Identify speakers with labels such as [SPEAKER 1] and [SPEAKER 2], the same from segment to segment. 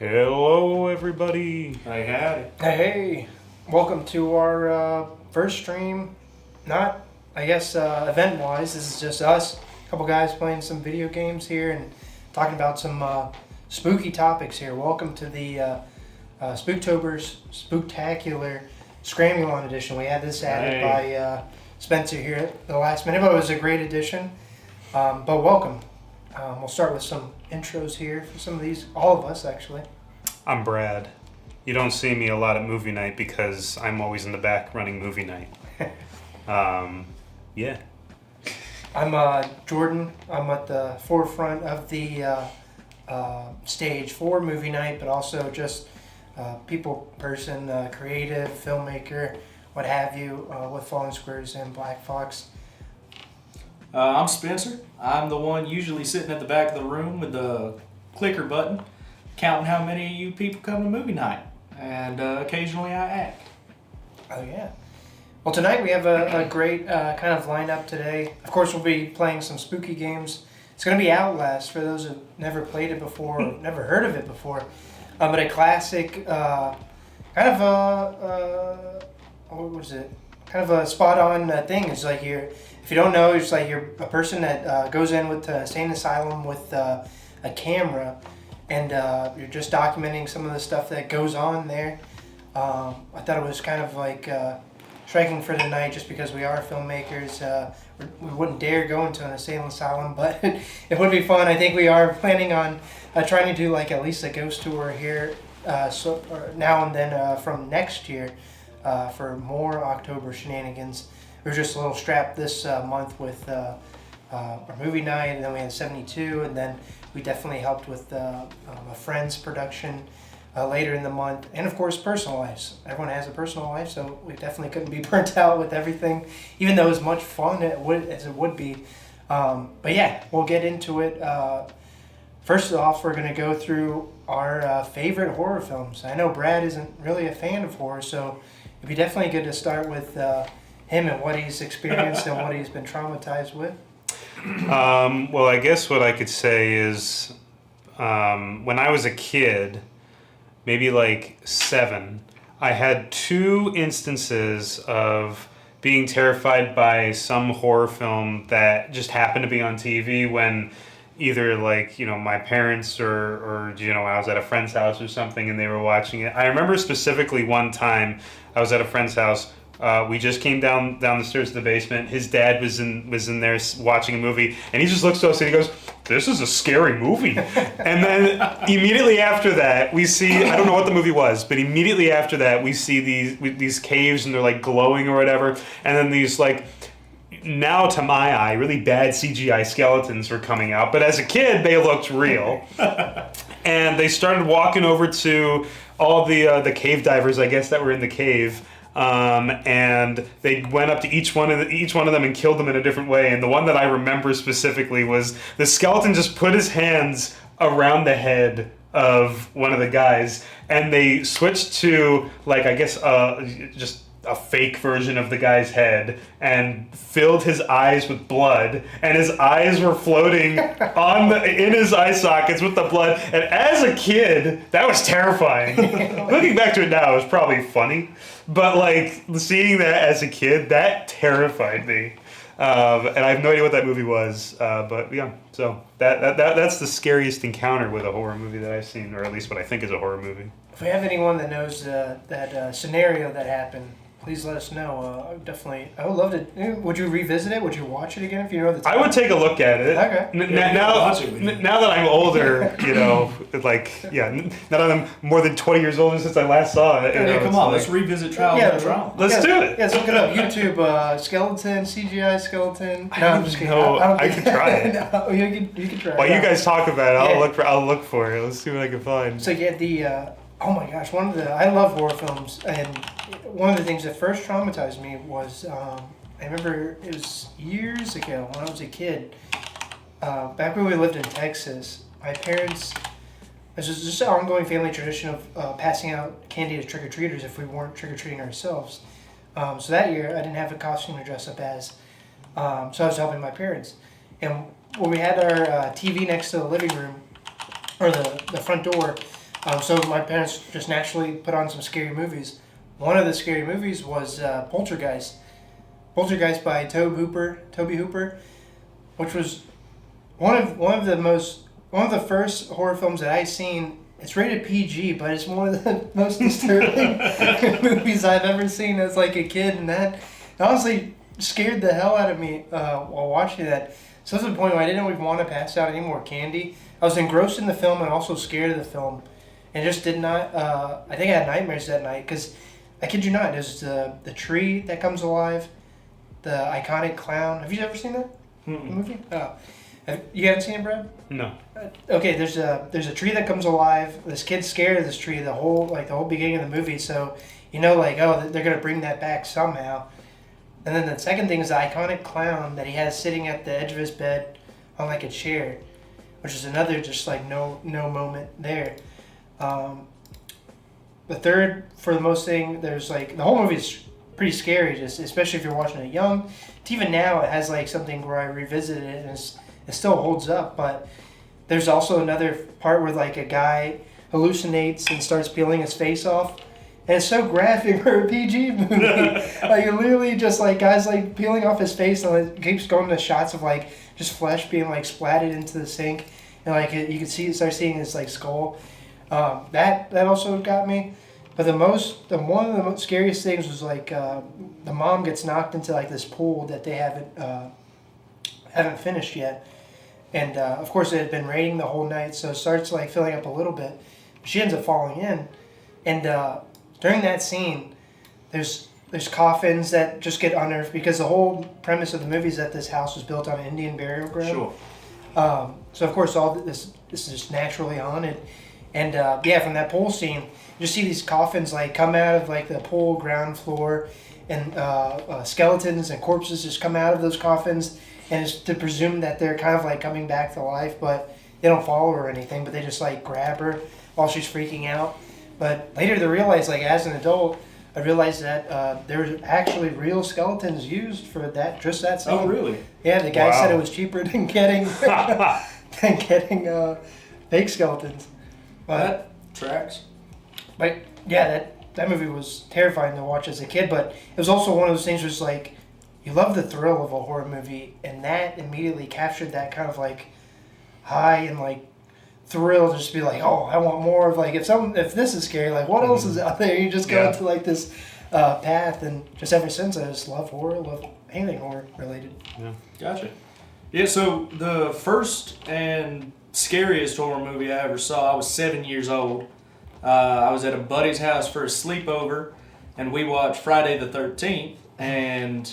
[SPEAKER 1] Hello, everybody.
[SPEAKER 2] Hey, howdy.
[SPEAKER 3] Hey, welcome to our first stream. Not, event-wise. This is just us, a couple guys playing some video games here and talking about some spooky topics here. Welcome to the Spooktober's Spooktacular Scramulon edition. We had this added by Spencer here at the last minute, but it was a great edition. But welcome. We'll start with some intros here for some of these, all of us actually.
[SPEAKER 1] I'm Brad. You don't see me a lot at movie night because I'm always in the back running movie night. Yeah.
[SPEAKER 3] I'm Jordan. I'm at the forefront of the stage for movie night, but also just people person, creative, filmmaker, what have you, with Falling Squares and Black Fox.
[SPEAKER 2] I'm Spencer. I'm the one usually sitting at the back of the room with the clicker button, counting how many of you people come to movie night. And occasionally I act.
[SPEAKER 3] Oh, yeah. Well, tonight we have a great kind of lineup today. Of course, we'll be playing some spooky games. It's going to be Outlast for those who've never played it before, or never heard of it before. But a classic, kind of a, what was it? Kind of a spot-on thing. It's like if you don't know, it's like you're a person that goes in with an insane asylum with a camera, and you're just documenting some of the stuff that goes on there. I thought it was kind of like striking for tonight, just because we are filmmakers. We wouldn't dare go into an insane asylum, but it would be fun. I think we are planning on trying to do like at least a ghost tour here now and then from next year. For more October shenanigans. We were just a little strapped this month with our movie night, and then we had 72, and then we definitely helped with a friend's production later in the month, and of course personal lives. Everyone has a personal life, so we definitely couldn't be burnt out with everything, even though as much fun as it would be. But yeah, we'll get into it. First off, we're going to go through our favorite horror films. I know Brad isn't really a fan of horror, so it'd be definitely good to start with him and what he's experienced and what he's been traumatized with.
[SPEAKER 1] Well, I guess what I could say is when I was a kid, maybe like 7, I had 2 instances of being terrified by some horror film that just happened to be on TV when either my parents or I was at a friend's house or something and they were watching it. I remember specifically one time I was at a friend's house. We just came down the stairs to the basement. His dad was in there watching a movie, and he just looks to us and he goes, "This is a scary movie." And then immediately after that, we see, I don't know what the movie was, but immediately after that, we see these caves and they're like glowing or whatever, and then these now to my eye, really bad CGI skeletons were coming out, but as a kid, they looked real. And they started walking over to all the cave divers, I guess, that were in the cave. And they went up to each one of them and killed them in a different way. And the one that I remember specifically was the skeleton just put his hands around the head of one of the guys, and they switched to just a fake version of the guy's head and filled his eyes with blood, and his eyes were floating in his eye sockets with the blood. And as a kid, that was terrifying. Looking back to it now, it was probably funny, but seeing that as a kid, that terrified me. And I have no idea what that movie was, but yeah. So that's the scariest encounter with a horror movie that I've seen, or at least what I think is a horror movie.
[SPEAKER 3] If we have anyone that knows that scenario that happened, please let us know. I would love to. Would you revisit it? Would you watch it again if you know the time?
[SPEAKER 1] I would take a look at it.
[SPEAKER 3] Okay.
[SPEAKER 1] Now that I'm older, now that I'm more than 20 years older since I last saw it.
[SPEAKER 2] Come on, let's revisit Trial of Trauma.
[SPEAKER 1] Let's do it.
[SPEAKER 3] Yeah, let's look it up. YouTube, skeleton, CGI skeleton.
[SPEAKER 1] I'm just kidding. I could try it.
[SPEAKER 3] No, you can try it.
[SPEAKER 1] While you guys talk about it, I'll look for it. Let's see what I can find.
[SPEAKER 3] So oh my gosh, I love horror films, and one of the things that first traumatized me was, I remember it was years ago when I was a kid, back when we lived in Texas. My parents, this was just an ongoing family tradition of passing out candy to trick-or-treaters if we weren't trick-or-treating ourselves. So that year, I didn't have a costume to dress up as, so I was helping my parents. And when we had our TV next to the living room, or the front door, So my parents just naturally put on some scary movies. One of the scary movies was Poltergeist. Poltergeist by Toby Hooper, which was one of the first horror films that I seen. It's rated PG, but it's one of the most disturbing movies I've ever seen as like a kid, and that honestly scared the hell out of me while watching that. So to the point where I didn't even want to pass out any more candy. I was engrossed in the film and also scared of the film, and just did not. I think I had nightmares that night because I kid you not, there's the tree that comes alive, the iconic clown. Have you ever seen that movie? Oh. You haven't seen it, Brad?
[SPEAKER 1] No.
[SPEAKER 3] Okay, there's a tree that comes alive. This kid's scared of this tree the whole beginning of the movie. So they're gonna bring that back somehow. And then the second thing is the iconic clown that he has sitting at the edge of his bed on like a chair, which is another just like no moment there. The third, for the most thing, there's like the whole movie is pretty scary, just especially if you're watching it young. Even now, it has like something where I revisited it and it still holds up. But there's also another part where like a guy hallucinates and starts peeling his face off, and it's so graphic for a PG movie. Like it literally just like guys like peeling off his face, and it keeps going to shots of like just flesh being like splatted into the sink, and like you can start seeing his like skull. That also got me. But one of the most scariest things was like the mom gets knocked into like this pool that they haven't finished yet, and of course it had been raining the whole night, so it starts like filling up a little bit. She ends up falling in, and during that scene, there's coffins that just get unearthed because the whole premise of the movie is that this house was built on an Indian burial ground.
[SPEAKER 2] Sure.
[SPEAKER 3] So of course all this is just naturally haunted, and from that pool scene. You see these coffins like come out of like the pool ground floor, and skeletons and corpses just come out of those coffins, and it's to presume that they're kind of like coming back to life, but they don't follow her or anything, but they just like grab her while she's freaking out. But later they realize, like as an adult, I realized that there were actually real skeletons used for that scene.
[SPEAKER 2] Oh, really?
[SPEAKER 3] Yeah, the guy
[SPEAKER 1] Wow.
[SPEAKER 3] said it was cheaper than getting fake skeletons. But
[SPEAKER 2] That tracks.
[SPEAKER 3] But yeah, that movie was terrifying to watch as a kid, but it was also one of those things where it's like, you love the thrill of a horror movie, and that immediately captured that kind of like high and like thrill to just be like, oh, I want more of like, if this is scary, like what else is out there? You just go into like this path, and just ever since I just love horror, love anything horror related.
[SPEAKER 1] Yeah.
[SPEAKER 2] Gotcha. Yeah, so the first and scariest horror movie I ever saw, I was 7 years old. I was at a buddy's house for a sleepover, and we watched Friday the 13th, and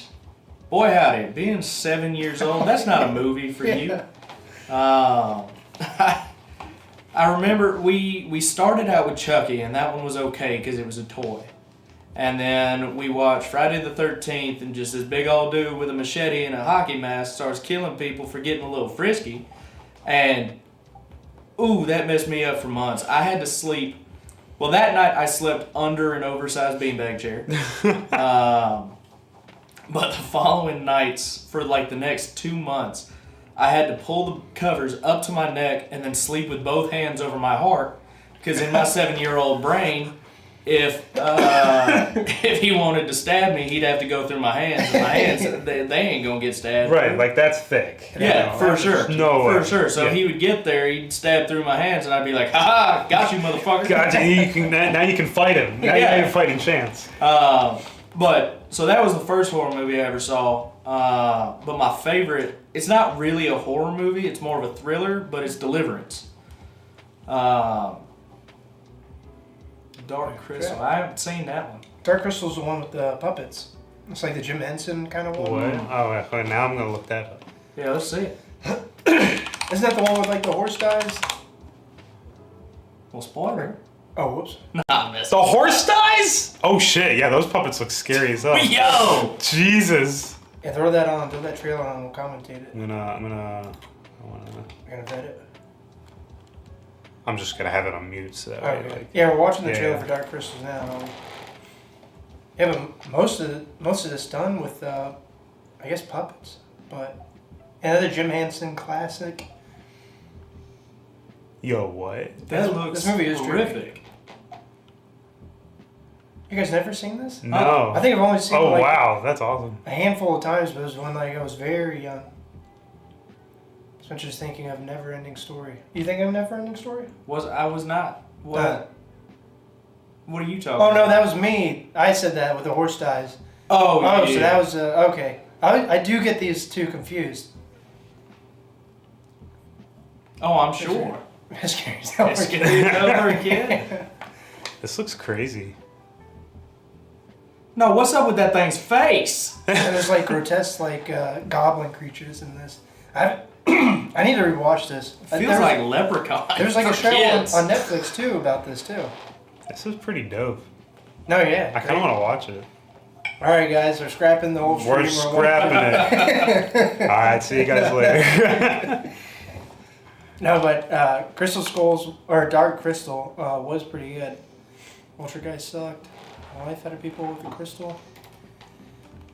[SPEAKER 2] boy howdy, being 7 years old, that's not a movie for you. I remember we started out with Chucky, and that one was okay because it was a toy. And then we watched Friday the 13th, and just this big old dude with a machete and a hockey mask starts killing people for getting a little frisky. And, ooh, that messed me up for months. I had to sleep. Well, that night I slept under an oversized beanbag chair. But the following nights, for like the next 2 months, I had to pull the covers up to my neck and then sleep with both hands over my heart. Because in my 7-year-old brain, if he wanted to stab me, he'd have to go through my hands. And my hands, they ain't going to get stabbed.
[SPEAKER 1] Right, like that's fake.
[SPEAKER 2] Yeah, for sure.
[SPEAKER 1] No way.
[SPEAKER 2] For sure. So he would get there, he'd stab through my hands, and I'd be like, "Ha ha, got you, motherfucker."
[SPEAKER 1] Gotcha. Now you can fight him. Now you have a fighting chance.
[SPEAKER 2] But so that was the first horror movie I ever saw. But my favorite, it's not really a horror movie, it's more of a thriller, but it's Deliverance. Dark Crystal. I haven't seen that one.
[SPEAKER 3] Dark Crystal's the one with the puppets. It's like the Jim Henson kind of one.
[SPEAKER 1] What? Oh, well, now I'm gonna look that up.
[SPEAKER 2] Yeah, let's see it.
[SPEAKER 3] Isn't that the one with like the horse guys?
[SPEAKER 2] Well, spoiler.
[SPEAKER 3] Oh, whoops.
[SPEAKER 2] Nah, miss.
[SPEAKER 1] The horse dies? Oh shit! Yeah, those puppets look scary as hell.
[SPEAKER 2] Yo!
[SPEAKER 1] Jesus.
[SPEAKER 3] Yeah, throw that trailer on and we'll commentate it.
[SPEAKER 1] I'm gonna
[SPEAKER 3] vet it.
[SPEAKER 1] I'm just gonna have it on mute so that way,
[SPEAKER 3] Okay.
[SPEAKER 1] like,
[SPEAKER 3] Yeah, we're watching the trailer
[SPEAKER 1] yeah.
[SPEAKER 3] for Dark Crystal now. Yeah, but most of it's done with, I guess, puppets. But another Jim Henson classic.
[SPEAKER 1] Yo, what?
[SPEAKER 2] That looks
[SPEAKER 3] this movie is
[SPEAKER 2] horrific.
[SPEAKER 3] You guys never seen this?
[SPEAKER 1] No.
[SPEAKER 3] I think I've only seen
[SPEAKER 1] Oh,
[SPEAKER 3] like
[SPEAKER 1] wow. That's awesome.
[SPEAKER 3] a handful of times, but it was when like I was very young. So I'm just thinking of Never Ending Story. You think of Never Ending Story?
[SPEAKER 2] I was not. What? What are you talking
[SPEAKER 3] Oh
[SPEAKER 2] about?
[SPEAKER 3] no, that was me. I said that with the horse dies.
[SPEAKER 2] Oh, yeah.
[SPEAKER 3] So that was okay. I do get these two confused.
[SPEAKER 2] Oh, I'm sure.
[SPEAKER 3] Scary
[SPEAKER 2] Over again.
[SPEAKER 1] This looks crazy.
[SPEAKER 2] No, what's up with that thing's face?
[SPEAKER 3] And there's like grotesque like goblin creatures in this. I need to rewatch this.
[SPEAKER 2] Feels like Leprechaun.
[SPEAKER 3] There's like a
[SPEAKER 2] for
[SPEAKER 3] show
[SPEAKER 2] kids.
[SPEAKER 3] on Netflix too about this too.
[SPEAKER 1] This is pretty dope.
[SPEAKER 3] No, yeah.
[SPEAKER 1] I kind of want to watch it.
[SPEAKER 3] All right, guys, we're scrapping the whole stream.
[SPEAKER 1] We're scrapping it. All right, see you guys later.
[SPEAKER 3] No, but Crystal Skulls or Dark Crystal was pretty good. Poltergeist sucked. Life out of people with a crystal.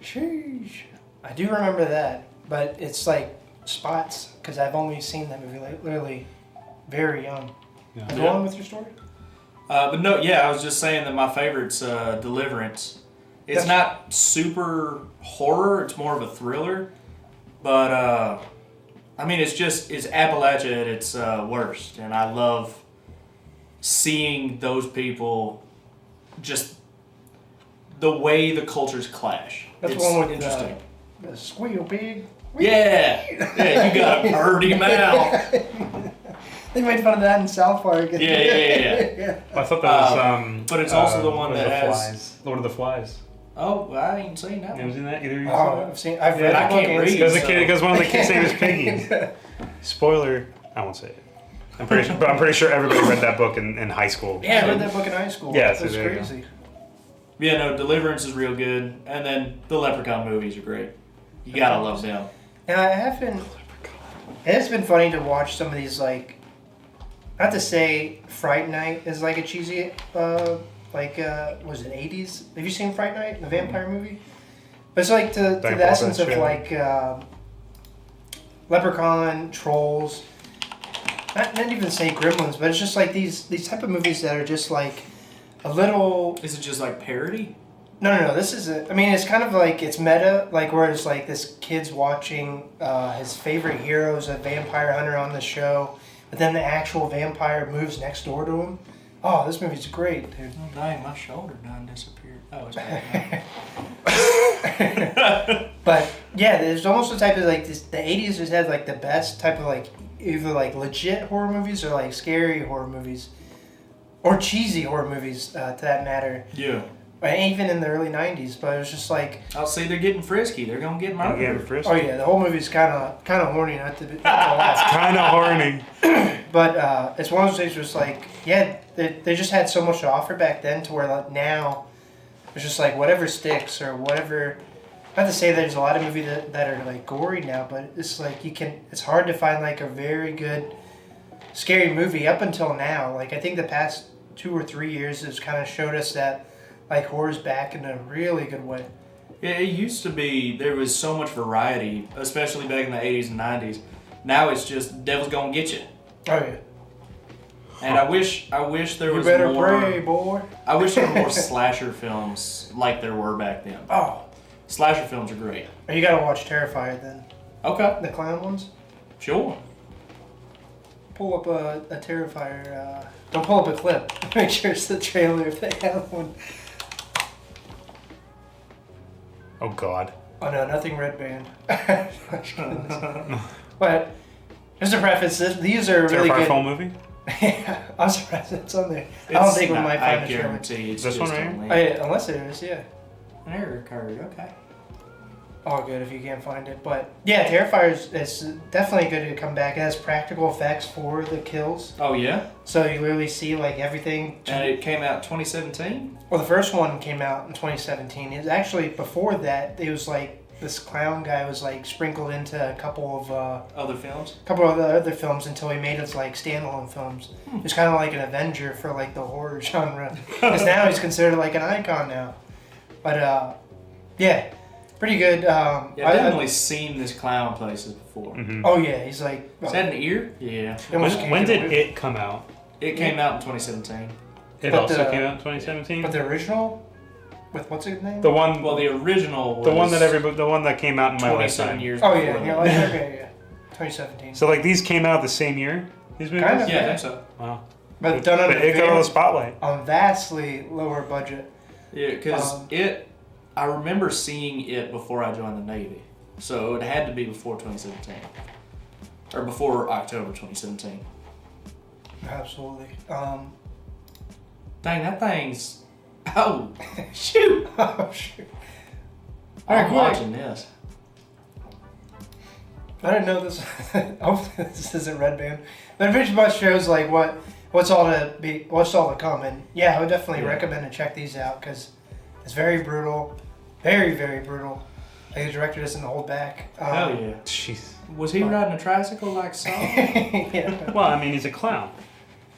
[SPEAKER 3] Sheesh. I do remember that, but it's like spots because I've only seen that movie like literally very young.
[SPEAKER 1] Yeah.
[SPEAKER 3] Go on with your story.
[SPEAKER 2] But no, yeah, I was just saying that my favorite's Deliverance. It's not super horror; it's more of a thriller. But I mean, it's Appalachia at its worst, and I love seeing those people just the way the cultures clash.
[SPEAKER 3] That's
[SPEAKER 2] It's
[SPEAKER 3] one with
[SPEAKER 2] interesting.
[SPEAKER 3] The squeal pig.
[SPEAKER 2] Yeah, you got a birdie mouth.
[SPEAKER 3] They made fun of that in South Park.
[SPEAKER 2] Yeah.
[SPEAKER 1] I thought that was
[SPEAKER 2] But it's also the one
[SPEAKER 1] Lord of
[SPEAKER 2] that
[SPEAKER 1] the
[SPEAKER 2] has.
[SPEAKER 1] Flies. Lord of the Flies.
[SPEAKER 2] Oh, well, I ain't seen that
[SPEAKER 1] You
[SPEAKER 2] one.
[SPEAKER 1] ever seen that? Either of you?
[SPEAKER 3] Oh, I've read
[SPEAKER 2] I
[SPEAKER 3] the book
[SPEAKER 2] can't
[SPEAKER 3] and
[SPEAKER 2] read.
[SPEAKER 3] seen
[SPEAKER 1] Because
[SPEAKER 3] it.
[SPEAKER 1] because one of the kids' name is Piggy. Spoiler. I won't say it. I'm pretty sure everybody read that book in high school.
[SPEAKER 3] Yeah, I read that book in high school.
[SPEAKER 1] Yeah,
[SPEAKER 3] It
[SPEAKER 1] so
[SPEAKER 3] was
[SPEAKER 1] there you go.
[SPEAKER 3] crazy.
[SPEAKER 2] Yeah, no, Deliverance is real good, and then the Leprechaun movies are great. You gotta love them.
[SPEAKER 3] And I have been. It's been funny to watch some of these like. Not to say Fright Night is like a cheesy, was it 80s? Have you seen Fright Night, the vampire movie? But it's like to the essence of like Leprechaun, Trolls. Not even say Gremlins, but it's just like these type of movies that are just like a little.
[SPEAKER 2] Is it just like parody?
[SPEAKER 3] No. This is it's kind of like it's meta, like where it's like this kid's watching his favorite heroes, a vampire hunter on the show, but then the actual vampire moves next door to him. Oh, this movie's great, dude.
[SPEAKER 2] Oh, dang, my shoulder done disappeared. Oh, it's back
[SPEAKER 3] But yeah, there's almost a type of like this. The '80s just had like the best type of like either like legit horror movies or like scary horror movies, or cheesy horror movies to that matter.
[SPEAKER 2] Yeah.
[SPEAKER 3] And even in the early '90s, but it was just like.
[SPEAKER 2] I'll say they're getting frisky. They're gonna get murdered.
[SPEAKER 3] Oh yeah, the whole movie's kind of horny, not to laugh.
[SPEAKER 1] Kind of horny.
[SPEAKER 3] But it's one of those things where it's like, yeah, they just had so much to offer back then to where like now it's just like whatever sticks or whatever. Not to say there's a lot of movies that are like gory now, but it's like it's hard to find like a very good scary movie up until now. Like I think the past 2 or 3 years has kind of showed us that like horror's back in a really good way.
[SPEAKER 2] Yeah, it used to be there was so much variety, especially back in the 80s and 90s. Now it's just devil's gonna get you.
[SPEAKER 3] Oh yeah.
[SPEAKER 2] And I wish there was
[SPEAKER 3] You better
[SPEAKER 2] more.
[SPEAKER 3] pray, boy.
[SPEAKER 2] I wish there were more slasher films like there were back then.
[SPEAKER 3] Oh,
[SPEAKER 2] Slasher films are great.
[SPEAKER 3] you gotta watch Terrifier then.
[SPEAKER 2] Okay,
[SPEAKER 3] The clown ones.
[SPEAKER 2] sure.
[SPEAKER 3] Pull up a Terrifier. Don't pull up a clip. Make sure it's the trailer if they have one.
[SPEAKER 1] Oh God.
[SPEAKER 3] Oh no, nothing red band. But just to preface, these are really
[SPEAKER 1] Terrifier
[SPEAKER 3] good.
[SPEAKER 1] full movie?
[SPEAKER 3] Yeah, I'm surprised it's on there. I don't think we might find
[SPEAKER 2] I
[SPEAKER 3] a trailer.
[SPEAKER 2] guarantee it's
[SPEAKER 1] This
[SPEAKER 2] just
[SPEAKER 1] one right
[SPEAKER 2] a
[SPEAKER 1] here?
[SPEAKER 2] link.
[SPEAKER 3] Oh, yeah, unless there is, yeah.
[SPEAKER 2] An error occurred. Okay.
[SPEAKER 3] All good if you can't find it. But yeah, Terrifier is definitely good to come back. It has practical effects for the kills.
[SPEAKER 2] Oh yeah.
[SPEAKER 3] So you literally see like everything.
[SPEAKER 2] And it came out 2017.
[SPEAKER 3] Well, the first one came out in 2017. It was actually before that. It was like this clown guy was like sprinkled into a couple of
[SPEAKER 2] Other films.
[SPEAKER 3] the other films until he made his like standalone films. He's kind of like an Avenger for like the horror genre. Because now he's considered like an icon now. But yeah, Pretty good.
[SPEAKER 2] Yeah, I've definitely seen this clown places before.
[SPEAKER 1] Mm-hmm.
[SPEAKER 3] Oh yeah, he's like.
[SPEAKER 2] Is that an ear? Yeah.
[SPEAKER 1] When did it come out?
[SPEAKER 2] It came out in 2017.
[SPEAKER 1] It
[SPEAKER 3] But
[SPEAKER 1] also
[SPEAKER 3] the-
[SPEAKER 1] came out in 2017.
[SPEAKER 3] But the original, with what's his name?
[SPEAKER 1] The one,
[SPEAKER 2] Well, the original was
[SPEAKER 1] the one that came out in my
[SPEAKER 2] 27
[SPEAKER 1] lifetime.
[SPEAKER 2] years
[SPEAKER 3] Oh
[SPEAKER 2] before
[SPEAKER 3] yeah,
[SPEAKER 2] that.
[SPEAKER 3] you're like okay, yeah, 2017.
[SPEAKER 1] So like these came out the same year. These movies.
[SPEAKER 3] Kind of.
[SPEAKER 2] Yeah, I think so.
[SPEAKER 1] Wow.
[SPEAKER 3] But done on
[SPEAKER 1] But it got all the spotlight.
[SPEAKER 3] on vastly lower budget.
[SPEAKER 2] Yeah, because I remember seeing it before I joined the Navy. So it had to be before 2017. Or before October 2017.
[SPEAKER 3] Absolutely.
[SPEAKER 2] Dang, that thing's... Oh, shoot!
[SPEAKER 3] Oh shoot.
[SPEAKER 2] I'm
[SPEAKER 3] Alright,
[SPEAKER 2] watching this.
[SPEAKER 3] I didn't know this. Hopefully this isn't Red Band. But it pretty much shows like what's all to come. And yeah, I would definitely recommend to check these out because it's very brutal, very very brutal. Like the director doesn't hold back.
[SPEAKER 2] Hell yeah.
[SPEAKER 1] Jeez.
[SPEAKER 2] Was he riding a tricycle like Saw?
[SPEAKER 3] Yeah.
[SPEAKER 1] Well, I mean, he's a clown.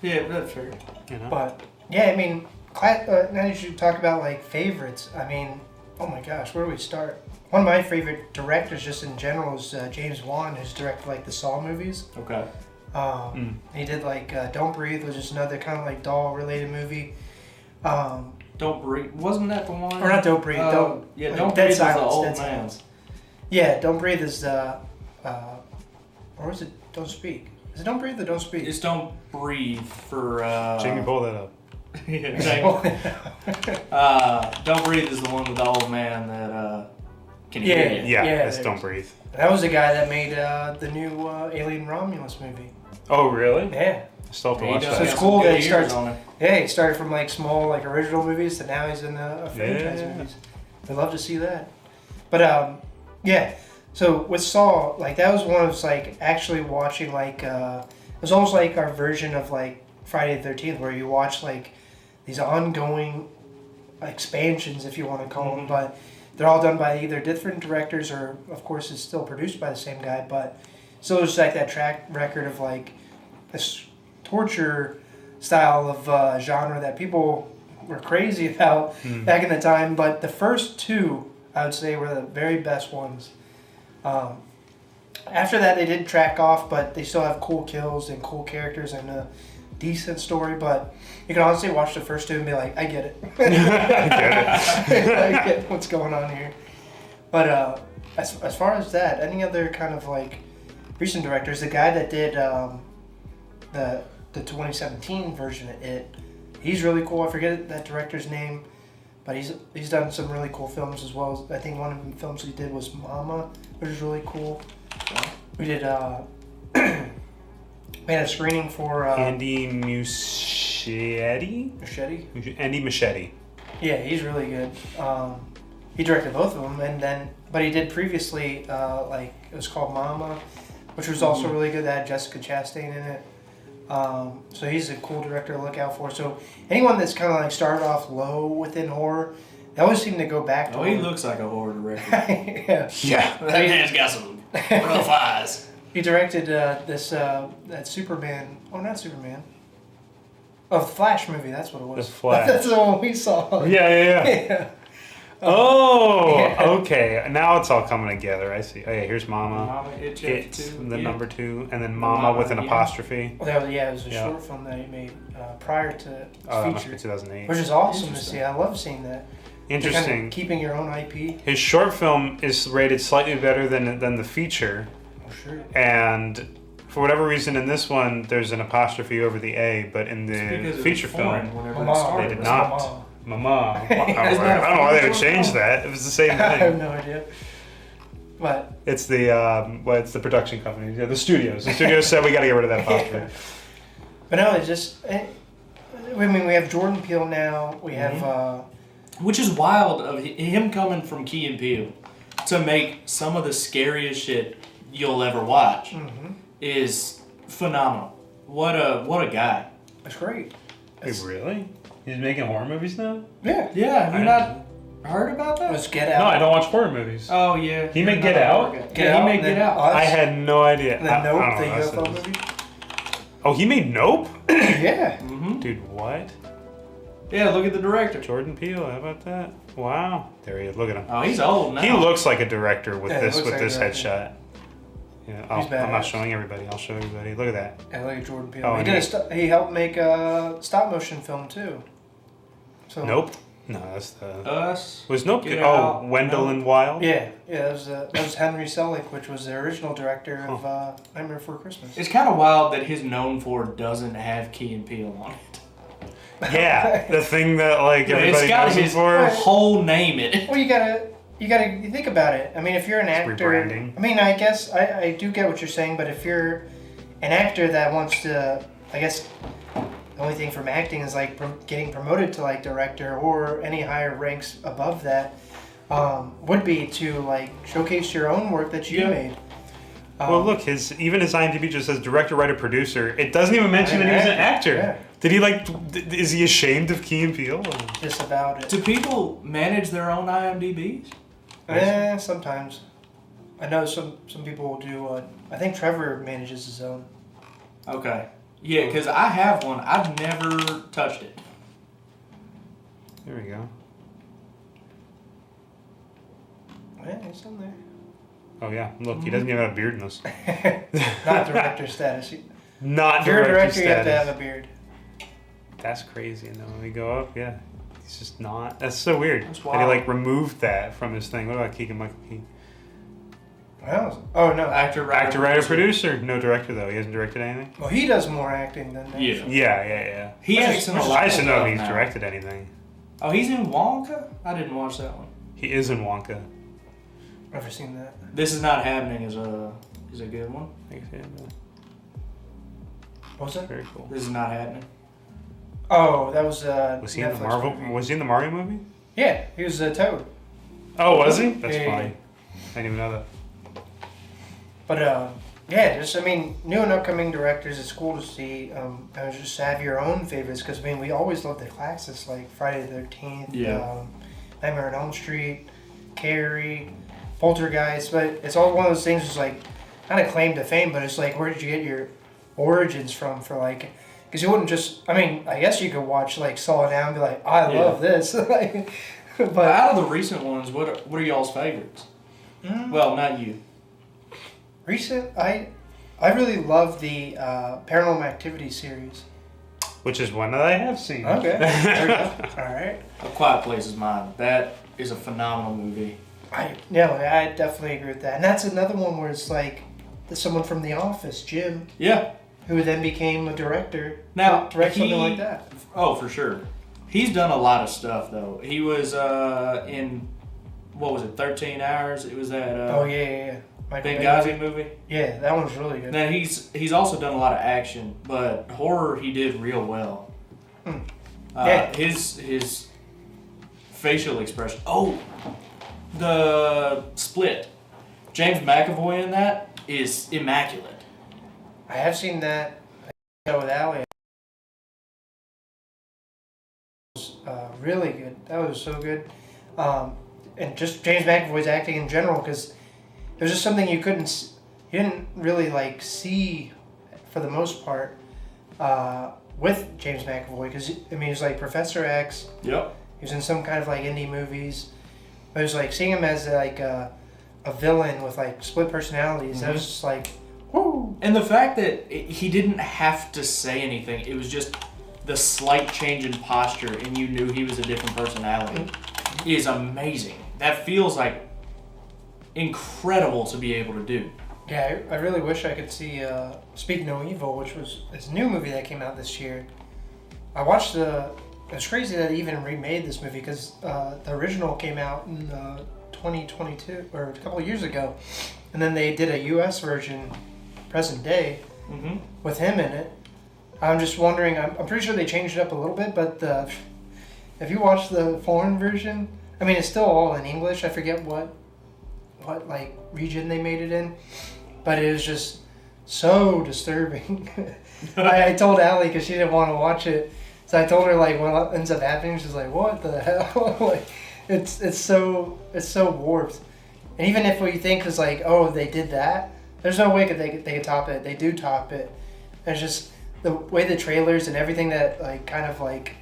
[SPEAKER 2] Yeah, that's fair.
[SPEAKER 1] You know.
[SPEAKER 3] But yeah, I mean, now you should talk about like favorites. I mean, oh my gosh, where do we start? One of my favorite directors, just in general, is James Wan, who's directed like the Saw movies.
[SPEAKER 2] Okay.
[SPEAKER 3] He did like Don't Breathe, which is another kind of like doll-related movie.
[SPEAKER 2] Don't Breathe. Wasn't that the one?
[SPEAKER 3] Or not Don't Breathe. Don't.
[SPEAKER 2] Yeah,
[SPEAKER 3] like,
[SPEAKER 2] Don't
[SPEAKER 3] Dead
[SPEAKER 2] Breathe is the
[SPEAKER 3] Silence,
[SPEAKER 2] old
[SPEAKER 3] Dead
[SPEAKER 2] man.
[SPEAKER 3] Silence. Yeah, Don't Breathe is or is it Don't Speak? Is it Don't Breathe or Don't Speak?
[SPEAKER 2] It's Don't Breathe for...
[SPEAKER 1] Jamie, pull that up.
[SPEAKER 2] Yeah, Jamie. Don't Breathe is the one with the old man that can hear you.
[SPEAKER 1] Yeah,
[SPEAKER 3] Yeah,
[SPEAKER 1] it's
[SPEAKER 3] there
[SPEAKER 1] Don't
[SPEAKER 3] is.
[SPEAKER 1] Breathe.
[SPEAKER 3] That was the guy that made the new Alien Romulus movie.
[SPEAKER 1] Oh, really?
[SPEAKER 3] Yeah.
[SPEAKER 1] Still have to
[SPEAKER 2] He
[SPEAKER 1] watch
[SPEAKER 2] does
[SPEAKER 3] So
[SPEAKER 1] that.
[SPEAKER 3] it's
[SPEAKER 2] have
[SPEAKER 3] cool
[SPEAKER 2] some good
[SPEAKER 3] that he
[SPEAKER 2] ears
[SPEAKER 3] starts-
[SPEAKER 2] on it.
[SPEAKER 3] Yeah, he started from like small like original movies to now he's in a franchise
[SPEAKER 1] Yeah.
[SPEAKER 3] movies. I'd love to see that. But yeah. So with Saw, like that was one of like actually watching like it was almost like our version of like Friday the 13th where you watch like these ongoing expansions if you want to call them, but they're all done by either different directors or of course it's still produced by the same guy, but still just like that track record of like this torture style of genre that people were crazy about back in the time. But the first two, I would say, were the very best ones. After that, they did track off, but they still have cool kills and cool characters and a decent story. But you can honestly watch the first two and be like, I get it.
[SPEAKER 1] I get it.
[SPEAKER 3] I get what's going on here. But as far as that, any other kind of like recent directors, the guy that did the 2017 version of It, he's really cool. I forget that director's name, but he's done some really cool films as well. I think one of the films he did was Mama, which is really cool. We did we had a screening for
[SPEAKER 1] Andy Muschietti?
[SPEAKER 3] Machete.
[SPEAKER 1] Andy Muschietti.
[SPEAKER 3] Yeah, he's really good. He directed both of them, but he did previously like it was called Mama, which was also really good. That had Jessica Chastain in it. So he's a cool director to look out for. So anyone that's kind of like started off low within horror, they always seem to go back to.
[SPEAKER 2] Oh, he looks like a horror director.
[SPEAKER 3] Yeah.
[SPEAKER 1] Yeah.
[SPEAKER 2] That man's got some rough eyes.
[SPEAKER 3] He directed this that Superman. Oh, not Superman. Oh, Flash movie. That's what it was.
[SPEAKER 1] The Flash.
[SPEAKER 3] That's the one we saw.
[SPEAKER 1] Yeah.
[SPEAKER 3] Yeah.
[SPEAKER 1] Oh,
[SPEAKER 3] Yeah.
[SPEAKER 1] okay. Now it's all coming together. I see. Oh, yeah, here's Mama.
[SPEAKER 2] Mama, It Chapter
[SPEAKER 1] It's
[SPEAKER 2] 2.
[SPEAKER 1] the
[SPEAKER 2] Yeah.
[SPEAKER 1] number 2, and then Mama
[SPEAKER 2] Mama,
[SPEAKER 1] with an
[SPEAKER 2] yeah.
[SPEAKER 1] apostrophe.
[SPEAKER 3] Well, it was a
[SPEAKER 1] Yeah.
[SPEAKER 3] short film that he made prior to its
[SPEAKER 1] Oh, that must be
[SPEAKER 3] feature,
[SPEAKER 1] 2008.
[SPEAKER 3] which is awesome to
[SPEAKER 2] Interesting.
[SPEAKER 3] see. I love seeing that.
[SPEAKER 1] Interesting.
[SPEAKER 3] Kind of keeping your own IP.
[SPEAKER 1] His short film is rated slightly better than the feature,
[SPEAKER 3] Oh, sure.
[SPEAKER 1] and for whatever reason in this one there's an apostrophe over the A, but in
[SPEAKER 2] It's
[SPEAKER 1] the
[SPEAKER 2] because it
[SPEAKER 1] feature
[SPEAKER 2] was foreign
[SPEAKER 1] film
[SPEAKER 2] whenever
[SPEAKER 3] Mama.
[SPEAKER 2] it started.
[SPEAKER 1] they did
[SPEAKER 3] It's
[SPEAKER 1] not.
[SPEAKER 3] Mama.
[SPEAKER 1] Mama. I
[SPEAKER 2] Isn't that a
[SPEAKER 1] don't know why they would
[SPEAKER 2] foreign
[SPEAKER 1] change
[SPEAKER 2] film?
[SPEAKER 1] that. It was the same
[SPEAKER 3] I have
[SPEAKER 1] thing.
[SPEAKER 3] no idea. But
[SPEAKER 1] It's the production company, yeah, the studios. The studios said we got to get rid of that apostrophe.
[SPEAKER 3] but no, it's just. I mean, we have Jordan Peele now. We have.
[SPEAKER 2] Which is wild of him coming from Key and Peele to make some of the scariest shit you'll ever watch is phenomenal. What a guy.
[SPEAKER 3] It's great.
[SPEAKER 1] Wait, really? He's making horror movies now?
[SPEAKER 3] Yeah.
[SPEAKER 2] Yeah, have you not heard about that?
[SPEAKER 3] Let's Get Out.
[SPEAKER 1] No, I don't watch horror movies.
[SPEAKER 2] Oh yeah.
[SPEAKER 1] He made Get Out?
[SPEAKER 2] Yeah, he made Get Out.
[SPEAKER 1] I had no idea.
[SPEAKER 3] The
[SPEAKER 1] I
[SPEAKER 3] Nope,
[SPEAKER 1] don't
[SPEAKER 3] the
[SPEAKER 1] know what
[SPEAKER 3] UFO
[SPEAKER 1] that is.
[SPEAKER 3] movie.
[SPEAKER 1] Oh, he made Nope?
[SPEAKER 3] Yeah.
[SPEAKER 2] Mm-hmm.
[SPEAKER 1] Dude, what?
[SPEAKER 2] Yeah, look at the director.
[SPEAKER 1] Jordan Peele, how about that? Wow. There he is. Look at him.
[SPEAKER 2] Oh, he's old now.
[SPEAKER 1] He looks like a director with
[SPEAKER 3] Yeah, he
[SPEAKER 1] this
[SPEAKER 3] looks like a director.
[SPEAKER 1] headshot. Yeah,
[SPEAKER 3] He's
[SPEAKER 1] I'm not
[SPEAKER 3] badass.
[SPEAKER 1] showing everybody. I'll show everybody. Look at that.
[SPEAKER 3] Yeah, look at Jordan Peele.
[SPEAKER 1] Oh,
[SPEAKER 3] He helped make a stop motion film too. So
[SPEAKER 1] Nope. No, that's the.
[SPEAKER 2] Us.
[SPEAKER 1] Was Nope.
[SPEAKER 2] Get
[SPEAKER 1] Oh,
[SPEAKER 2] Out.
[SPEAKER 1] Wendell
[SPEAKER 2] No.
[SPEAKER 1] and Wild.
[SPEAKER 3] Yeah, that was Henry Selick, which was the original director of Nightmare Before Christmas.
[SPEAKER 2] It's kind of wild that his known for doesn't have Key and Peele on it.
[SPEAKER 1] Yeah, the thing that like everybody
[SPEAKER 2] It's got
[SPEAKER 1] knows him
[SPEAKER 2] his
[SPEAKER 1] for.
[SPEAKER 2] whole name in it.
[SPEAKER 3] Well, you gotta think about it. I mean, if you're an actor,
[SPEAKER 1] rebranding.
[SPEAKER 3] I mean, I guess I do get what you're saying, but if you're an actor that wants to, I guess the only thing from acting is like getting promoted to like director or any higher ranks above that, would be to like showcase your own work that you
[SPEAKER 2] Yeah.
[SPEAKER 3] made.
[SPEAKER 1] Well, look, even his IMDb just says director, writer, producer. It doesn't even mention that he's an actor.
[SPEAKER 3] Yeah.
[SPEAKER 1] Did he is he ashamed of Key and Peele?
[SPEAKER 3] Just about it.
[SPEAKER 2] Do people manage their own IMDb's?
[SPEAKER 3] Sometimes. I know some people do. I think Trevor manages his own.
[SPEAKER 2] Okay. Yeah, because I have one. I've never touched it.
[SPEAKER 1] There we go.
[SPEAKER 3] Yeah, it's in there.
[SPEAKER 1] Oh yeah, look, he doesn't even have a beard in this.
[SPEAKER 3] Not director status.
[SPEAKER 1] Not
[SPEAKER 3] If you're a director,
[SPEAKER 1] status.
[SPEAKER 3] you have to have a beard.
[SPEAKER 1] That's crazy. And then when we go up, yeah, he's just not. That's so weird.
[SPEAKER 2] That's
[SPEAKER 1] That he
[SPEAKER 2] wild.
[SPEAKER 1] like removed that from his thing. What about Keegan Michael Key?
[SPEAKER 3] Well, oh no.
[SPEAKER 2] Actor,
[SPEAKER 1] Writer, producer. No director though. He hasn't directed anything.
[SPEAKER 3] Well, he does more acting than that.
[SPEAKER 2] Yeah.
[SPEAKER 1] Yeah.
[SPEAKER 2] He
[SPEAKER 3] Which is-
[SPEAKER 2] acts in a
[SPEAKER 3] which is-
[SPEAKER 2] lot
[SPEAKER 1] I
[SPEAKER 2] of
[SPEAKER 1] should know
[SPEAKER 2] stuff
[SPEAKER 1] if he's
[SPEAKER 2] now.
[SPEAKER 1] directed anything.
[SPEAKER 2] Oh, he's in Wonka? I didn't watch that one.
[SPEAKER 1] He is in Wonka.
[SPEAKER 3] Never seen that.
[SPEAKER 2] This Is Not Happening is a good one.
[SPEAKER 1] I think so, yeah.
[SPEAKER 3] What was that?
[SPEAKER 1] Very cool.
[SPEAKER 2] This Is Not Happening.
[SPEAKER 3] Oh, that was
[SPEAKER 1] Was he in the
[SPEAKER 3] Netflix
[SPEAKER 1] Marvel?
[SPEAKER 3] movie.
[SPEAKER 1] Was he in the Mario movie?
[SPEAKER 3] Yeah, he was Toad.
[SPEAKER 1] Oh, was he? That's
[SPEAKER 3] Yeah.
[SPEAKER 1] funny. I didn't even know that.
[SPEAKER 3] But yeah, just I mean, new and upcoming directors. It's cool to see. And just have your own favorites because I mean, we always love the classics like Friday the 13th,
[SPEAKER 2] Yeah.
[SPEAKER 3] Nightmare on Elm Street, Carrie, Poltergeist. But it's all one of those things. It's like not a claim to fame, but it's like where did you get your origins from for like. Because you wouldn't just, I mean, I guess you could watch like Saw now and be like, I
[SPEAKER 2] Yeah.
[SPEAKER 3] love this. Like,
[SPEAKER 2] But out of the recent ones, what are y'all's favorites? Well, not you.
[SPEAKER 3] Recent, I really love the Paranormal Activity series.
[SPEAKER 1] Which is one that I have seen.
[SPEAKER 3] Okay, there we go. All right.
[SPEAKER 2] A Quiet Place is mine. That is a phenomenal movie.
[SPEAKER 3] I definitely agree with that. And that's another one where it's like someone from The Office, Jim,
[SPEAKER 2] Yeah.
[SPEAKER 3] who then became a director.
[SPEAKER 2] Now,
[SPEAKER 3] to direct something
[SPEAKER 2] he-
[SPEAKER 3] like that.
[SPEAKER 2] Oh, for sure. He's done a lot of stuff though. He was in what was it, 13 Hours? It was that
[SPEAKER 3] Oh yeah. Michael Bay.
[SPEAKER 2] Benghazi movie.
[SPEAKER 3] Yeah, that one's really good.
[SPEAKER 2] Now he's also done a lot of action, but horror he did real well.
[SPEAKER 3] Yeah.
[SPEAKER 2] His facial expression. Oh, the Split. James McAvoy in that is immaculate.
[SPEAKER 3] I have seen that with Allie. It was really good. That was so good. And just James McAvoy's acting in general, because it was just something you didn't really like see for the most part with James McAvoy, because I mean, he was like Professor X.
[SPEAKER 2] Yep.
[SPEAKER 3] He was in some kind of like indie movies. But it was like seeing him as like a villain with like split personalities. That was just like, whoo.
[SPEAKER 2] And the fact that he didn't have to say anything, it was just the slight change in posture and you knew he was a different personality is amazing. That feels like incredible to be able to do.
[SPEAKER 3] Yeah, I really wish I could see Speak No Evil, which was this new movie that came out this year. I watched it's crazy that they even remade this movie because the original came out in 2022 or a couple of years ago, and then they did a U.S. version, present day, with him in it. I'm just wondering. I'm pretty sure they changed it up a little bit, but if you watch the foreign version, I mean, it's still all in English. I forget what like region they made it in, but it was just so disturbing. I told Allie because she didn't want to watch it, so I told her like what ends up happening. She's like, "What the hell?" Like, it's so warped. And even if we think it's like, oh, they did that, there's no way they could top it. They do top it. It's just the way the trailers and everything that like kind of like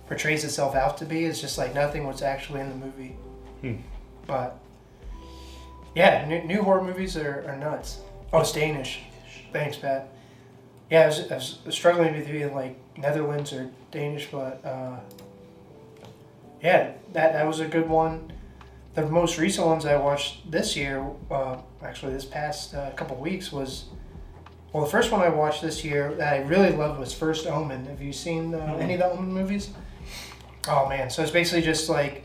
[SPEAKER 3] portrays itself out to be. It's just like nothing was actually in the movie. But yeah, new horror movies are nuts. Oh, it's Danish. Thanks, Pat. Yeah, I was struggling with either like Netherlands or Danish, but yeah, that was a good one. The most recent ones I watched this year, actually this past couple weeks, was, well, the first one I watched this year that I really loved was First Omen. Have you seen any of the Omen movies? Oh man, so it's basically just like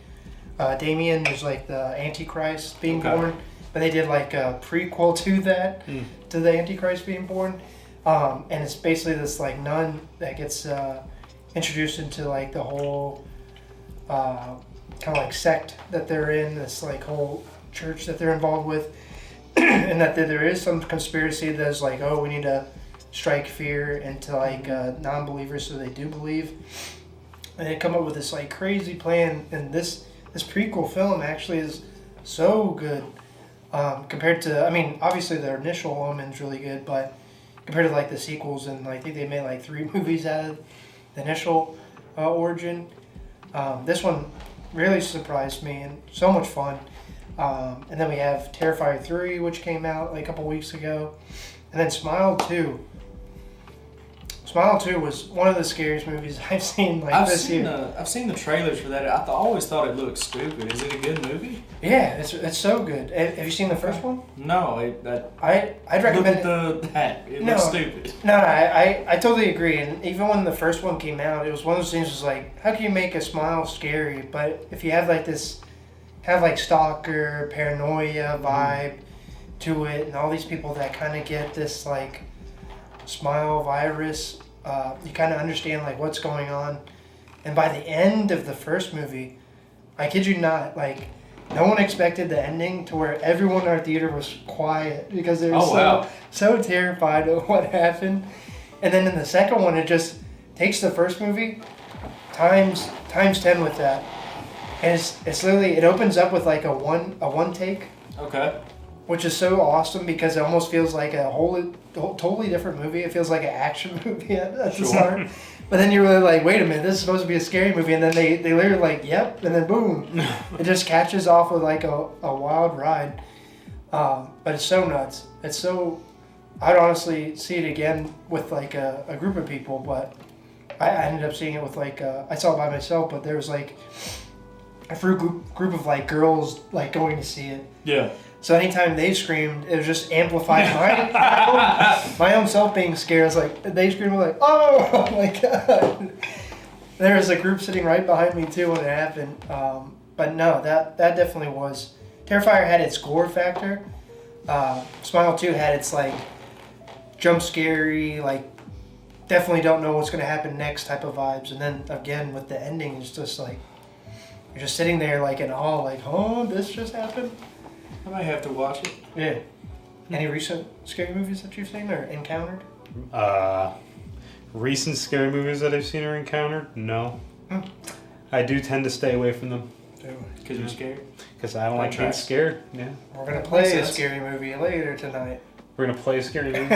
[SPEAKER 3] Damien is like the Antichrist being born, but they did like a prequel to that, to the Antichrist being born. And it's basically this like nun that gets introduced into like the whole kind of like sect that they're in, this like whole church that they're involved with, and that there is some conspiracy that's like, oh, we need to strike fear into like non-believers so they do believe, and they come up with this like crazy plan. And this prequel film actually is so good compared to, I mean, obviously the initial Omen's really good, but compared to like the sequels, and I think they made like 3 movies out of the initial origin. This one really surprised me and so much fun. And then we have Terrifier 3, which came out like a couple weeks ago. And then Smile 2. Smile 2 was one of the scariest movies I've seen this year.
[SPEAKER 2] I've seen the trailers for that. I always thought it looked stupid. Is it a good movie?
[SPEAKER 3] Yeah, it's so good. Have you seen the first one?
[SPEAKER 2] No,
[SPEAKER 3] I'd recommend
[SPEAKER 2] look at it looks stupid.
[SPEAKER 3] No, I totally agree. And even when the first one came out, it was one of those things was like, how can you make a Smile scary? But if you have like this, stalker, paranoia vibe to it, and all these people that kind of get this like Smile virus, you kind of understand like what's going on. And by the end of the first movie, I kid you not, like no one expected the ending to where everyone in our theater was quiet because they were so terrified of what happened. And then in the second one, it just takes the first movie times 10 with that. And it's literally, it opens up with like a one take.
[SPEAKER 2] Okay.
[SPEAKER 3] Which is so awesome because it almost feels like a totally different movie. It feels like an action movie at the start. But then you're really like, wait a minute, this is supposed to be a scary movie. And then they literally like, yep, and then boom. It just catches off with like a wild ride. But it's so nuts. It's so, I'd honestly see it again with like a group of people. But I ended up seeing it with like, I saw it by myself, but there was like a group of like girls like going to see it.
[SPEAKER 2] Yeah.
[SPEAKER 3] So anytime they screamed, it was just amplified my own self being scared. I was like, they screamed like, oh my god. There was a group sitting right behind me too when it happened. But no, that definitely was. Terrifier had its gore factor. Smile 2 had its like jump scary, like definitely don't know what's gonna happen next type of vibes. And then again with the ending, it's just like you're just sitting there like in awe, like, oh, this just happened.
[SPEAKER 2] I might have to watch it.
[SPEAKER 3] Yeah. Any recent scary movies that you've seen or encountered?
[SPEAKER 1] Recent scary movies that I've seen or encountered? No. I do tend to stay away from them.
[SPEAKER 2] Because you're scared?
[SPEAKER 1] Because I don't like being scared. Yeah.
[SPEAKER 3] We're going to play a scary movie later tonight.
[SPEAKER 1] We're going to play a scary movie?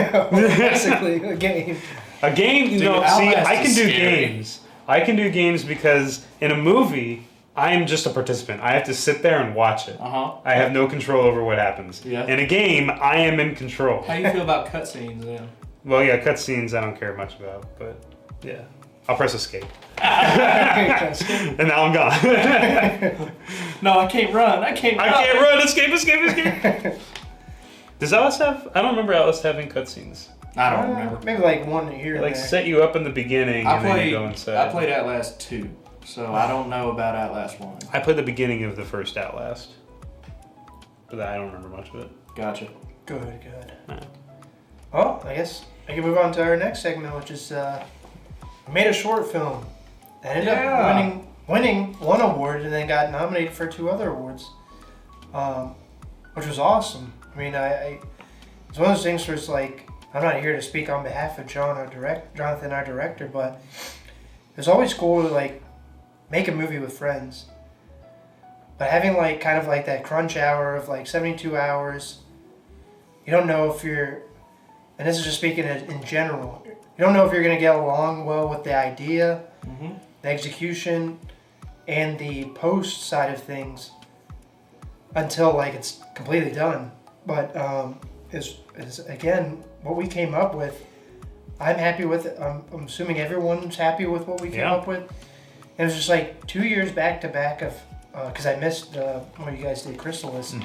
[SPEAKER 3] Basically, a game.
[SPEAKER 1] A game?
[SPEAKER 2] Dude,
[SPEAKER 1] No, see,
[SPEAKER 2] Outlast
[SPEAKER 1] I can
[SPEAKER 2] is
[SPEAKER 1] do
[SPEAKER 2] scary.
[SPEAKER 1] games. I can do games because in a movie, I am just a participant. I have to sit there and watch it. I have no control over what happens.
[SPEAKER 2] Yeah.
[SPEAKER 1] In a game, I am in control.
[SPEAKER 2] How do you feel about cutscenes then?
[SPEAKER 1] Well, yeah, cutscenes I don't care much about, but yeah. I'll press escape.
[SPEAKER 3] And
[SPEAKER 1] now I'm gone.
[SPEAKER 2] No, I can't run. I can't
[SPEAKER 1] run. Escape. Does Outlast have... I don't remember Outlast having cutscenes.
[SPEAKER 2] I don't remember.
[SPEAKER 3] Maybe like one here and
[SPEAKER 1] Like
[SPEAKER 3] there.
[SPEAKER 1] set you up in the beginning and then you go inside.
[SPEAKER 2] I played Outlast 2, so I don't know about Outlast 1.
[SPEAKER 1] I played the beginning of the first Outlast. But I don't remember much of it.
[SPEAKER 2] Gotcha.
[SPEAKER 3] Good.
[SPEAKER 1] No.
[SPEAKER 3] Well, I guess I can move on to our next segment, which is we made a short film that ended up winning one award and then got nominated for 2 other awards, which was awesome. I mean, it's one of those things where it's like, I'm not here to speak on behalf of Jonathan, our director, but it's always cool to like make a movie with friends. But having like kind of like that crunch hour of like 72 hours, you don't know if you're, and this is just speaking in general, you don't know if you're going to get along well with the idea. the execution and the post side of things until like it's completely done. But is again what we came up with. I'm happy with it. I'm assuming everyone's happy with what we came up with. And it was just like 2 years back to back of because I missed when you guys did Chrysalis.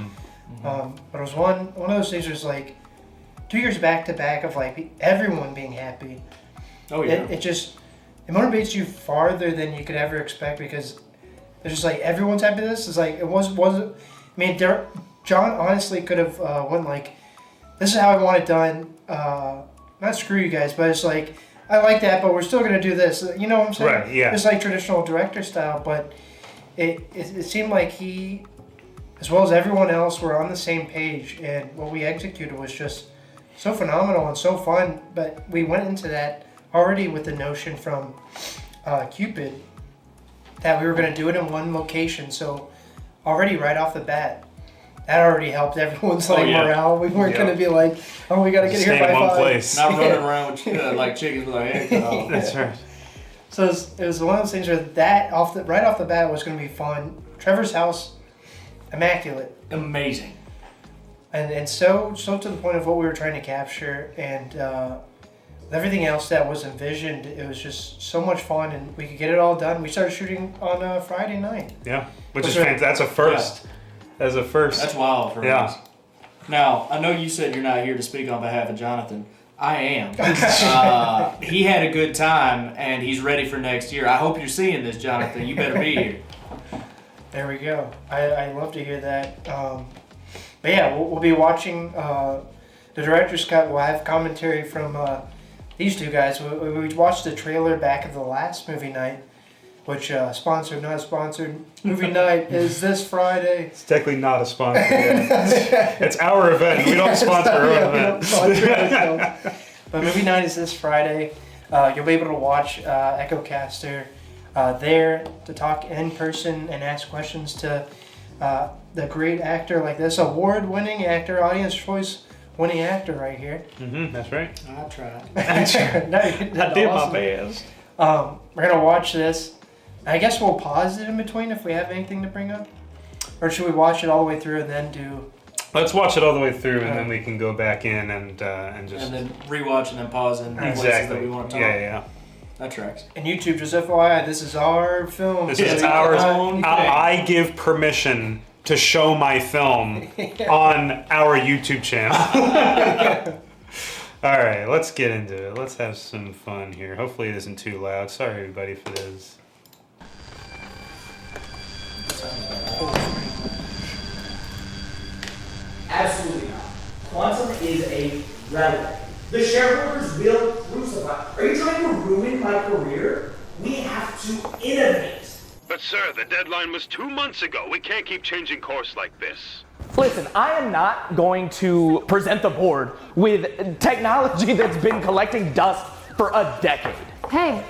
[SPEAKER 3] But it was one of those things. Was like 2 years back to back of like everyone being happy.
[SPEAKER 2] Oh yeah.
[SPEAKER 3] It motivates you farther than you could ever expect because it's just like everyone's happy with this. It's like it wasn't. I mean, John honestly could have went like, this is how I want it done. Not screw you guys, but it's like I like that, but we're still gonna do this. You know what I'm saying?
[SPEAKER 1] Right. Yeah.
[SPEAKER 3] It's like traditional director style, but it seemed like he, as well as everyone else, were on the same page, and what we executed was just so phenomenal and so fun. But we went into that already with the notion from Cupid that we were going to do it in one location. So already right off the bat, that already helped everyone's morale. We weren't going to be like, oh, we got to get here by 5.
[SPEAKER 1] Place.
[SPEAKER 2] Not running around with like chickens with our head cut off.
[SPEAKER 1] That's right.
[SPEAKER 3] So it was one of those things where that right off the bat was going to be fun. Trevor's house, immaculate,
[SPEAKER 2] amazing,
[SPEAKER 3] and so to the point of what we were trying to capture, and everything else that was envisioned. It was just so much fun, and we could get it all done. We started shooting on Friday night.
[SPEAKER 1] Yeah, which is fantastic. That's a first. Yeah. As a first.
[SPEAKER 2] That's wild for us. Now, I know you said you're not here to speak on behalf of Jonathan. I am. He had a good time, and he's ready for next year. I hope you're seeing this, Jonathan. You better be here.
[SPEAKER 3] There we go. I love to hear that. But yeah, we'll be watching the director's cut. We'll have commentary from these two guys. We watched the trailer back of the last movie night, which sponsored, not sponsored. Movie night is this Friday.
[SPEAKER 1] It's technically not a sponsor. It's our event. We don't sponsor our own event.
[SPEAKER 3] But movie night is this Friday. You'll be able to watch EchoCaster there to talk in person and ask questions to the great actor like this, award-winning actor, audience choice winning actor right here.
[SPEAKER 1] That's right.
[SPEAKER 2] I tried.
[SPEAKER 1] I did my best.
[SPEAKER 3] We're going to watch this. I guess we'll pause it in between if we have anything to bring up. Or should we watch it all the way through and then do...
[SPEAKER 1] Let's watch it all the way through and then we can go back in and just...
[SPEAKER 2] And then rewatch and then pause in places that we want to talk.
[SPEAKER 1] Yeah.
[SPEAKER 2] That tracks.
[SPEAKER 3] And YouTube, just FYI, this is our film.
[SPEAKER 1] This is our own thing. I give permission to show my film on our YouTube channel. All right, let's get into it. Let's have some fun here. Hopefully it isn't too loud. Sorry, everybody, for this.
[SPEAKER 4] Absolutely not. Quantum is a relic. The shareholders will crucify. Are you trying to ruin my career? We have to innovate.
[SPEAKER 5] But sir, the deadline was 2 months ago. We can't keep changing course like this.
[SPEAKER 6] Listen, I am not going to present the board with technology that's been collecting dust for a decade.
[SPEAKER 7] Hey,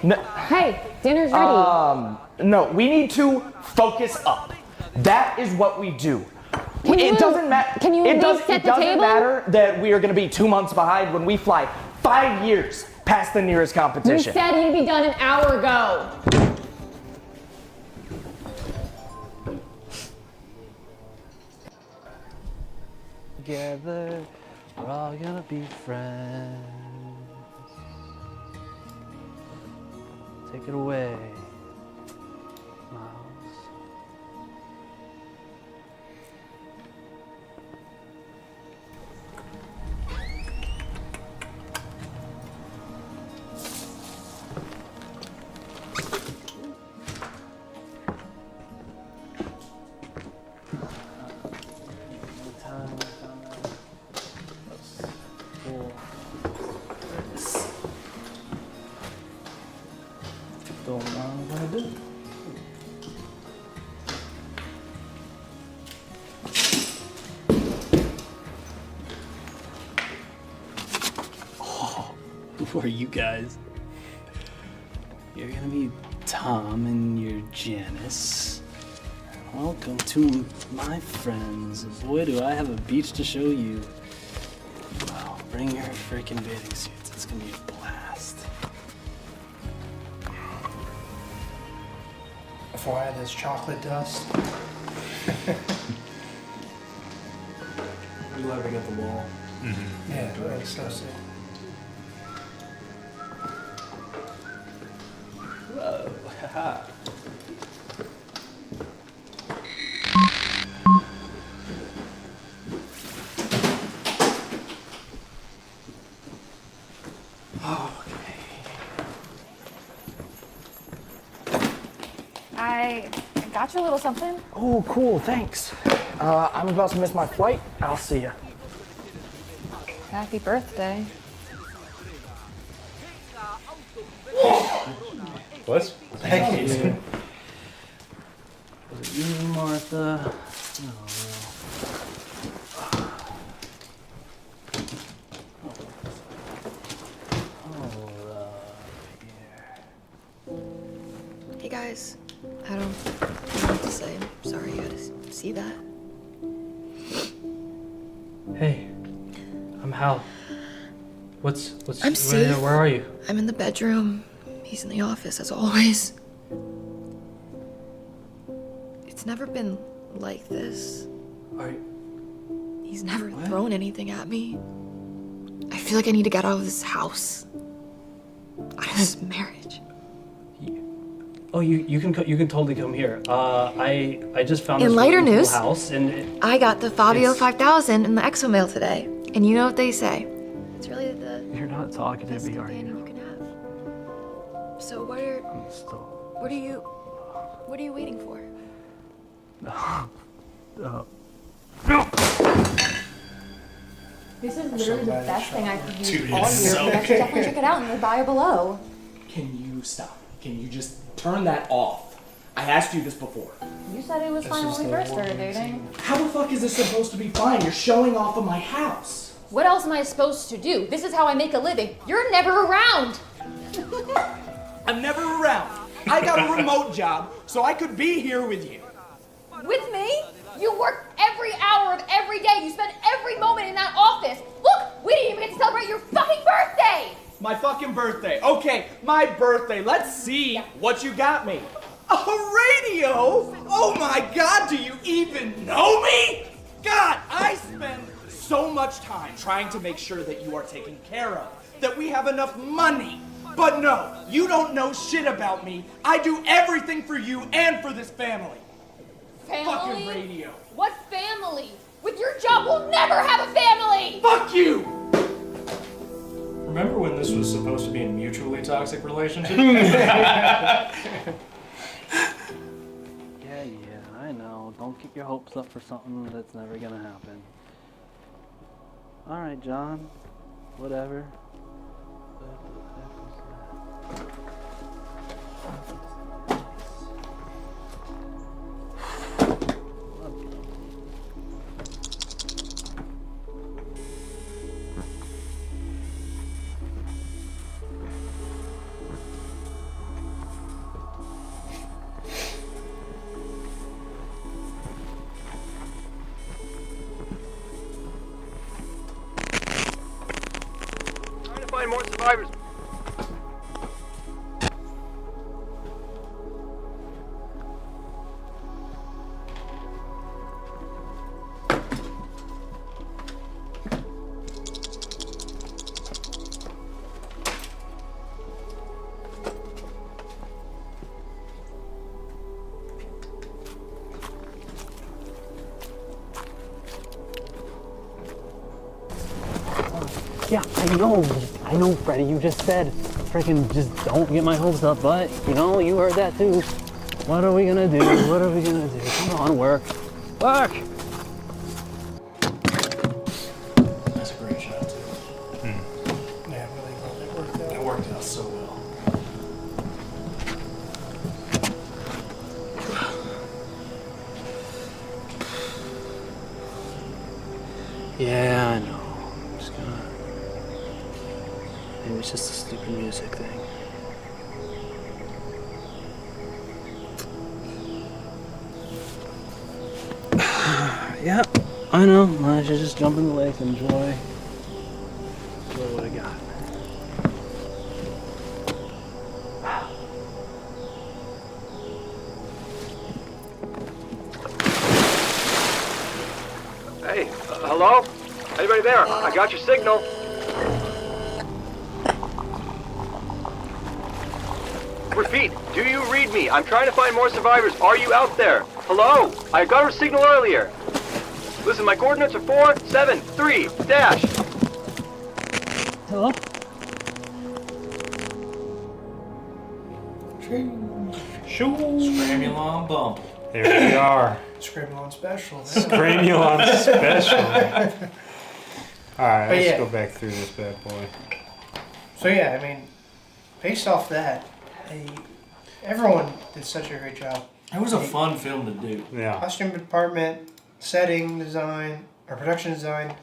[SPEAKER 7] hey, dinner's ready.
[SPEAKER 6] No, we need to focus up. That is what we do.
[SPEAKER 7] It doesn't
[SPEAKER 6] matter.
[SPEAKER 7] Can you set the table?
[SPEAKER 6] It doesn't matter that we are going to be 2 months behind when we fly 5 years past the nearest competition.
[SPEAKER 7] You said you'd be done an hour ago.
[SPEAKER 8] Together, we're all gonna be friends. Take it away, Miles.
[SPEAKER 9] Who are you guys? You're gonna be Tom and you're Janice. Welcome to my friends. Boy, do I have a beach to show you. Wow, bring your freaking bathing suits. It's gonna be a blast.
[SPEAKER 3] fly this chocolate dust.
[SPEAKER 2] I'm glad we got the wall.
[SPEAKER 3] Yeah, it really so sick.
[SPEAKER 9] Whoa, haha.
[SPEAKER 10] I got you a little something.
[SPEAKER 6] Oh, cool, thanks. I'm about to miss my flight. I'll see ya.
[SPEAKER 10] Happy birthday.
[SPEAKER 1] What?
[SPEAKER 3] Thank you.
[SPEAKER 9] Was it you, Martha?
[SPEAKER 11] Hey guys, I don't know what to say. I'm sorry you had to see that.
[SPEAKER 8] Hey, I'm Hal. What's
[SPEAKER 11] I'm safe.
[SPEAKER 8] Where are you?
[SPEAKER 11] I'm in the bedroom. He's in the office as always. It's never been like this. He's never thrown anything at me. I feel like I need to get out of this house. Out of this marriage.
[SPEAKER 8] Oh, you can totally come here. I just found
[SPEAKER 11] In
[SPEAKER 8] this
[SPEAKER 11] lighter
[SPEAKER 8] really cool
[SPEAKER 11] news,
[SPEAKER 8] house and
[SPEAKER 11] I got the Fabio
[SPEAKER 8] it's-
[SPEAKER 11] 5000 in the Exo Mail today. And you know what they say? It's really the
[SPEAKER 8] you're not talking to
[SPEAKER 11] best
[SPEAKER 8] me, are
[SPEAKER 11] companion
[SPEAKER 8] you?
[SPEAKER 11] you can have. So what are you waiting for?
[SPEAKER 10] This is literally the best thing I could use
[SPEAKER 2] Dude,
[SPEAKER 10] all
[SPEAKER 2] it's
[SPEAKER 10] year.
[SPEAKER 2] so
[SPEAKER 10] You guys should definitely check it out in the bio below.
[SPEAKER 4] Can you stop? Can you just turn that off? I asked you this before.
[SPEAKER 10] You said it was fine when we first started dating.
[SPEAKER 4] How the fuck is this supposed to be fine? You're showing off of my house.
[SPEAKER 10] What else am I supposed to do? This is how I make a living. You're never around.
[SPEAKER 4] I'm never around. I got a remote job, so I could be here with you.
[SPEAKER 10] With me? You work every hour of every day. You spend every moment in that office. Look, we didn't even get to celebrate your fucking birthday.
[SPEAKER 4] My fucking birthday. Okay, my birthday. Let's see what you got me. A radio? Oh my God, do you even know me? God, I spend so much time trying to make sure that you are taken care of, that we have enough money. But no, you don't know shit about me. I do everything for you and for this family.
[SPEAKER 10] Family?
[SPEAKER 4] Fucking radio.
[SPEAKER 10] What family? With your job, we'll never have a family.
[SPEAKER 4] Fuck you!
[SPEAKER 2] Remember when this was supposed to be a mutually toxic relationship?
[SPEAKER 8] Yeah, I know. Don't get your hopes up for something that's never gonna happen. All right, John. Whatever.
[SPEAKER 5] Trying to find more survivors.
[SPEAKER 8] Yeah, I know, Freddy. You just said, freaking, just don't get my hopes up. But you know, you heard that too. What are we gonna do? What are we gonna do? Come on, work.
[SPEAKER 2] That's a great shot, too.
[SPEAKER 3] Yeah, really glad it worked out.
[SPEAKER 2] That worked out so well.
[SPEAKER 8] Yeah, I know. I'm just gonna. Maybe it's just a stupid music thing. Yeah, I know. I should just jump in the lake and enjoy what I got.
[SPEAKER 12] Hello? Anybody there? I got your signal. Repeat, do you read me? I'm trying to find more survivors. Are you out there? Hello? I got a signal earlier. Listen, my coordinates are 473 dash.
[SPEAKER 8] Hello?
[SPEAKER 2] Scramulon bump.
[SPEAKER 1] There we are.
[SPEAKER 3] Scramulon special.
[SPEAKER 1] Scramulon special. Alright,
[SPEAKER 3] But
[SPEAKER 1] let's
[SPEAKER 3] yeah.
[SPEAKER 1] go back through this bad boy.
[SPEAKER 3] So yeah, I mean, based off that, everyone did such a great job.
[SPEAKER 2] It was a fun film to do.
[SPEAKER 1] Yeah.
[SPEAKER 3] Costume department, setting design, or production design.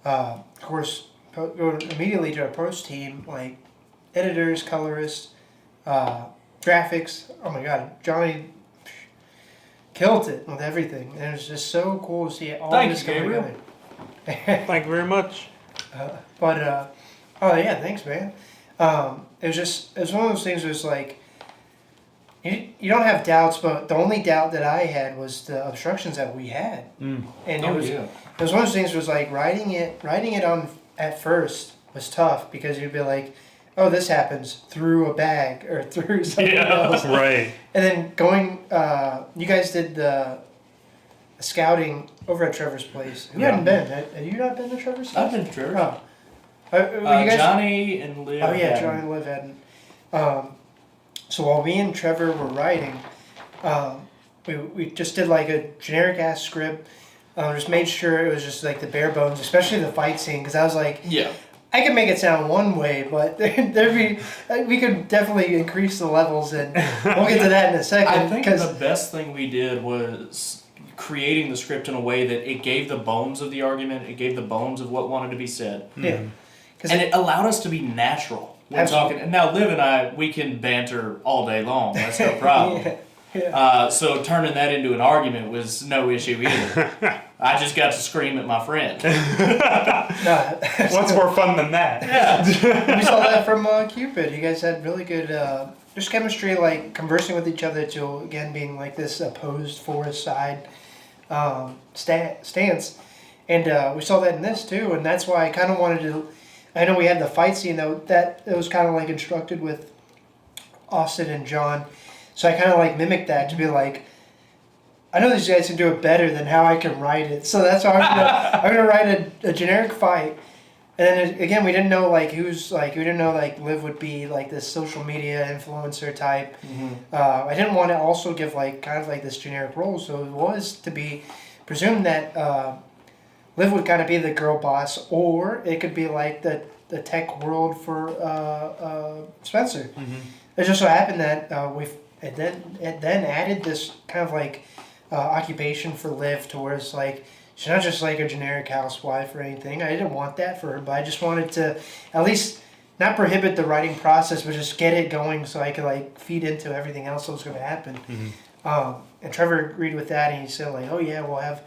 [SPEAKER 3] Of course, go immediately to our post team, like editors, colorists, graphics. Oh my God, Johnny killed it with everything, and it was just so cool to see it all
[SPEAKER 2] Thank
[SPEAKER 3] just
[SPEAKER 2] you,
[SPEAKER 3] come
[SPEAKER 2] Gabriel.
[SPEAKER 3] together.
[SPEAKER 1] Thank you very much.
[SPEAKER 3] Oh yeah, thanks, man. It was one of those things where it's like, you don't have doubts, but the only doubt that I had was the obstructions that we had. And it was one of those things where it was like writing it on at first was tough because you'd be like, oh, this happens through a bag or through something else.
[SPEAKER 1] Right.
[SPEAKER 3] And then going, you guys did the scouting over at Trevor's place. Who hadn't been? Have you not been to Trevor's place?
[SPEAKER 2] I've been to Trevor's.
[SPEAKER 3] Oh. You guys,
[SPEAKER 2] Johnny and Liv.
[SPEAKER 3] oh yeah,
[SPEAKER 2] hadn't.
[SPEAKER 3] Johnny and Liv hadn't. So while me and Trevor were writing, we just did like a generic ass script. Just made sure it was just like the bare bones, especially the fight scene, because I was like,
[SPEAKER 2] Yeah.
[SPEAKER 3] I can make it sound one way, but we could definitely increase the levels, and we'll get to that in a second.
[SPEAKER 2] I think the best thing we did was creating the script in a way that it gave the bones of the argument, it gave the bones of what wanted to be said.
[SPEAKER 3] Yeah.
[SPEAKER 2] And it allowed us to be natural when
[SPEAKER 3] Absolutely.
[SPEAKER 2] talking. And now Liv and I, we can banter all day long. That's no problem. So turning that into an argument was no issue either. I just got to scream at my friend.
[SPEAKER 1] What's more fun than that?
[SPEAKER 3] Yeah. We saw that from Cupid. You guys had really good just chemistry, like conversing with each other to, again, being like this opposed forest side stance. And we saw that in this too, and that's why I kind of wanted to. I know we had the fight scene though, that it was kind of like instructed with Austin and John. So I kind of like mimicked that to be like, I know these guys can do it better than how I can write it. So that's why I'm gonna write a generic fight. And then again, we didn't know like we didn't know like Liv would be like this social media influencer type. I didn't want to also give like kind of like this generic role, so it was to be presumed that Liv would kind of be the girl boss, or it could be like the tech world for Spencer. It just so happened that it then added this kind of like occupation for Liv to where it's like she's not just like a generic housewife or anything. I didn't want that for her, but I just wanted to at least not prohibit the writing process, but just get it going so I could like feed into everything else that was going to happen. And Trevor agreed with that, and he said like, oh yeah, we'll have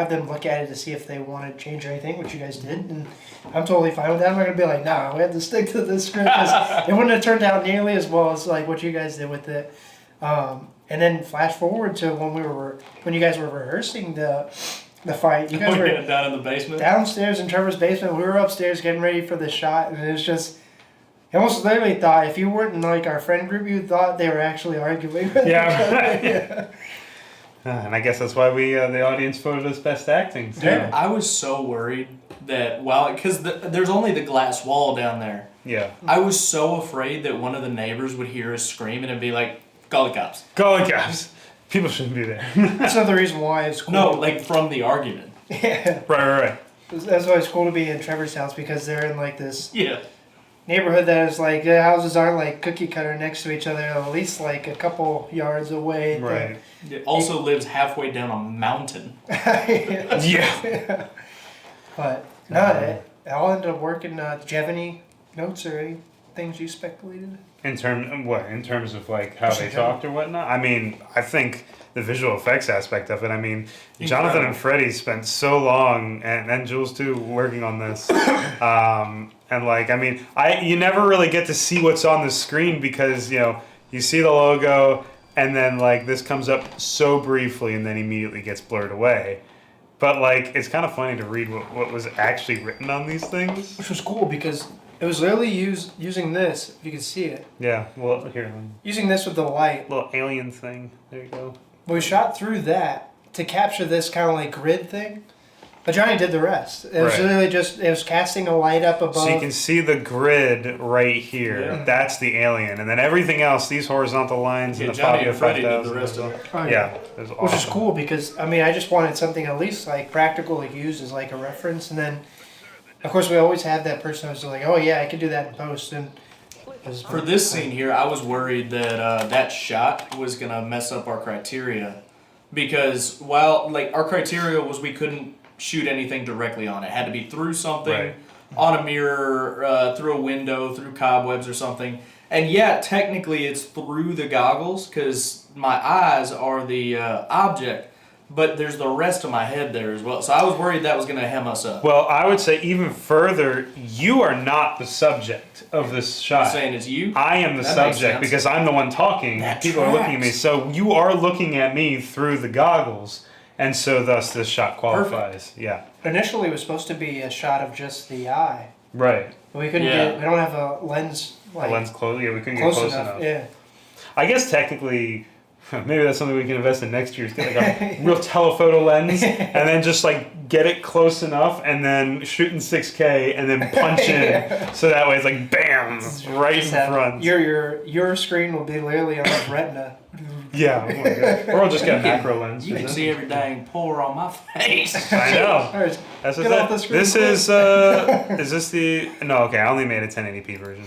[SPEAKER 3] them look at it to see if they want to change anything, which you guys did, and I'm totally fine with that. I'm not gonna be like, nah, we have to stick to this script because it wouldn't have turned out nearly as well as like what you guys did with it. And then flash forward to when you guys were rehearsing the fight. You guys were
[SPEAKER 2] down in the basement,
[SPEAKER 3] downstairs in Trevor's basement. We were upstairs getting ready for the shot, and it was just. I almost literally thought if you weren't in like our friend group, you thought they were actually arguing with each other. Yeah.
[SPEAKER 1] And I guess that's why the audience voted us best acting. So.
[SPEAKER 2] Dude, I was so worried that because there's only the glass wall down there.
[SPEAKER 1] Yeah.
[SPEAKER 2] I was so afraid that one of the neighbors would hear us scream and be like, "Call the cops!
[SPEAKER 1] Call the cops! People shouldn't be there."
[SPEAKER 3] That's another reason why it's cool.
[SPEAKER 2] No, like from the argument.
[SPEAKER 3] Yeah.
[SPEAKER 1] Right.
[SPEAKER 3] That's why it's cool to be in Trevor's house because they're in like this
[SPEAKER 2] neighborhood
[SPEAKER 3] that is like the houses aren't like cookie cutter next to each other, at least like a couple yards away.
[SPEAKER 1] Right.
[SPEAKER 2] It also lives halfway down a mountain.
[SPEAKER 1] Yeah.
[SPEAKER 3] But no, it all ended up working. Do you have any notes or any things you speculated?
[SPEAKER 1] In terms of like how they talked or whatnot? I mean, I think the visual effects aspect of it. I mean, Jonathan and Freddie spent so long, and Jules too, working on this. And like, I mean, you never really get to see what's on the screen because you see the logo, and then like this comes up so briefly, and then immediately gets blurred away. But like, it's kind of funny to read what was actually written on these things.
[SPEAKER 3] Which was cool because it was literally using this, if you can see it.
[SPEAKER 1] Yeah, well, here.
[SPEAKER 3] Using this with the light.
[SPEAKER 1] Little alien thing. There you go.
[SPEAKER 3] We shot through that to capture this kind of like grid thing. But Johnny did the rest. It was literally just, it was casting a light up above.
[SPEAKER 1] So you can see the grid right here. Yeah. That's the alien. And then everything else, these horizontal lines and the Fabio 5000.
[SPEAKER 2] The rest of it.
[SPEAKER 3] Oh,
[SPEAKER 1] yeah. It was awesome.
[SPEAKER 3] Which is cool because, I mean, I just wanted something at least like practical to use as like a reference. And then, of course, we always have that person who's like, oh yeah, I could do that in post. And
[SPEAKER 2] for this scene here, I was worried that that shot was going to mess up our criteria. Because while, like, our criteria was we couldn't shoot anything directly on it. It had to be through something, on a mirror, through a window, through cobwebs or something. And yeah, technically it's through the goggles because my eyes are the object, but there's the rest of my head there as well. So I was worried that was going to hem us up.
[SPEAKER 1] Well, I would say even further, you are not the subject of this shot.
[SPEAKER 2] You're saying it's you?
[SPEAKER 1] I am the subject because I'm the one talking. People are looking at me. So you are looking at me through the goggles. And so thus this shot qualifies. Perfect. Yeah.
[SPEAKER 3] Initially it was supposed to be a shot of just the eye.
[SPEAKER 1] Right.
[SPEAKER 3] But we couldn't get, we don't have a lens like
[SPEAKER 1] a lens close. Yeah, we couldn't get close enough.
[SPEAKER 3] Yeah.
[SPEAKER 1] I guess technically maybe that's something we can invest in next year. Is get like a real telephoto lens and then just like get it close enough and then shoot in 6K and then punch in so that way it's like bam right in front.
[SPEAKER 3] Your screen will be literally on the retina.
[SPEAKER 1] Yeah, oh my God. Or I'll just get a macro lens.
[SPEAKER 2] You can see every dang pore on my face.
[SPEAKER 1] I know.
[SPEAKER 3] Right,
[SPEAKER 1] that's what this is this the... No, okay, I only made a 1080p version.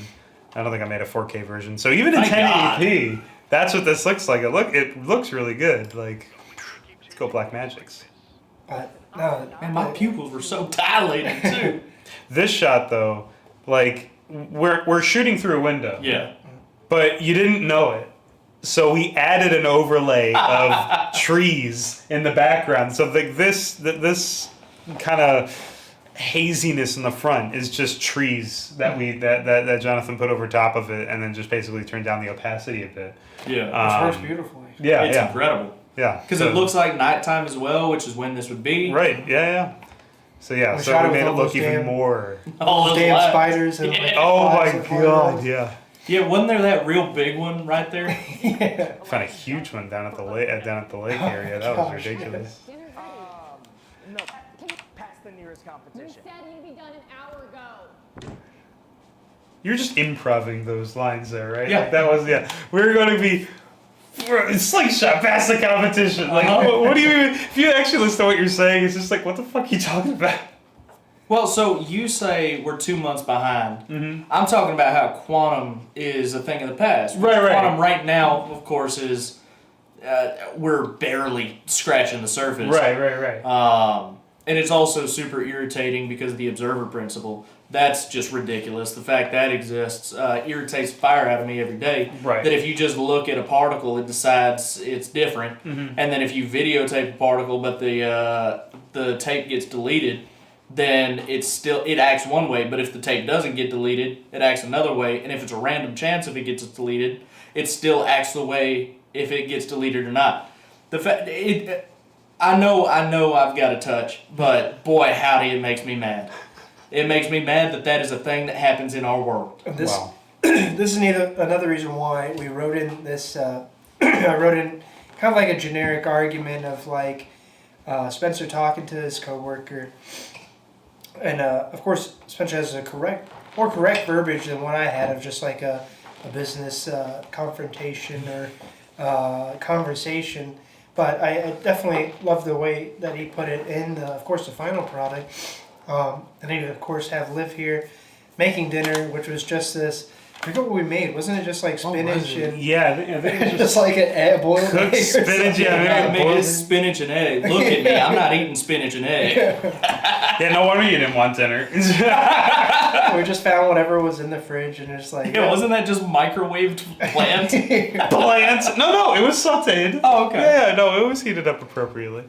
[SPEAKER 1] I don't think I made a 4K version. So even in 1080p, that's what this looks like. It looks really good. Like, let's go Black Magics.
[SPEAKER 3] No,
[SPEAKER 2] and my pupils were so dilated too.
[SPEAKER 1] This shot though, like, we're shooting through a window.
[SPEAKER 2] Yeah.
[SPEAKER 1] But you didn't know it. So we added an overlay of trees in the background. So this kind of haziness in the front is just trees that Jonathan put over top of it, and then just basically turned down the opacity a bit.
[SPEAKER 2] Yeah,
[SPEAKER 3] which works beautifully.
[SPEAKER 1] Yeah,
[SPEAKER 2] it's incredible.
[SPEAKER 1] Yeah,
[SPEAKER 2] because it looks like nighttime as well, which is when this would be.
[SPEAKER 1] Right. Yeah. So yeah, so we made it look even more.
[SPEAKER 3] All those damn spiders. And
[SPEAKER 1] oh my God! Yeah.
[SPEAKER 2] Yeah, wasn't there that real big one right there?
[SPEAKER 3] Yeah.
[SPEAKER 1] I found a huge one down at the lake area. That was ridiculous.
[SPEAKER 6] No, past the nearest competition.
[SPEAKER 7] You said you'd be done an hour ago.
[SPEAKER 1] You're just improvising those lines there, right?
[SPEAKER 2] Yeah.
[SPEAKER 1] Like that was we're going to be slingshot past the competition. Like what do you even? If you actually listen to what you're saying, it's just like what the fuck are you talking about?
[SPEAKER 2] Well, so you say we're 2 months behind. Mm-hmm. I'm talking about how quantum is a thing of the past.
[SPEAKER 1] Right.
[SPEAKER 2] Quantum right now, of course, is we're barely scratching the surface.
[SPEAKER 1] Right.
[SPEAKER 2] And it's also super irritating because of the observer principle. That's just ridiculous. The fact that exists irritates the fire out of me every day.
[SPEAKER 1] Right.
[SPEAKER 2] That if you just look at a particle, it decides it's different. Mm-hmm. And then if you videotape a particle, but the tape gets deleted, then it acts one way. But if the tape doesn't get deleted, it acts another way. And if it's a random chance if it gets deleted, it still acts the way if it gets deleted or not. I know I've got a touch, but boy, howdy, it makes me mad. It makes me mad that is a thing that happens in our world.
[SPEAKER 1] Wow.
[SPEAKER 3] This is another reason why we wrote in this. I wrote in kind of like a generic argument of like Spencer talking to his coworker, and of course Spencer has more correct verbiage than what I had of just like a business confrontation or conversation. But I definitely love the way that he put it in, of course, the final product. And he'd, of course, have Liv here making dinner, which was just this. I forget what we made. Wasn't it just like spinach and...
[SPEAKER 1] Yeah, I think it was
[SPEAKER 3] just like an egg, boiled
[SPEAKER 1] cooked
[SPEAKER 3] egg
[SPEAKER 1] spinach,
[SPEAKER 2] I made this spinach and egg. Look at me. I'm not eating spinach and egg.
[SPEAKER 1] Yeah, no wonder you didn't want dinner.
[SPEAKER 3] We just found whatever was in the fridge and just like...
[SPEAKER 2] Yeah, wasn't that just microwaved plant?
[SPEAKER 1] Plant? No, it was sauteed.
[SPEAKER 2] Oh, okay.
[SPEAKER 1] Yeah, no, it was heated up appropriately.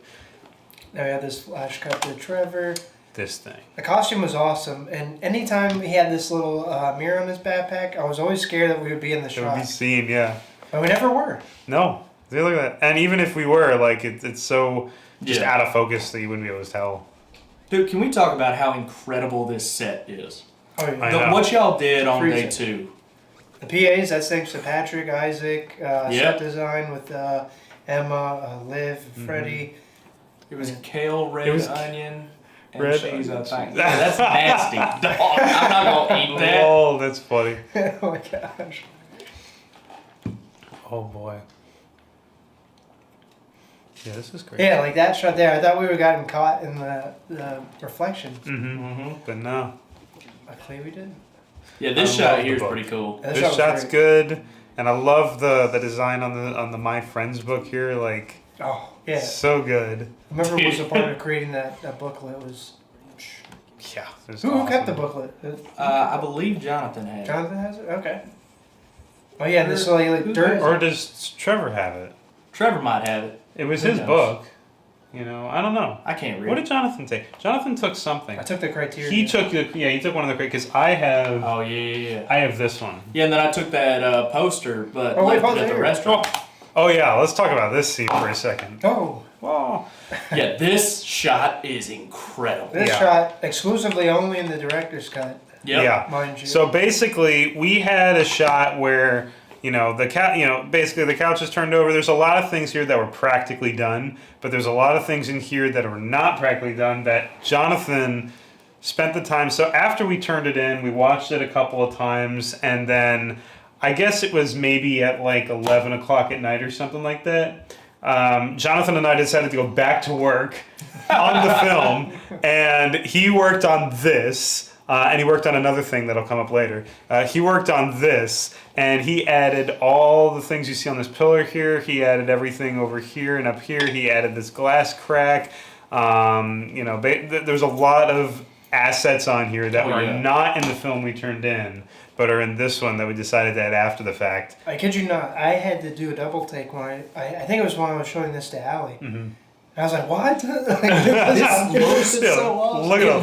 [SPEAKER 3] Now we had this flash cut to Trevor.
[SPEAKER 1] This thing.
[SPEAKER 3] The costume was awesome, and anytime he had this little mirror on his backpack, I was always scared that we would be in the shot.
[SPEAKER 1] It would be seen, yeah.
[SPEAKER 3] But we never were.
[SPEAKER 1] No. See, look at that. And even if we were, like, it's so... just out of focus that you wouldn't be able to tell.
[SPEAKER 2] Dude, can we talk about how incredible this set is?
[SPEAKER 3] Oh, yeah.
[SPEAKER 2] What y'all did on day 2.
[SPEAKER 3] The PAs, that's thanks to Patrick, Isaac, set design with Emma, Liv, Freddie.
[SPEAKER 2] It was kale, red onion, and
[SPEAKER 1] red
[SPEAKER 2] cheese, I think. Yeah, that's nasty. Dog. I'm not going to eat that.
[SPEAKER 1] Oh, that's funny.
[SPEAKER 3] Oh my gosh.
[SPEAKER 1] Oh boy. Yeah, this is great.
[SPEAKER 3] Yeah, like that shot there. I thought we were getting caught in the reflection.
[SPEAKER 1] But no.
[SPEAKER 3] Luckily we didn't.
[SPEAKER 2] Yeah, this shot here is pretty cool.
[SPEAKER 3] Yeah,
[SPEAKER 1] this shot's good, and I love the design on the My Friends book here. Like,
[SPEAKER 3] oh yeah,
[SPEAKER 1] so good.
[SPEAKER 3] I remember was a part of creating that booklet was.
[SPEAKER 1] Yeah.
[SPEAKER 3] Who kept the booklet?
[SPEAKER 2] I believe Jonathan has.
[SPEAKER 3] Jonathan has it. Okay. Oh yeah, this like dirt.
[SPEAKER 1] Or does Trevor have it?
[SPEAKER 2] Trevor might have it.
[SPEAKER 1] It was his book. You know, I don't know.
[SPEAKER 2] I can't read.
[SPEAKER 1] What did Jonathan take? Jonathan took something.
[SPEAKER 3] I took the criteria.
[SPEAKER 1] He took one of the because I have.
[SPEAKER 2] Oh yeah.
[SPEAKER 1] I have this one.
[SPEAKER 2] Yeah, and then I took that poster, but
[SPEAKER 3] wait,
[SPEAKER 2] left it at the restaurant.
[SPEAKER 1] Oh yeah, let's talk about this scene for a second.
[SPEAKER 3] Oh.
[SPEAKER 1] Whoa.
[SPEAKER 2] Yeah, this shot is incredible.
[SPEAKER 3] This shot exclusively only in the director's cut.
[SPEAKER 2] Yep.
[SPEAKER 1] Yeah.
[SPEAKER 3] Mind you.
[SPEAKER 1] So basically, we had a shot where basically the couch is turned over. There's a lot of things here that were practically done, but there's a lot of things in here that were not practically done that Jonathan spent the time. So after we turned it in, we watched it a couple of times, and then I guess it was maybe at like 11 o'clock at night or something like that. Jonathan and I decided to go back to work on the film, and he worked on this. And he worked on another thing that'll come up later. He worked on this, and he added all the things you see on this pillar here. He added everything over here and up here. He added this glass crack. There's a lot of assets on here that are not in the film we turned in, but are in this one that we decided to add after the fact.
[SPEAKER 3] I kid you not, I had to do a double take when I think it was when I was showing this to Allie.
[SPEAKER 1] Mm-hmm.
[SPEAKER 3] I was like, what?
[SPEAKER 1] It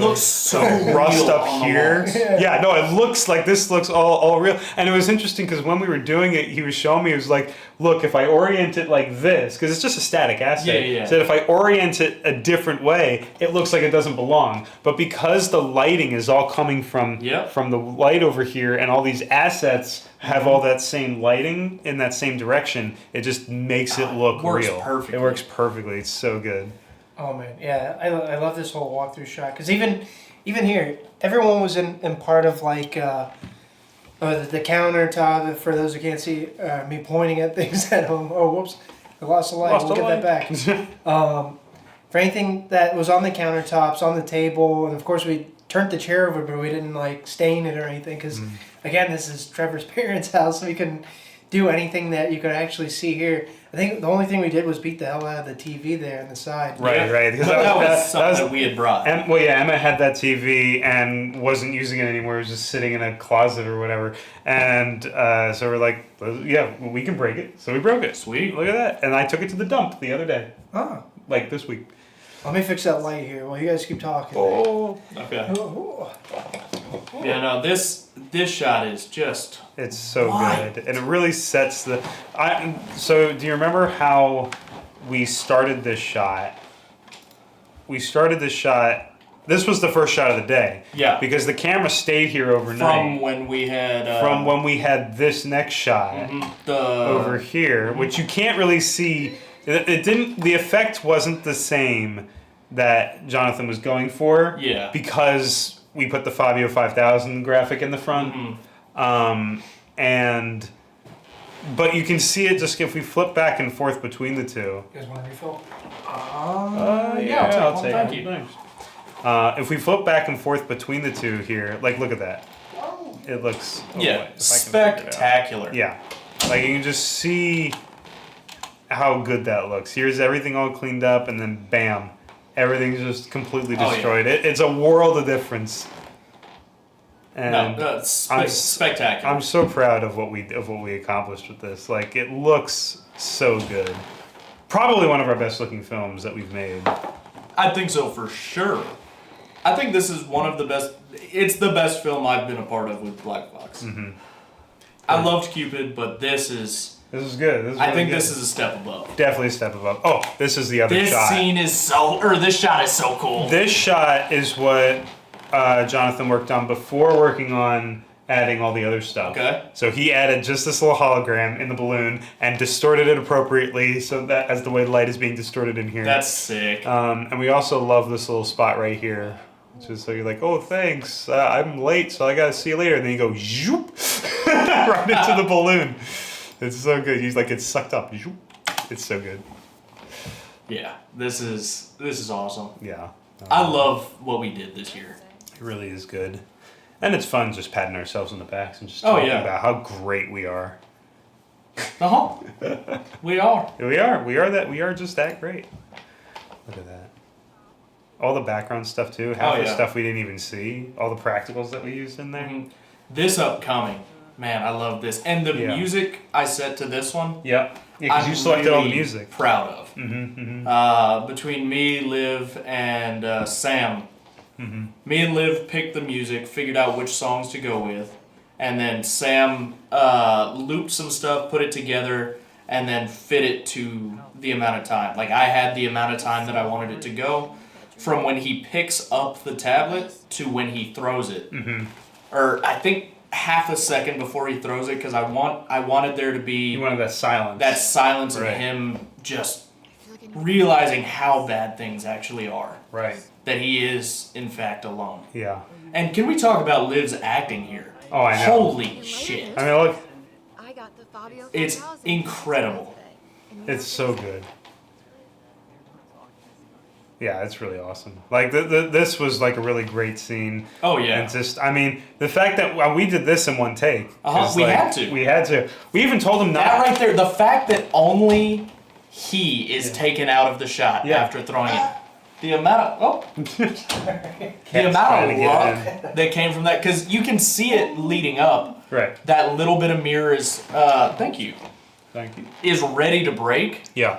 [SPEAKER 1] looks so rust up here. Yeah, no, it looks like this looks all real. And it was interesting because when we were doing it, he was showing me, he was like, look, if I orient it like this, because it's just a static asset.
[SPEAKER 2] Yeah.
[SPEAKER 1] So if I orient it a different way, it looks like it doesn't belong. But because the lighting is all coming from the light over here, and all these assets have all that same lighting in that same direction, it just makes it look real.
[SPEAKER 2] Perfectly.
[SPEAKER 1] It works perfectly. It's so good.
[SPEAKER 3] Oh man, yeah, I love this whole walkthrough shot because even here, everyone was in part of like the countertop. For those who can't see me pointing at things at home. Oh, whoops, I lost the light. We'll get that back. For anything that was on the countertops, on the table, and of course we turned the chair over, but we didn't like stain it or anything because again, this is Trevor's parents' house, so we couldn't do anything that you could actually see here. I think the only thing we did was beat the hell out of the TV there on the side.
[SPEAKER 1] Right.
[SPEAKER 2] Because that was something that we had brought.
[SPEAKER 1] Emma had that TV and wasn't using it anymore. It was just sitting in a closet or whatever. And so we're like, yeah, we can break it. So we broke it.
[SPEAKER 2] Sweet.
[SPEAKER 1] Look at that. And I took it to the dump the other day.
[SPEAKER 3] Oh.
[SPEAKER 1] Like this week.
[SPEAKER 3] Let me fix that light here while you guys keep talking.
[SPEAKER 1] Oh.
[SPEAKER 2] Okay. Yeah, no, this shot is just...
[SPEAKER 1] It's so good. And it really sets the... So do you remember how we started this shot? This was the first shot of the day.
[SPEAKER 2] Yeah.
[SPEAKER 1] Because the camera stayed here overnight.
[SPEAKER 2] From when we had...
[SPEAKER 1] this next shot over here, which you can't really see. It didn't... The effect wasn't the same that Jonathan was going for.
[SPEAKER 2] Yeah.
[SPEAKER 1] Because we put the Fabio 5000 graphic in the front. But you can see it just if we flip back and forth between the two.
[SPEAKER 3] You guys want to refill?
[SPEAKER 1] I'll take
[SPEAKER 2] thank
[SPEAKER 1] it.
[SPEAKER 2] you.
[SPEAKER 1] Thanks. If we flip back and forth between the two here, like look at that. It looks
[SPEAKER 2] spectacular.
[SPEAKER 1] Yeah, like you can just see how good that looks. Here's everything all cleaned up, and then bam, everything's just completely destroyed. It's a world of difference. And
[SPEAKER 2] spectacular.
[SPEAKER 1] I'm so proud of what we accomplished with this. Like it looks so good. Probably one of our best looking films that we've made.
[SPEAKER 2] I think so for sure. I think this is one of the best. It's the best film I've been a part of with Black Fox. I loved Cupid, but this is
[SPEAKER 1] This is good. This is
[SPEAKER 2] I
[SPEAKER 1] really
[SPEAKER 2] think
[SPEAKER 1] good.
[SPEAKER 2] this is a step above.
[SPEAKER 1] Definitely a step above. Oh, this is the other
[SPEAKER 2] This
[SPEAKER 1] shot.
[SPEAKER 2] this shot is so cool.
[SPEAKER 1] This shot is what Jonathan worked on before working on adding all the other stuff.
[SPEAKER 2] Okay.
[SPEAKER 1] So he added just this little hologram in the balloon and distorted it appropriately so that as the way the light is being distorted in here.
[SPEAKER 2] That's sick.
[SPEAKER 1] And we also love this little spot right here. Just so you're like, oh, thanks. I'm late, so I gotta see you later. And then you go, zoop, right into the balloon. It's so good. He's like, it's sucked up. Zoop. It's so good.
[SPEAKER 2] Yeah, this is awesome.
[SPEAKER 1] Yeah.
[SPEAKER 2] I love what we did this year.
[SPEAKER 1] It really is good. And it's fun just patting ourselves on the backs and just talking about how great we are.
[SPEAKER 2] Uh-huh. We are.
[SPEAKER 1] We are just that great. Look at that. All the background stuff too. Half the stuff we didn't even see. All the practicals that we used in there.
[SPEAKER 2] Mm-hmm. This upcoming, man, I love this. And the music I set to this one.
[SPEAKER 1] Yep. Yeah, because you selected all the music.
[SPEAKER 2] Proud of. Between me, Liv, and Sam. Me and Liv picked the music, figured out which songs to go with, and then Sam looped some stuff, put it together, and then fit it to the amount of time. Like, I had the amount of time that I wanted it to go from when he picks up the tablet to when he throws it. Or I think half a second before he throws it, because I wanted there to be...
[SPEAKER 1] You wanted that silence.
[SPEAKER 2] That silence of him just realizing how bad things actually are.
[SPEAKER 1] Right.
[SPEAKER 2] That he is, in fact, alone.
[SPEAKER 1] Yeah.
[SPEAKER 2] And can we talk about Liv's acting here?
[SPEAKER 1] Oh, I know.
[SPEAKER 2] Holy shit.
[SPEAKER 1] I mean, look.
[SPEAKER 2] It's incredible.
[SPEAKER 1] It's so good. Yeah, it's really awesome. Like, this was like a really great scene.
[SPEAKER 2] Oh, yeah.
[SPEAKER 1] And just, I mean, the fact that we did this in one take.
[SPEAKER 2] We had to.
[SPEAKER 1] We had to. We even told him not.
[SPEAKER 2] That right there, the fact that only he is taken out of the shot after throwing it. The amount of the amount of luck that came from that, because you can see it leading up.
[SPEAKER 1] Right.
[SPEAKER 2] That little bit of mirror is thank you. Is ready to break.
[SPEAKER 1] Yeah.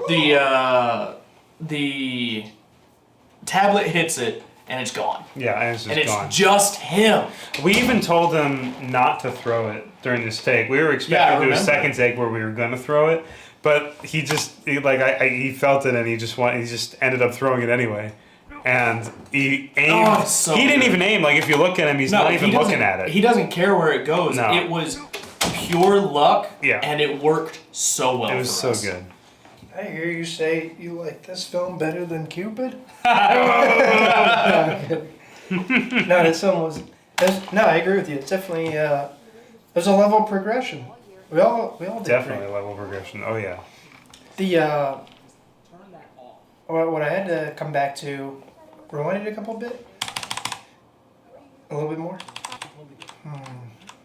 [SPEAKER 2] The tablet hits it and it's gone.
[SPEAKER 1] Yeah, and it's just
[SPEAKER 2] and
[SPEAKER 1] gone.
[SPEAKER 2] It's just him.
[SPEAKER 1] We even told him not to throw it during this take. We were expecting to do a second take where we were going to throw it. But he just he felt it and he just ended up throwing it anyway, and he aimed. He didn't even aim. Like if you look at him, he's not even looking at it.
[SPEAKER 2] He doesn't care where it goes.
[SPEAKER 1] No.
[SPEAKER 2] It was pure luck.
[SPEAKER 1] Yeah.
[SPEAKER 2] And it worked so well.
[SPEAKER 1] It was so good.
[SPEAKER 3] I hear you say you like this film better than Cupid. No, this film was. No, I agree with you. It's definitely there's a level of progression. We all did
[SPEAKER 1] Definitely
[SPEAKER 3] great.
[SPEAKER 1] a level of progression. Oh yeah.
[SPEAKER 3] The what I had to come back to, rewind it a little bit more.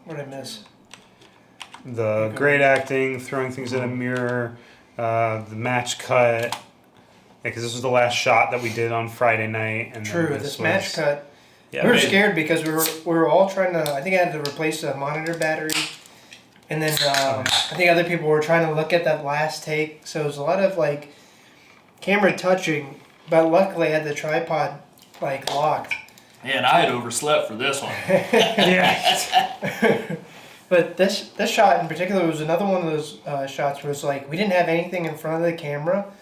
[SPEAKER 3] What did I miss?
[SPEAKER 1] The great acting, throwing things in a mirror, the match cut. Because this was the last shot that we did on Friday night. And
[SPEAKER 3] True,
[SPEAKER 1] then
[SPEAKER 3] this match cut.
[SPEAKER 1] Yeah,
[SPEAKER 3] we were scared because we were all trying to. I think I had to replace the monitor battery. And then I think other people were trying to look at that last take, so it was a lot of like camera touching. But luckily, I had the tripod like locked.
[SPEAKER 2] And I had overslept for this one.
[SPEAKER 3] Yeah. But this shot in particular was another one of those shots where it's like we didn't have anything in front of the camera.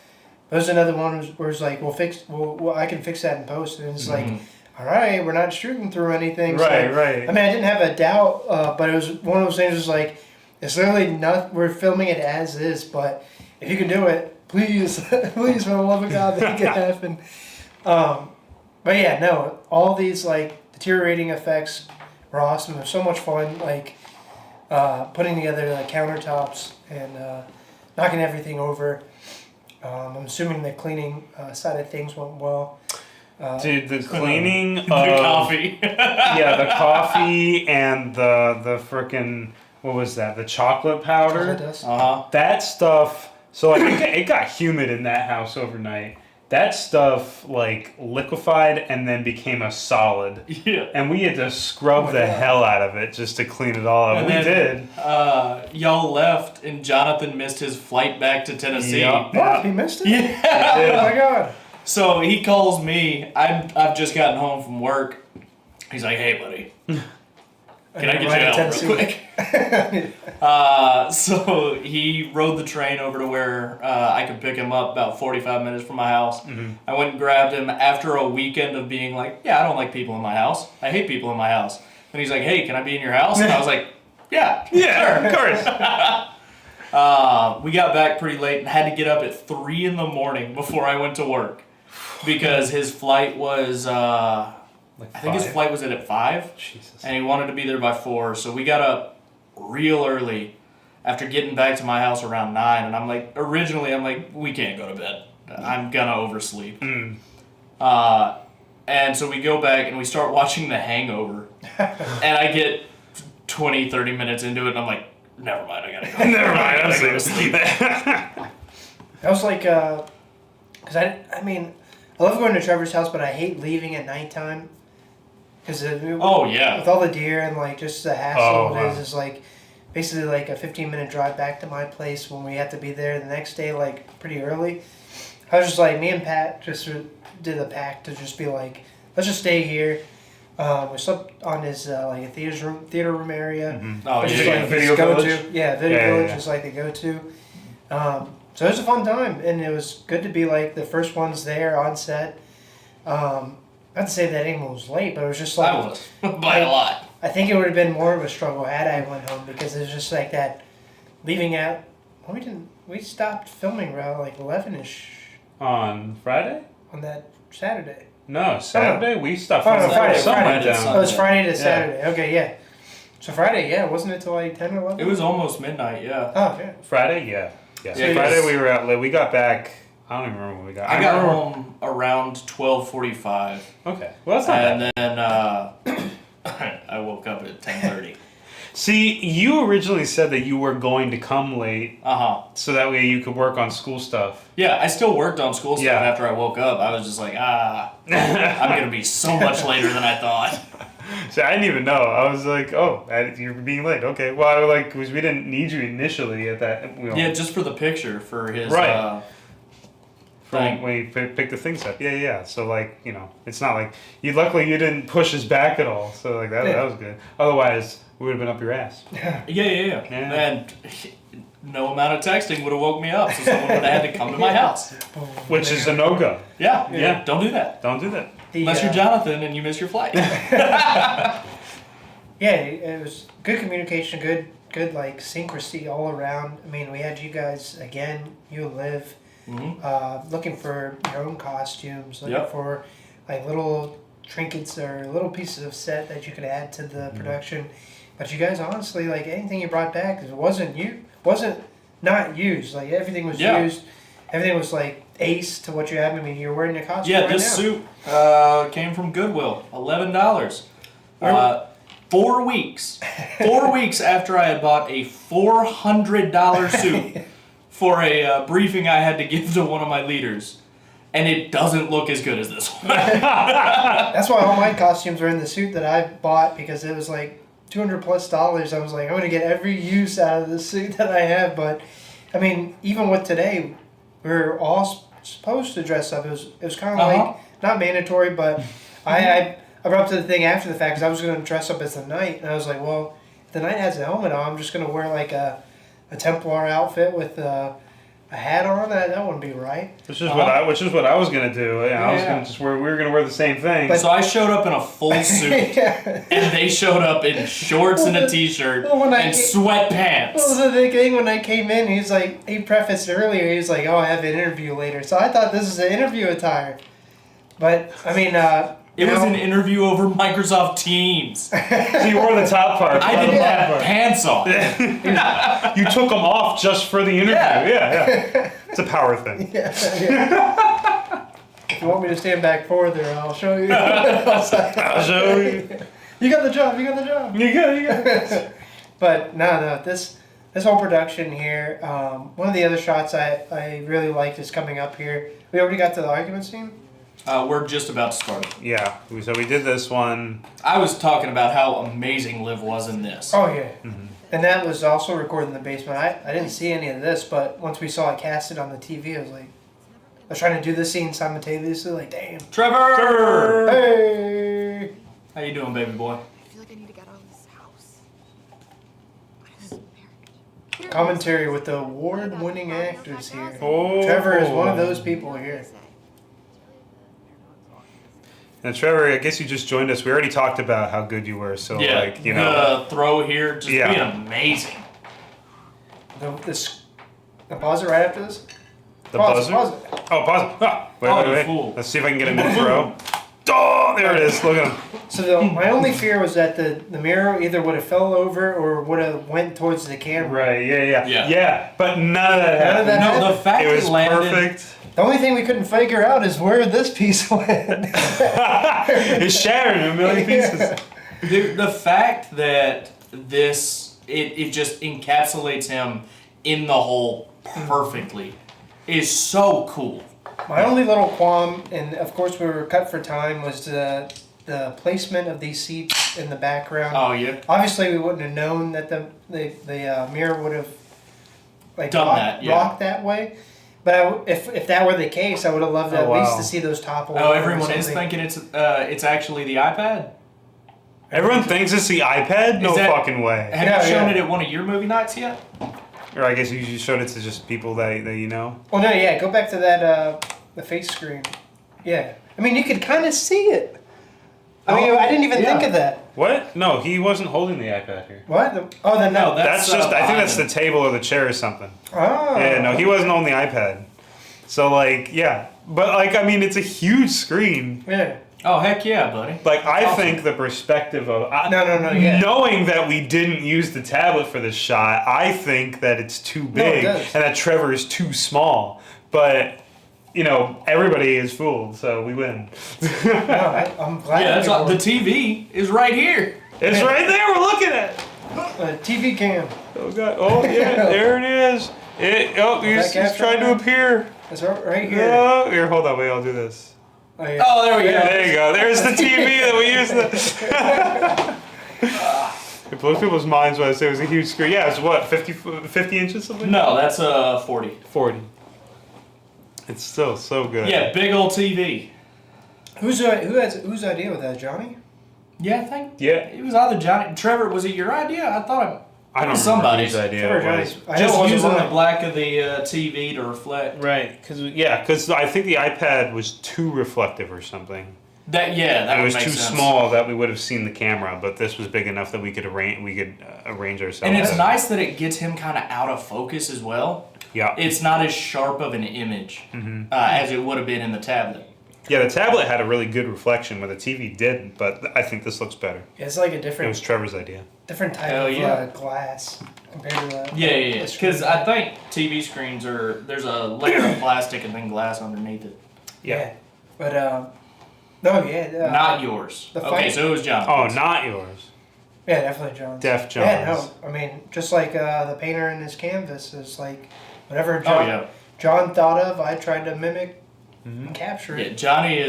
[SPEAKER 3] But it was another one where it's like I can fix that in post, and it's like. All right, we're not shooting through anything.
[SPEAKER 1] Right,
[SPEAKER 3] so,
[SPEAKER 1] right.
[SPEAKER 3] I mean, I didn't have a doubt, but it was one of those things. Was like, it's literally not. We're filming it as is, but if you can do it, please, please, for the love of God, make it happen. But yeah, no, all these like deteriorating effects were awesome. It was so much fun, like putting together the countertops and knocking everything over. I'm assuming the cleaning side of things went well.
[SPEAKER 1] Dude, the cleaning of...
[SPEAKER 2] The coffee.
[SPEAKER 1] Yeah, the coffee and the frickin'... What was that? The chocolate powder? That stuff... So, like, it got humid in that house overnight. That stuff, like, liquefied and then became a solid.
[SPEAKER 2] Yeah.
[SPEAKER 1] And we had to scrub the hell out of it just to clean it all up.
[SPEAKER 2] And
[SPEAKER 1] we
[SPEAKER 2] then,
[SPEAKER 1] did.
[SPEAKER 2] Y'all left, and Jonathan missed his flight back to Tennessee.
[SPEAKER 3] What? He missed it?
[SPEAKER 2] Yeah.
[SPEAKER 3] Oh, my God.
[SPEAKER 2] So he calls me. I've just gotten home from work. He's like, "Hey, buddy, Can I get you out real quick? So he rode the train over to where I could pick him up about 45 minutes from my house.
[SPEAKER 1] Mm-hmm.
[SPEAKER 2] I went and grabbed him after a weekend of being like, yeah, I don't like people in my house. I hate people in my house. And he's like, hey, can I be in your house? And I was like, yeah,
[SPEAKER 1] Yeah,
[SPEAKER 2] sure.
[SPEAKER 1] of course.
[SPEAKER 2] We got back pretty late and had to get up at 3 in the morning before I went to work because his flight was, I think his flight was at 5.
[SPEAKER 1] Jesus.
[SPEAKER 2] And he wanted to be there by 4. So we got up real early after getting back to my house around 9. And I'm like, we can't go to bed. I'm gonna oversleep. And so we go back and we start watching The Hangover. And I get 20, 30 minutes into it and I'm like, never mind, I gotta go.
[SPEAKER 1] Never mind, I'm
[SPEAKER 2] go to sleep.
[SPEAKER 3] I was like, because I mean, I love going to Trevor's house, but I hate leaving at nighttime. Because
[SPEAKER 2] Oh, yeah.
[SPEAKER 3] with all the deer and like just the hassle
[SPEAKER 1] Oh,
[SPEAKER 3] it
[SPEAKER 1] wow.
[SPEAKER 3] is like basically like a 15-minute drive back to my place when we have to be there the next day like pretty early. I was just like, me and Pat just did a pact to just be like, let's just stay here. We slept on his like a theater room area.
[SPEAKER 2] Oh,
[SPEAKER 3] Which
[SPEAKER 2] yeah,
[SPEAKER 3] is
[SPEAKER 2] yeah.
[SPEAKER 3] like
[SPEAKER 1] Video
[SPEAKER 3] his go-to.
[SPEAKER 1] village?
[SPEAKER 3] Yeah, Video
[SPEAKER 1] Yeah,
[SPEAKER 3] Village
[SPEAKER 1] yeah.
[SPEAKER 3] is like the go-to. So it was a fun time, and it was good to be like the first ones there on set. Not to say that anyone was late, but it was just like
[SPEAKER 2] I was, by a lot.
[SPEAKER 3] I think it would have been more of a struggle had I went home because it was just like that leaving out. Well, we stopped filming around like 11ish
[SPEAKER 1] On Friday?
[SPEAKER 3] on that Saturday.
[SPEAKER 1] No, Saturday? We stopped
[SPEAKER 3] Oh, no,
[SPEAKER 1] filming
[SPEAKER 3] Friday.
[SPEAKER 1] somewhere
[SPEAKER 2] Friday to
[SPEAKER 1] down.
[SPEAKER 3] Oh, it was
[SPEAKER 2] Yeah.
[SPEAKER 3] Friday to Saturday. Okay, yeah. So Friday, yeah, wasn't it till like 10 or 11?
[SPEAKER 2] It was almost midnight, yeah.
[SPEAKER 3] Oh, yeah.
[SPEAKER 1] Friday? Yeah. Yeah.
[SPEAKER 2] Yeah,
[SPEAKER 1] Friday
[SPEAKER 2] yes.
[SPEAKER 1] we were out late. We got back, I don't even remember when we got
[SPEAKER 2] I got
[SPEAKER 1] remember-
[SPEAKER 2] home around 12:45.
[SPEAKER 1] Okay. Well, that's not bad.
[SPEAKER 2] And then I woke up at 10:30.
[SPEAKER 1] See, you originally said that you were going to come late so that way you could work on school stuff.
[SPEAKER 2] Yeah, I still worked on school stuff
[SPEAKER 1] Yeah.
[SPEAKER 2] after I woke up. I was just like, I'm going to be so much later than I thought.
[SPEAKER 1] So I didn't even know. I was like, oh, you're being late. Okay. Well, I was like, because we didn't need you initially at that.
[SPEAKER 2] Yeah, just for the picture, for his
[SPEAKER 1] Right.
[SPEAKER 2] thing.
[SPEAKER 1] When you pick the things up. Yeah. So, like, it's not like, luckily you didn't push us back at all. So, like, that was good. Otherwise, we would have been up your ass.
[SPEAKER 2] Yeah. And no amount of texting would have woke me up, so someone would have had to come to my house.
[SPEAKER 1] Which is a no-go.
[SPEAKER 2] Yeah. Don't do that.
[SPEAKER 1] Don't do that.
[SPEAKER 2] Unless you're Jonathan and you miss your flight.
[SPEAKER 3] Yeah, it was good communication, good like syncrecy all around. I mean, we had you guys again, you and Liv, looking for your own costumes, looking for like little trinkets or little pieces of set that you could add to the production. But you guys, honestly, like anything you brought back, it wasn't not used. Like everything was used. Everything was like ace to what you have. I mean, you're wearing a costume.
[SPEAKER 2] Yeah,
[SPEAKER 3] right
[SPEAKER 2] this
[SPEAKER 3] now.
[SPEAKER 2] suit came from Goodwill. $11. 4 weeks. 4 weeks after I had bought a $400 suit for a briefing I had to give to one of my leaders. And it doesn't look as good as this one.
[SPEAKER 3] That's why all my costumes are in the suit that I bought because it was like $200+ dollars. I was like, I'm gonna get every use out of the suit that I have. But I mean, even with today, we're all supposed to dress up. It was kind of like not mandatory, but I brought up to the thing after the fact because I was gonna dress up as the knight, and I was like, well, if the knight has a helmet on, I'm just gonna wear like a Templar outfit with a hat on. That wouldn't be right.
[SPEAKER 1] Which is what I was gonna do. I was gonna just wear. We were gonna wear the same thing.
[SPEAKER 2] So I showed up in a full suit, and they showed up in shorts and a t-shirt and sweatpants.
[SPEAKER 3] Well, the thing when I came in, he prefaced earlier, he was like, oh, I have an interview later. So I thought this was an interview attire. But, I mean,
[SPEAKER 2] it was an interview over Microsoft Teams.
[SPEAKER 1] So you wore the top part.
[SPEAKER 2] I didn't have pants on.
[SPEAKER 1] You took them off just for the interview. Yeah. It's a power thing.
[SPEAKER 3] Yeah. If you want me to stand back further, I'll show you.
[SPEAKER 1] I'll show you.
[SPEAKER 3] You got the job.
[SPEAKER 1] You got it.
[SPEAKER 3] But no, this whole production here, one of the other shots I really liked is coming up here. We already got to the argument scene?
[SPEAKER 2] We're just about to start.
[SPEAKER 1] Yeah. So we did this one.
[SPEAKER 2] I was talking about how amazing Liv was in this.
[SPEAKER 3] Oh, yeah. Mm-hmm. And that was also recorded in the basement. I didn't see any of this, but once we saw it casted on the TV, I was trying to do this scene simultaneously, like, damn.
[SPEAKER 2] Trevor!
[SPEAKER 3] Hey!
[SPEAKER 2] How you doing, baby boy?
[SPEAKER 11] I feel like I need to get out of this house.
[SPEAKER 3] commentary with the award-winning actors here.
[SPEAKER 1] Oh.
[SPEAKER 3] Trevor is one of those people here.
[SPEAKER 1] And Trevor, I guess you just joined us. We already talked about how good you were, so
[SPEAKER 2] Yeah,
[SPEAKER 1] like, you know.
[SPEAKER 2] the throw here just
[SPEAKER 1] Yeah.
[SPEAKER 2] being amazing.
[SPEAKER 3] The pause it right after this?
[SPEAKER 1] The
[SPEAKER 3] Pause
[SPEAKER 1] buzzer?
[SPEAKER 3] it.
[SPEAKER 1] Oh, pause it. Ah, wait,
[SPEAKER 2] Oh,
[SPEAKER 1] wait,
[SPEAKER 2] you
[SPEAKER 1] wait.
[SPEAKER 2] fool.
[SPEAKER 1] Let's see if I can get him to throw. Oh, there it is. Look at him.
[SPEAKER 3] So my only fear was that the mirror either would have fell over or would have went towards the camera.
[SPEAKER 1] Right, yeah. But none of that
[SPEAKER 3] None of that
[SPEAKER 1] happened.
[SPEAKER 2] No, the fact
[SPEAKER 1] It was
[SPEAKER 2] it landed.
[SPEAKER 1] perfect.
[SPEAKER 3] The only thing we couldn't figure out is where this piece went.
[SPEAKER 1] It's shattered in a million pieces.
[SPEAKER 2] The fact that it just encapsulates him in the hole perfectly is so cool.
[SPEAKER 3] My only little qualm, and of course we were cut for time, was the placement of these seats in the background.
[SPEAKER 2] Oh yeah.
[SPEAKER 3] Obviously, we wouldn't have known that the mirror would have
[SPEAKER 2] Done that, yeah.
[SPEAKER 3] rocked that way. But if that were the case, I would have loved at least to see those topple.
[SPEAKER 2] Oh, everyone is thinking it's actually the iPad.
[SPEAKER 1] Everyone thinks it's the iPad? No fucking way.
[SPEAKER 2] Have you shown it at one of your movie nights yet?
[SPEAKER 1] Or I guess you just showed it to just people that you know?
[SPEAKER 3] Well, no, yeah. Go back to that the face screen. Yeah. I mean, you could kind of see it. I mean, I didn't even think of that.
[SPEAKER 1] What? No, he wasn't holding the iPad here.
[SPEAKER 3] What? No,
[SPEAKER 1] That's just, I think that's the table or the chair or something.
[SPEAKER 3] Oh.
[SPEAKER 1] Yeah, no, he wasn't on the iPad. So, like, yeah. But, like, I mean, it's a huge screen.
[SPEAKER 3] Yeah.
[SPEAKER 2] Oh, heck yeah, buddy.
[SPEAKER 1] Like, I think the perspective of...
[SPEAKER 3] yeah.
[SPEAKER 1] Knowing that we didn't use the tablet for this shot, I think that it's too big and that Trevor is too small. But, you know, everybody is fooled, so we win.
[SPEAKER 3] I'm glad.
[SPEAKER 2] Yeah, that's all, the TV is right here.
[SPEAKER 1] It's right there. We're looking at it.
[SPEAKER 3] TV cam.
[SPEAKER 1] Oh, God. Oh, yeah. There it is. He's trying to appear.
[SPEAKER 3] It's right here.
[SPEAKER 1] Oh, here, hold on. Wait, I'll do this.
[SPEAKER 3] Oh, yeah.
[SPEAKER 2] Oh, there we go.
[SPEAKER 1] There you go. There's the TV that we used. It blows people's minds when I say it was a huge screen. Yeah, it's what, 50 inches something?
[SPEAKER 2] No, that's 40.
[SPEAKER 1] 40. It's still so good.
[SPEAKER 2] Yeah, big old TV.
[SPEAKER 3] Whose idea was that, Johnny?
[SPEAKER 2] Yeah, I think.
[SPEAKER 1] Yeah.
[SPEAKER 2] It was either Johnny. Trevor, was it your idea? I thought
[SPEAKER 1] I don't know
[SPEAKER 2] somebody's
[SPEAKER 1] whose idea it was.
[SPEAKER 2] Just using the black of the TV to reflect.
[SPEAKER 1] Right, because I think the iPad was too reflective or something.
[SPEAKER 2] That
[SPEAKER 1] it
[SPEAKER 2] would
[SPEAKER 1] was
[SPEAKER 2] make
[SPEAKER 1] too
[SPEAKER 2] sense.
[SPEAKER 1] small that we would have seen the camera, but this was big enough that we could arrange ourselves.
[SPEAKER 2] And it's nice that it gets him kind of out of focus as well.
[SPEAKER 1] Yeah.
[SPEAKER 2] It's not as sharp of an image as it would have been in the tablet.
[SPEAKER 1] Yeah, the tablet had a really good reflection where the TV didn't, but I think this looks better.
[SPEAKER 3] Yeah, it's like a different.
[SPEAKER 1] It was Trevor's idea.
[SPEAKER 3] Different type of glass compared to that.
[SPEAKER 2] Yeah. Because I think TV screens there's a layer of plastic and then glass underneath it.
[SPEAKER 3] Yeah. But no, yeah.
[SPEAKER 2] Not yours. Okay, so it was John.
[SPEAKER 1] Oh, not yours.
[SPEAKER 3] Yeah, definitely John's.
[SPEAKER 1] Def John's.
[SPEAKER 3] Yeah, no, I mean, just like the painter in his canvas is like whatever John thought of, I tried to mimic and capture it.
[SPEAKER 2] Yeah, Johnny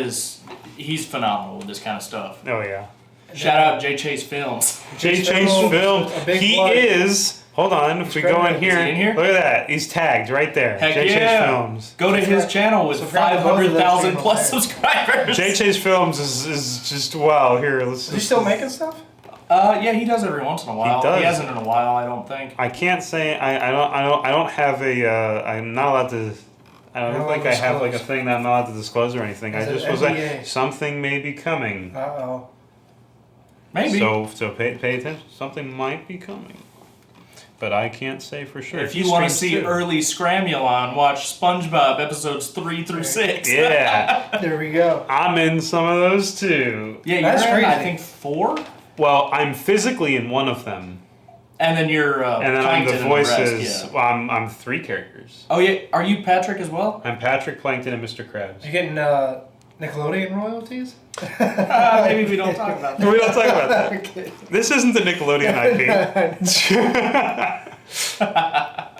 [SPEAKER 2] he's phenomenal with this kind of stuff.
[SPEAKER 1] Oh yeah.
[SPEAKER 2] Shout out J Chase Films.
[SPEAKER 1] J Chase Films. He is. Hold on, if we go in here, look at that. He's tagged right there.
[SPEAKER 2] Heck
[SPEAKER 1] J Chase Films.
[SPEAKER 2] Go to his channel with 500,000 plus subscribers.
[SPEAKER 1] J Chase Films is just wow. Here, let's.
[SPEAKER 3] Is he still making stuff?
[SPEAKER 2] Yeah, he does every once in a while.
[SPEAKER 1] He does.
[SPEAKER 2] He hasn't in a while, I don't think.
[SPEAKER 1] I can't say I don't have a. I'm not allowed to. I don't think I have like a thing that I'm not allowed to disclose or anything. I just was like, something may be coming.
[SPEAKER 3] Uh-oh.
[SPEAKER 2] Maybe.
[SPEAKER 1] So pay attention. Something might be coming. But I can't say for sure.
[SPEAKER 2] If you want to see early Scramulon, watch SpongeBob episodes 3 through 6.
[SPEAKER 1] Yeah.
[SPEAKER 3] There we go.
[SPEAKER 1] I'm in some of those too.
[SPEAKER 2] Yeah, you're in, I think, 4?
[SPEAKER 1] Well, I'm physically in one of them.
[SPEAKER 2] And then you're
[SPEAKER 1] and then I'm the
[SPEAKER 2] Plankton
[SPEAKER 1] voices.
[SPEAKER 2] and the rest,
[SPEAKER 1] Well, I'm 3 characters.
[SPEAKER 2] Oh yeah, are you Patrick as well?
[SPEAKER 1] I'm Patrick, Plankton, and Mr. Krabs.
[SPEAKER 3] You getting Nickelodeon royalties?
[SPEAKER 2] Maybe we don't talk about that.
[SPEAKER 1] We don't talk about that. Okay. This isn't the Nickelodeon IP.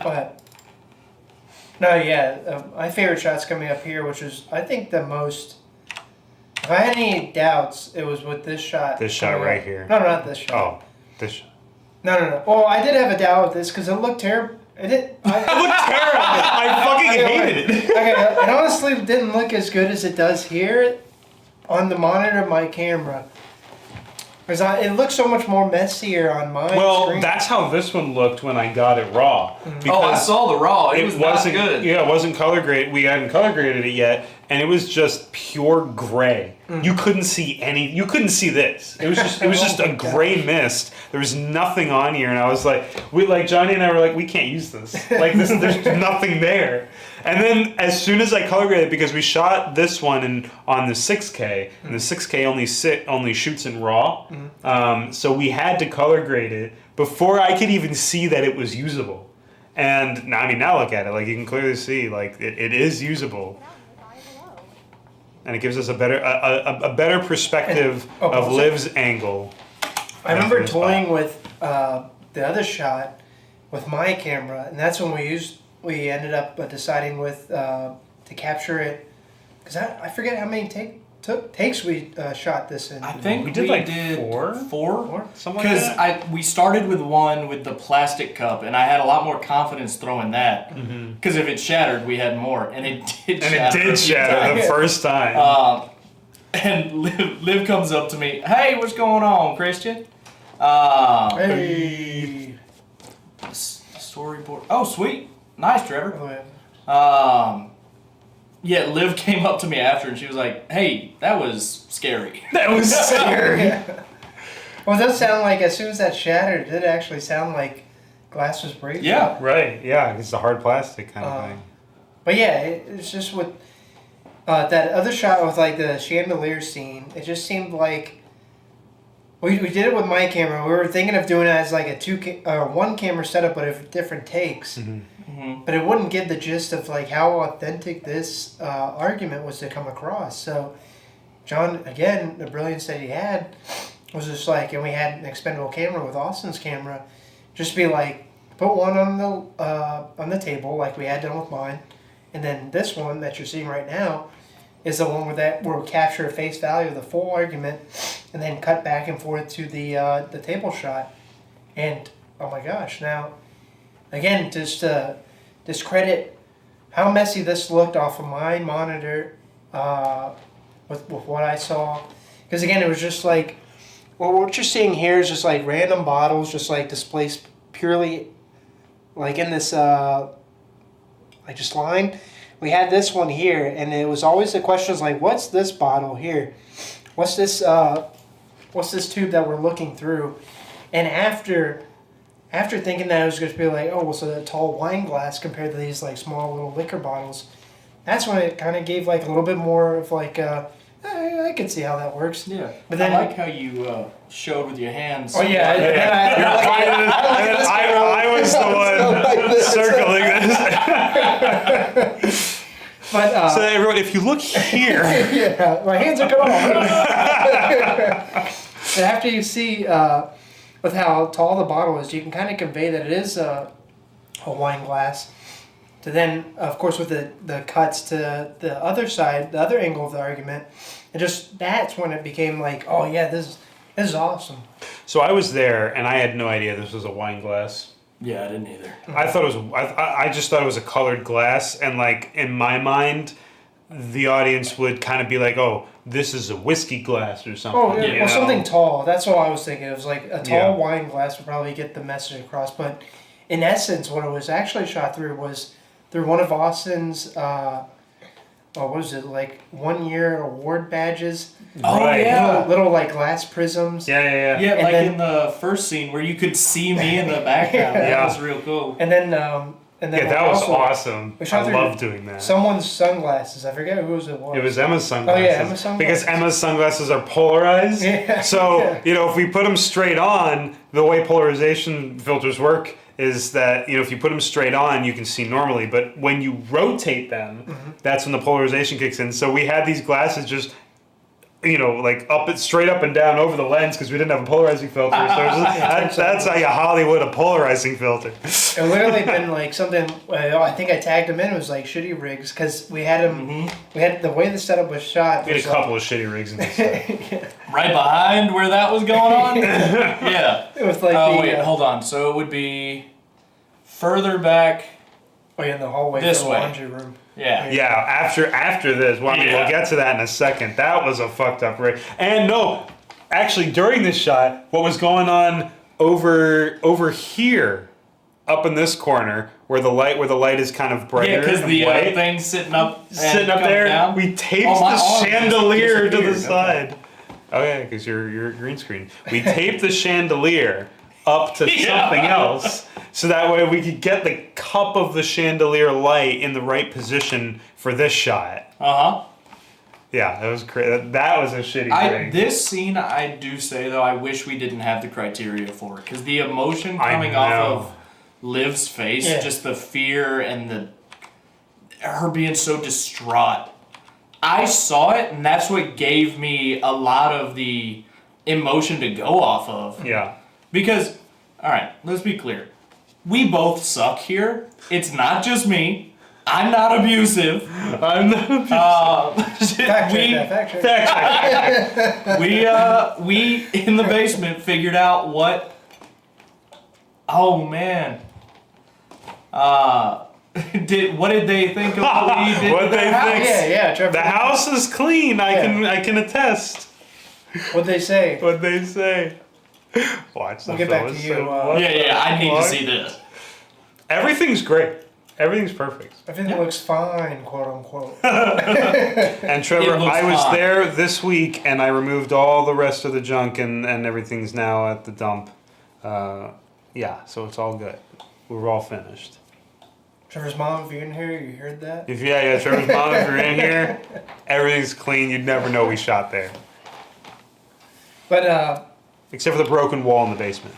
[SPEAKER 3] But no, yeah, my favorite shot's coming up here, which is I think the most. If I had any doubts, it was with this shot.
[SPEAKER 1] This shot right here.
[SPEAKER 3] No, not this shot.
[SPEAKER 1] Oh, this shot.
[SPEAKER 3] No. Well, I did have a doubt with this because it looked terrible. It looked terrible.
[SPEAKER 1] I fucking hated it.
[SPEAKER 3] Okay, it honestly didn't look as good as it does here on the monitor of my camera. Because it looks so much more messier on mine.
[SPEAKER 1] Well,
[SPEAKER 3] screen.
[SPEAKER 1] that's how this one looked when I got it raw.
[SPEAKER 2] Oh, I saw the raw. It was not
[SPEAKER 1] wasn't
[SPEAKER 2] good.
[SPEAKER 1] Yeah, it wasn't color graded. We hadn't color graded it yet, and it was just pure gray. You couldn't see any. You couldn't see this. It was just. It was just a gray mist. There was nothing on here, and I was like, Johnny and I were like, we can't use this. Like this, there's nothing there. And then as soon as I color graded, because we shot this one on the 6K, and the 6K only shoots in RAW, so we had to color grade it before I could even see that it was usable. And now look at it, like you can clearly see, like it is usable, and it gives us a better perspective of Liv's angle.
[SPEAKER 3] I remember toying with the other shot with my camera, and that's when we ended up deciding with to capture it, because I forget how many takes we shot this in.
[SPEAKER 2] I think
[SPEAKER 1] we did like four, something like that.
[SPEAKER 2] Because we started with one with the plastic cup, and I had a lot more confidence throwing that. Because if it shattered, we had more, and it did.
[SPEAKER 1] And it did shatter the first time.
[SPEAKER 2] And Liv comes up to me, "Hey, what's going on, Christian?"
[SPEAKER 3] Hey.
[SPEAKER 2] Storyboard. Oh, sweet. Nice, Trevor.
[SPEAKER 3] Oh,
[SPEAKER 2] yeah, Liv came up to me after and she was like, "Hey, that was scary."
[SPEAKER 1] That was scary.
[SPEAKER 3] Well, it does sound like as soon as that shattered, it did actually sound like glass was breaking.
[SPEAKER 2] Yeah.
[SPEAKER 1] Right, yeah, it's the hard plastic kind of thing.
[SPEAKER 3] But yeah, it's just with that other shot with like the chandelier scene, it just seemed like we did it with my camera. We were thinking of doing it as like a one camera setup, but with different takes. But it wouldn't give the gist of like how authentic this argument was to come across. So John, again, the brilliance that he had was just like, and we had an expendable camera with Austin's camera, just be like, put one on the table like we had done with mine, and then this one that you're seeing right now is the one where we capture face value of the full argument, and then cut back and forth to the table shot, and oh my gosh, now again, just to discredit how messy this looked off of my monitor with what I saw, because again, it was just like, well, what you're seeing here is just like random bottles just like displaced purely like in this like just line. We had this one here, and it was always the questions like, what's this bottle here? What's this tube that we're looking through? And after thinking that it was going to be like, oh, well, so a tall wine glass compared to these like small little liquor bottles, that's when it kind of gave like a little bit more of like, I could see how that works.
[SPEAKER 2] Yeah.
[SPEAKER 3] But then
[SPEAKER 2] I like how you showed with your hands.
[SPEAKER 3] Oh yeah,
[SPEAKER 1] I was the one circling this.
[SPEAKER 3] But
[SPEAKER 1] so everyone, if you look here,
[SPEAKER 3] yeah, my hands are cut off. And after you see with how tall the bottle is, you can kind of convey that it is a wine glass. To then, of course, with the cuts to the other side, the other angle of the argument, and just that's when it became like, oh yeah, this is awesome.
[SPEAKER 1] So I was there, and I had no idea this was a wine glass.
[SPEAKER 2] Yeah, I didn't either.
[SPEAKER 1] I thought it was. I just thought it was a colored glass, and like in my mind, the audience would kind of be like, "Oh, this is a whiskey glass or something."
[SPEAKER 3] Oh yeah,
[SPEAKER 1] you
[SPEAKER 3] well,
[SPEAKER 1] know?
[SPEAKER 3] something tall. That's what I was thinking. It was like a tall
[SPEAKER 1] Yeah.
[SPEAKER 3] wine glass would probably get the message across. But in essence, what it was actually shot through was through one of Austin's. What was it, like 1 year award badges?
[SPEAKER 2] Oh, right. Yeah.
[SPEAKER 3] Little like glass prisms.
[SPEAKER 2] Yeah,
[SPEAKER 3] And
[SPEAKER 2] like
[SPEAKER 3] then,
[SPEAKER 2] in the first scene where you could see me in the background.
[SPEAKER 3] Yeah.
[SPEAKER 2] That was real cool.
[SPEAKER 3] And then
[SPEAKER 1] that was awesome.
[SPEAKER 3] we shot
[SPEAKER 1] I
[SPEAKER 3] through
[SPEAKER 1] love doing that.
[SPEAKER 3] Someone's sunglasses. I forget whose it was.
[SPEAKER 1] It was Emma's sunglasses.
[SPEAKER 3] Oh yeah, Emma's sunglasses.
[SPEAKER 1] Because Emma's sunglasses are polarized.
[SPEAKER 3] Yeah.
[SPEAKER 1] So,
[SPEAKER 3] Yeah.
[SPEAKER 1] if we put them straight on, the way polarization filters work is that, if you put them straight on, you can see normally. But when you rotate them, that's when the polarization kicks in. So we had these glasses just, like straight up and down over the lens because we didn't have a polarizing filter. So that's how you Hollywood a polarizing filter.
[SPEAKER 3] It literally been like something. I think I tagged him in. It was like shitty rigs because we had him. We had the way the setup was shot.
[SPEAKER 1] We had a couple of shitty rigs in this stuff.
[SPEAKER 2] Right behind where that was going on? Yeah.
[SPEAKER 3] It was like.
[SPEAKER 2] Oh, wait, hold on. So it would be further back.
[SPEAKER 3] Oh, yeah, in the hallway.
[SPEAKER 2] This
[SPEAKER 3] for the
[SPEAKER 2] way.
[SPEAKER 3] laundry room.
[SPEAKER 2] Yeah.
[SPEAKER 1] Yeah, after this. Well, I mean, we'll get to that in a second. That was a fucked up rig. And no, actually, during this shot, what was going on over here, up in this corner, where the light is kind of brighter.
[SPEAKER 2] Yeah, because
[SPEAKER 1] and
[SPEAKER 2] the
[SPEAKER 1] white,
[SPEAKER 2] thing's sitting up
[SPEAKER 1] there.
[SPEAKER 2] down.
[SPEAKER 1] We taped
[SPEAKER 2] my
[SPEAKER 1] the
[SPEAKER 2] arm
[SPEAKER 1] chandelier to the
[SPEAKER 2] disappeared.
[SPEAKER 1] side. Oh yeah, because you're green screen. We taped the chandelier up to something else, so that way we could get the cup of the chandelier light in the right position for this shot. Yeah, that was crazy. That was a shitty thing.
[SPEAKER 2] This scene, I do say though, I wish we didn't have the criteria for it, because the emotion coming off of Liv's face, just the fear and her being so distraught. I saw it, and that's what gave me a lot of the emotion to go off of.
[SPEAKER 1] Yeah.
[SPEAKER 2] Because, all right, let's be clear. We both suck here. It's not just me. I'm not abusive.
[SPEAKER 1] I'm not abusive.
[SPEAKER 3] Fact check.
[SPEAKER 2] We in the basement figured out what. Oh man. What did they think of what we did?
[SPEAKER 1] What they think?
[SPEAKER 3] Yeah, Trevor.
[SPEAKER 1] The house is clean. I can attest.
[SPEAKER 3] What'd they say?
[SPEAKER 1] What'd they say? Watch.
[SPEAKER 3] We'll get back to you.
[SPEAKER 2] I need to see this.
[SPEAKER 1] Everything's great. Everything's perfect.
[SPEAKER 3] Everything looks fine, quote unquote.
[SPEAKER 1] And Trevor, I was
[SPEAKER 2] fine.
[SPEAKER 1] there this week, and I removed all the rest of the junk, and everything's now at the dump. Yeah, so it's all good. We're all finished.
[SPEAKER 3] Trevor's mom, if you're in here, you heard that?
[SPEAKER 1] Trevor's mom, if you're in here, everything's clean. You'd never know we shot there.
[SPEAKER 3] But,
[SPEAKER 1] except for the broken wall in the basement.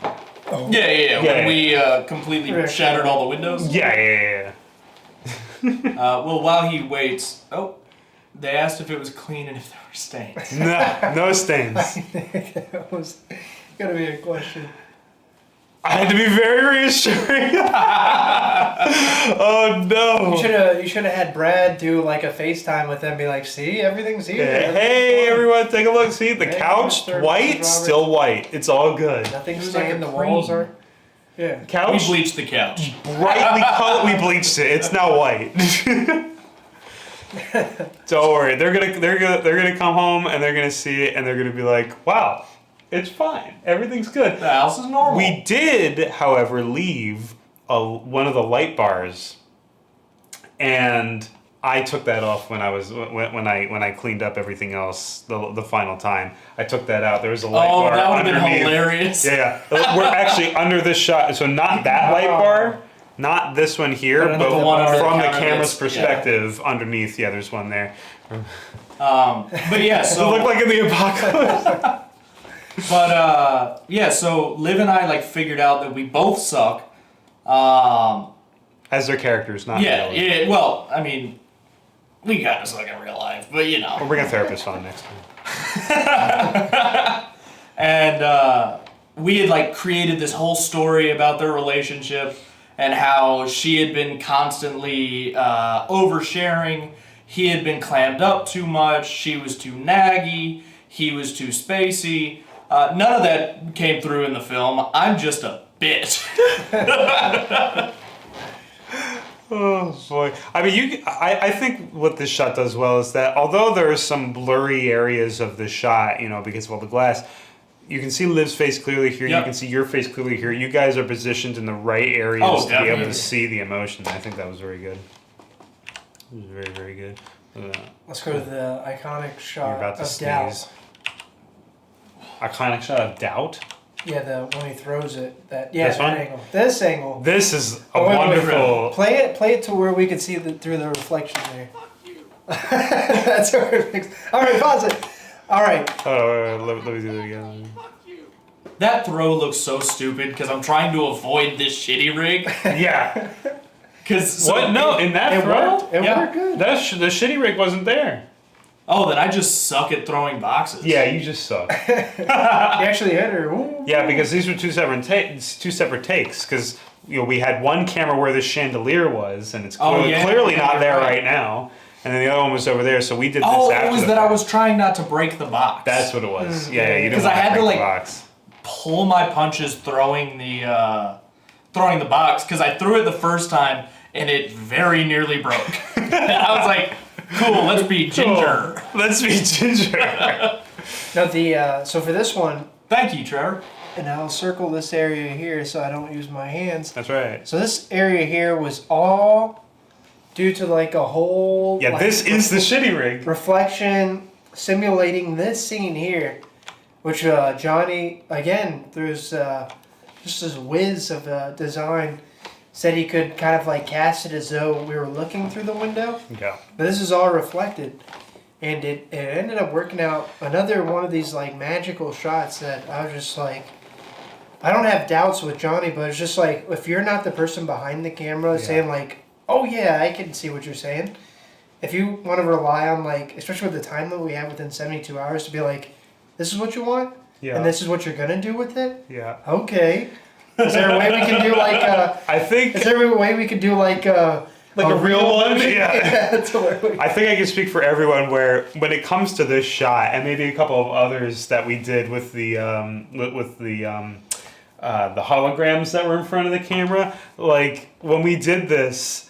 [SPEAKER 3] Oh.
[SPEAKER 2] Yeah. When we completely shattered all the windows.
[SPEAKER 1] Yeah.
[SPEAKER 2] Well, while he waits, they asked if it was clean and if there were stains.
[SPEAKER 1] No stains.
[SPEAKER 3] I think that was gotta be a question.
[SPEAKER 1] I had to be very reassuring. Oh no!
[SPEAKER 3] You should have had Brad do like a FaceTime with them, be like, "See, everything's here."
[SPEAKER 1] Hey, everyone, take a look. See the couch,
[SPEAKER 3] Mr.
[SPEAKER 1] white, still white. It's all good.
[SPEAKER 3] Nothing
[SPEAKER 2] It was
[SPEAKER 3] stained.
[SPEAKER 2] like a
[SPEAKER 3] The walls
[SPEAKER 2] cream.
[SPEAKER 3] are. Yeah.
[SPEAKER 1] Couch,
[SPEAKER 2] We bleached the couch.
[SPEAKER 1] brightly colored. We bleached it. It's now white. Don't worry. They're gonna come home and they're gonna see it and they're gonna be like, "Wow, it's fine. Everything's good."
[SPEAKER 2] The house is normal.
[SPEAKER 1] We did, however, leave one of the light bars, and I took that off when I cleaned up everything else the final time. I took that out. There was a light bar
[SPEAKER 2] that would have been
[SPEAKER 1] underneath.
[SPEAKER 2] hilarious.
[SPEAKER 1] Yeah. We're actually under this shot, so not that light bar, not this one here, but
[SPEAKER 2] the one under
[SPEAKER 1] from
[SPEAKER 2] the
[SPEAKER 1] the
[SPEAKER 2] counter
[SPEAKER 1] camera's
[SPEAKER 2] that's-
[SPEAKER 1] perspective, underneath. Yeah, there's one there.
[SPEAKER 2] But yeah, so
[SPEAKER 1] It looked like in the apocalypse.
[SPEAKER 2] But so Liv and I figured out that we both suck.
[SPEAKER 1] As their characters, not really.
[SPEAKER 2] Yeah. Well, I mean, we kind of suck in real life, but you know.
[SPEAKER 1] We'll bring a therapist on next time.
[SPEAKER 2] And we had created this whole story about their relationship and how she had been constantly oversharing. He had been clammed up too much. She was too naggy. He was too spacey. None of that came through in the film. I'm just a bitch.
[SPEAKER 1] Oh boy! I mean, I think what this shot does well is that although there are some blurry areas of the shot, because of all the glass, you can see Liv's face clearly here.
[SPEAKER 2] Yep.
[SPEAKER 1] You can see your face clearly here. You guys are positioned in the right areas to be able
[SPEAKER 2] definitely.
[SPEAKER 1] to see the emotion. I think that was very good. It was very, very good.
[SPEAKER 3] Let's go to the iconic shot
[SPEAKER 1] You're about to
[SPEAKER 3] of
[SPEAKER 1] sneeze.
[SPEAKER 3] doubt.
[SPEAKER 1] Iconic shot of doubt.
[SPEAKER 3] Yeah, when he throws it.
[SPEAKER 1] This
[SPEAKER 3] that
[SPEAKER 1] one?
[SPEAKER 3] angle. This angle.
[SPEAKER 1] This is a
[SPEAKER 3] Wait,
[SPEAKER 1] wonderful.
[SPEAKER 3] Play it to where we can see through the reflection there. That's where it makes. All right, pause it. All right.
[SPEAKER 1] Oh, let me do that again.
[SPEAKER 2] That throw looks so stupid because I'm trying to avoid this shitty rig.
[SPEAKER 1] Yeah.
[SPEAKER 2] What?
[SPEAKER 1] No, in that
[SPEAKER 3] It
[SPEAKER 1] throw?
[SPEAKER 3] worked. It worked good.
[SPEAKER 1] The shitty rig wasn't there.
[SPEAKER 2] Oh, then I just suck at throwing boxes.
[SPEAKER 1] Yeah, you just suck.
[SPEAKER 3] He actually hit her. Ooh.
[SPEAKER 1] Yeah, because these were two separate takes. Because we had one camera where the chandelier was, and it's clearly not there right now. And then the other one was over there, so we did this after.
[SPEAKER 2] Oh, it was that I was trying not to break the box.
[SPEAKER 1] That's what it was. Yeah, you didn't
[SPEAKER 2] Because I
[SPEAKER 1] want
[SPEAKER 2] had
[SPEAKER 1] to
[SPEAKER 2] to
[SPEAKER 1] break the box.
[SPEAKER 2] pull my punches throwing the box because I threw it the first time and it very nearly broke. And I was like, cool, let's be ginger.
[SPEAKER 1] Let's be ginger.
[SPEAKER 3] No, so for this one,
[SPEAKER 2] thank you, Trevor.
[SPEAKER 3] And I'll circle this area here so I don't use my hands.
[SPEAKER 1] That's right.
[SPEAKER 3] So this area here was all due to like a whole...
[SPEAKER 1] Yeah,
[SPEAKER 3] like,
[SPEAKER 1] this is the shitty rig.
[SPEAKER 3] Reflection simulating this scene here, which Johnny, again, there's just this whiz of design, said he could kind of like cast it as though we were looking through the window.
[SPEAKER 1] Yeah.
[SPEAKER 3] But this is all reflected. And it ended up working out another one of these like magical shots that I was just like, I don't have doubts with Johnny, but it's just like, if you're not the person behind the camera saying like, oh yeah, I can see what you're saying. If you want to rely on like, especially with the time that we have within 72 hours to be like, this is what you want?
[SPEAKER 1] Yeah.
[SPEAKER 3] And this is what you're going to do with it?
[SPEAKER 1] Yeah.
[SPEAKER 3] Okay. Is there a way we can do like,
[SPEAKER 1] I think...
[SPEAKER 3] Is there a way we could do like a
[SPEAKER 1] real one? Yeah.
[SPEAKER 3] That's hilarious.
[SPEAKER 1] I think I can speak for everyone where when it comes to this shot, and maybe a couple of others that we did with the holograms that were in front of the camera, like when we did this,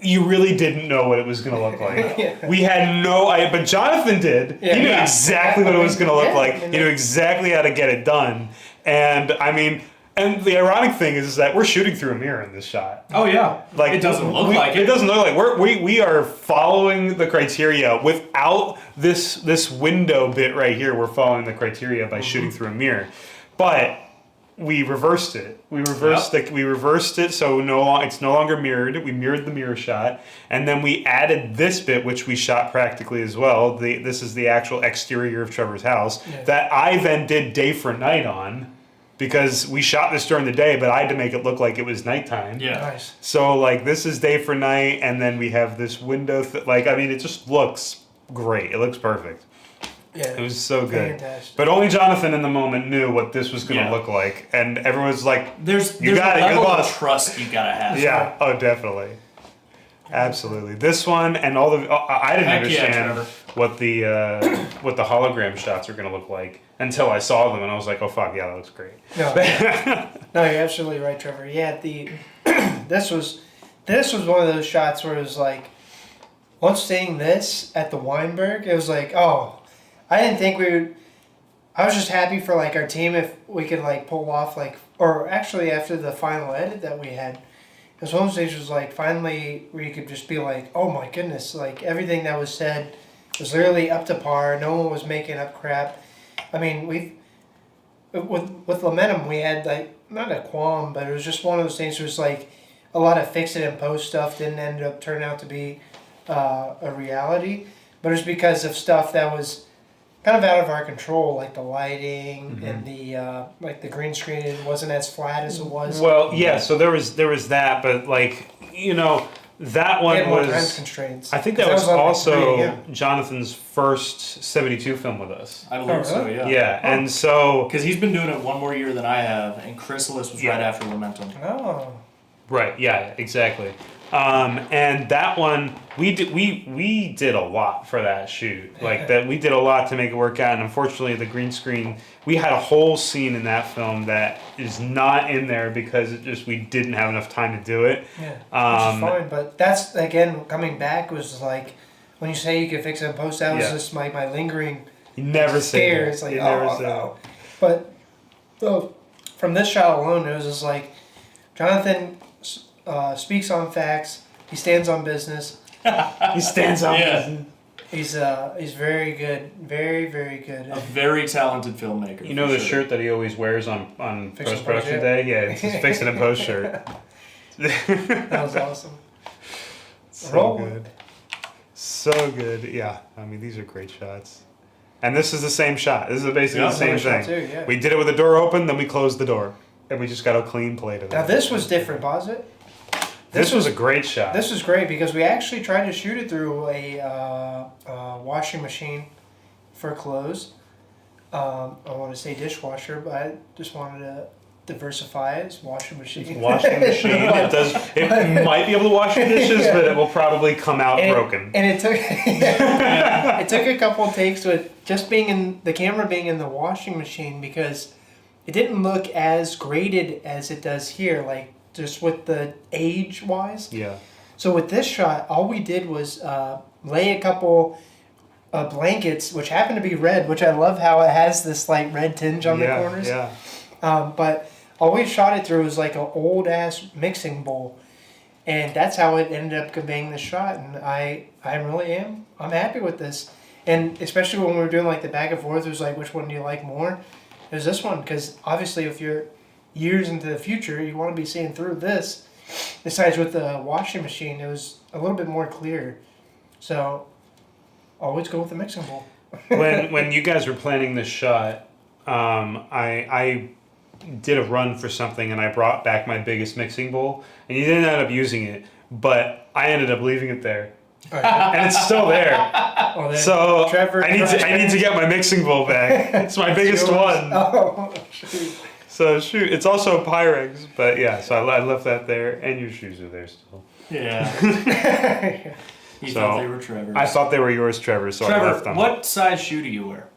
[SPEAKER 1] you really didn't know what it was going to look like. We had no idea, but Jonathan did.
[SPEAKER 3] Yeah,
[SPEAKER 1] he knew exactly what it was going to look like. He knew exactly how to get it done. And I mean, and the ironic thing is that we're shooting through a mirror in this shot.
[SPEAKER 2] Oh yeah,
[SPEAKER 1] like
[SPEAKER 2] it doesn't look like it.
[SPEAKER 1] It doesn't look like we are following the criteria without this window bit right here. We're following the criteria by shooting through a mirror, but we reversed it. We reversed it, so it's no longer mirrored. We mirrored the mirror shot, and then we added this bit, which we shot practically as well. This is the actual exterior of Trevor's house that I then did day for night on, because we shot this during the day, but I had to make it look like it was nighttime.
[SPEAKER 2] Yeah.
[SPEAKER 3] Nice.
[SPEAKER 1] So like this is day for night, and then we have this window. It just looks great. It looks perfect.
[SPEAKER 3] Yeah,
[SPEAKER 1] it was so good.
[SPEAKER 3] Fantastic.
[SPEAKER 1] But only Jonathan in the moment knew what this was going to look like, and everyone was like,
[SPEAKER 2] "There's
[SPEAKER 1] you got
[SPEAKER 2] a
[SPEAKER 1] it,
[SPEAKER 2] level
[SPEAKER 1] you're the
[SPEAKER 2] of
[SPEAKER 1] boss."
[SPEAKER 2] trust you gotta have.
[SPEAKER 1] Yeah. Oh, definitely. Absolutely. This one and all the I didn't understand what the hologram shots are going to look like until I saw them, and I was like, "Oh fuck, yeah, that looks great."
[SPEAKER 3] No, no, you're absolutely right, Trevor. Yeah, this was one of those shots where it was like, once seeing this at the Weinberg, it was like, oh, I didn't think we would. I was just happy for like our team if we could like pull off like, or actually after the final edit that we had, because one stage was like finally where you could just be like, oh my goodness, like everything that was said was literally up to par. No one was making up crap. I mean, with Lamentum, we had like, not a qualm, but it was just one of those things where it was like a lot of fix it and post stuff didn't end up turning out to be a reality, but it was because of stuff that was kind of out of our control, like the lighting and the like the green screen. It wasn't as flat as it was.
[SPEAKER 1] Well, yeah. So there was that, but like that one
[SPEAKER 3] more time
[SPEAKER 1] was
[SPEAKER 3] constraints.
[SPEAKER 1] I think that was
[SPEAKER 3] on
[SPEAKER 1] also
[SPEAKER 3] like 3 a.m.
[SPEAKER 1] Jonathan's first 72 film with us.
[SPEAKER 2] I believe so. Yeah.
[SPEAKER 1] Yeah, and so
[SPEAKER 2] because he's been doing it one more year than I have, and Chrysalis was right after Lamentum.
[SPEAKER 3] Oh.
[SPEAKER 1] Right. Yeah. Exactly. And that one we did a lot for that shoot. Like that we did a lot to make it work out. And unfortunately, the green screen, we had a whole scene in that film that is not in there because we didn't have enough time to do it.
[SPEAKER 3] Yeah, which is fine. But that's again coming back was like when you say you could fix it in post. That was just my lingering.
[SPEAKER 1] You never
[SPEAKER 3] scare.
[SPEAKER 1] Say
[SPEAKER 3] It's like
[SPEAKER 1] you never
[SPEAKER 3] oh
[SPEAKER 1] say
[SPEAKER 3] no. But from this shot alone, it was just like Jonathan speaks on facts. He stands on business.
[SPEAKER 1] He stands on business.
[SPEAKER 3] He's very good, very very good.
[SPEAKER 2] A very talented filmmaker.
[SPEAKER 1] You know the shirt that he always wears on post production day? Yeah, it's his fix it in post shirt.
[SPEAKER 3] That was awesome.
[SPEAKER 1] So good. So good. Yeah, I mean these are great shots. And this is the same shot. This is basically the same thing.
[SPEAKER 3] Too, yeah.
[SPEAKER 1] We did it with the door open, then we closed the door. And we just got a clean plate of it.
[SPEAKER 3] Now this was different, was it?
[SPEAKER 1] This was a great shot.
[SPEAKER 3] This was great because we actually tried to shoot it through a washing machine for clothes. I want to say dishwasher, but I just wanted to diversify it. It's washing machine.
[SPEAKER 1] It's washing machine. It might be able to wash your dishes, but it will probably come out broken.
[SPEAKER 3] And it took it took a couple of takes with just being in the camera being in the washing machine because it didn't look as graded as it does here. Like. Just with the age-wise.
[SPEAKER 1] Yeah.
[SPEAKER 3] So with this shot, all we did was lay a couple blankets, which happen to be red, which I love how it has this like red tinge on the corners.
[SPEAKER 1] Yeah.
[SPEAKER 3] But all we shot it through was like an old ass mixing bowl, and that's how it ended up conveying the shot. And I really am. I'm happy with this, and especially when we were doing like the back and forth, it was like, which one do you like more? It was this one, because obviously if you're years into the future, you want to be seeing through this. Besides with the washing machine, it was a little bit more clear. So always go with the mixing bowl.
[SPEAKER 1] when you guys were planning this shot, I did a run for something and I brought back my biggest mixing bowl, and you didn't end up using it, but I ended up leaving it there. And it's still there. So
[SPEAKER 3] Trevor,
[SPEAKER 1] I need to get my mixing bowl back. It's my biggest
[SPEAKER 3] yours.
[SPEAKER 1] one.
[SPEAKER 3] Oh, shoot.
[SPEAKER 1] So shoot, it's also a Pyrex, but yeah. So I left that there, and your shoes are there still.
[SPEAKER 2] Yeah. You thought they were Trevor's.
[SPEAKER 1] I thought they were yours, Trevor. So
[SPEAKER 2] Trevor,
[SPEAKER 1] I left them.
[SPEAKER 2] what size shoe do you wear?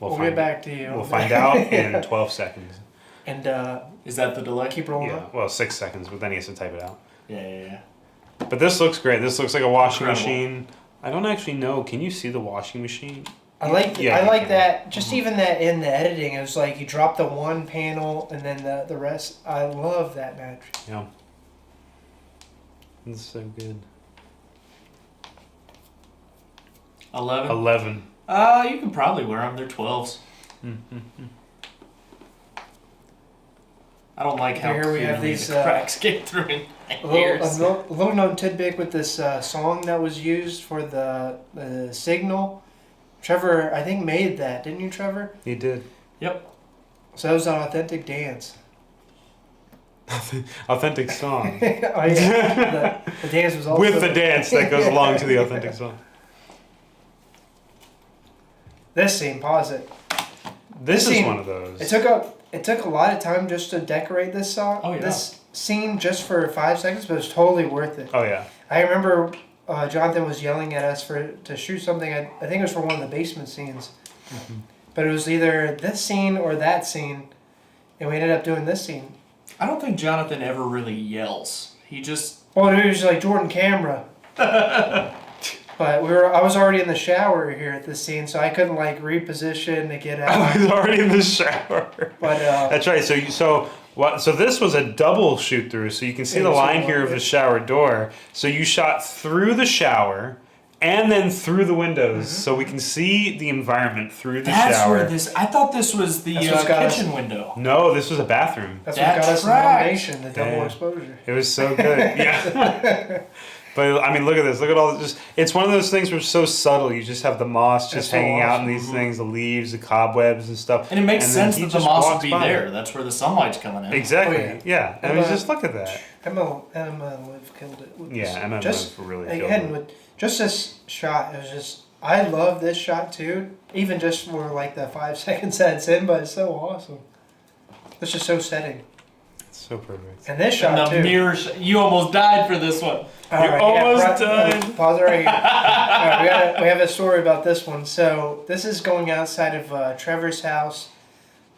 [SPEAKER 3] We'll get back to you.
[SPEAKER 1] We'll find out in 12 seconds.
[SPEAKER 3] And
[SPEAKER 2] is that the delay?
[SPEAKER 3] Keep rolling.
[SPEAKER 1] Yeah. Well, 6 seconds, but then he has to type it out.
[SPEAKER 2] Yeah.
[SPEAKER 1] But this looks great. This looks like a washing
[SPEAKER 2] Incredible.
[SPEAKER 1] machine. I don't actually know. Can you see the washing machine?
[SPEAKER 3] I like
[SPEAKER 1] Yeah,
[SPEAKER 3] I like
[SPEAKER 1] can.
[SPEAKER 3] that. Just even that in the editing, it was like you drop the one panel and then the rest. I love that match.
[SPEAKER 1] Yeah. It's so good.
[SPEAKER 2] 11?
[SPEAKER 1] 11.
[SPEAKER 2] You can probably wear them. They're 12s. I don't like how
[SPEAKER 3] Here we have
[SPEAKER 2] clearly
[SPEAKER 3] these
[SPEAKER 2] the cracks get through in my
[SPEAKER 3] A
[SPEAKER 2] ears.
[SPEAKER 3] little known tidbit with this song that was used for the signal. Trevor, I think, made that, didn't you, Trevor?
[SPEAKER 1] He did.
[SPEAKER 2] Yep.
[SPEAKER 3] So that was an authentic dance.
[SPEAKER 1] Authentic song.
[SPEAKER 3] Oh, yeah. the dance was also...
[SPEAKER 1] With the dance that goes along to the authentic song.
[SPEAKER 3] This scene, pause it.
[SPEAKER 1] This is
[SPEAKER 3] scene,
[SPEAKER 1] one of those.
[SPEAKER 3] It took a lot of time just to decorate this song.
[SPEAKER 2] Oh, yeah.
[SPEAKER 3] This scene just for 5 seconds, but it was totally worth it.
[SPEAKER 1] Oh, yeah.
[SPEAKER 3] I remember Jonathan was yelling at us to shoot something. I think it was for one of the basement scenes.
[SPEAKER 1] Mm-hmm.
[SPEAKER 3] But it was either this scene or that scene, and we ended up doing this scene.
[SPEAKER 2] I don't think Jonathan ever really yells. He just...
[SPEAKER 3] Well, it was like Jordan camera. But I was already in the shower here at this scene, so I couldn't like reposition to get out.
[SPEAKER 1] I was already in the shower.
[SPEAKER 3] But
[SPEAKER 1] that's right. So this was a double shoot through. So you can see the line here of the shower door. So you shot through the shower and then through the windows, so we can see the environment through the shower.
[SPEAKER 2] That's where this... I thought this was the kitchen window.
[SPEAKER 1] No, this was a bathroom.
[SPEAKER 3] That's what got us the nomination, the double exposure.
[SPEAKER 1] It was so good. Yeah. But I mean, look at this. Look at all this. It's one of those things where it's so subtle. You just have the moss just hanging out in these things, the leaves, the cobwebs and stuff.
[SPEAKER 2] And it makes sense that the moss would be
[SPEAKER 1] by.
[SPEAKER 2] there. That's where the sunlight's coming in.
[SPEAKER 1] Exactly.
[SPEAKER 3] Oh,
[SPEAKER 1] yeah. I mean, just look at that.
[SPEAKER 3] Emma Liv killed it. With this.
[SPEAKER 1] Emma
[SPEAKER 3] just,
[SPEAKER 1] Liv really
[SPEAKER 3] again,
[SPEAKER 1] killed it.
[SPEAKER 3] with just this shot, it was just... I love this shot too, even just for like the 5 seconds that it's in, but it's so awesome. It's just so setting.
[SPEAKER 1] It's so perfect.
[SPEAKER 3] And this shot
[SPEAKER 2] the
[SPEAKER 3] too.
[SPEAKER 2] mirror you almost died for this one.
[SPEAKER 3] All
[SPEAKER 2] You
[SPEAKER 3] right,
[SPEAKER 2] almost died.
[SPEAKER 3] Pause it right here. All right, we have a story about this one. So this is going outside of Trevor's house.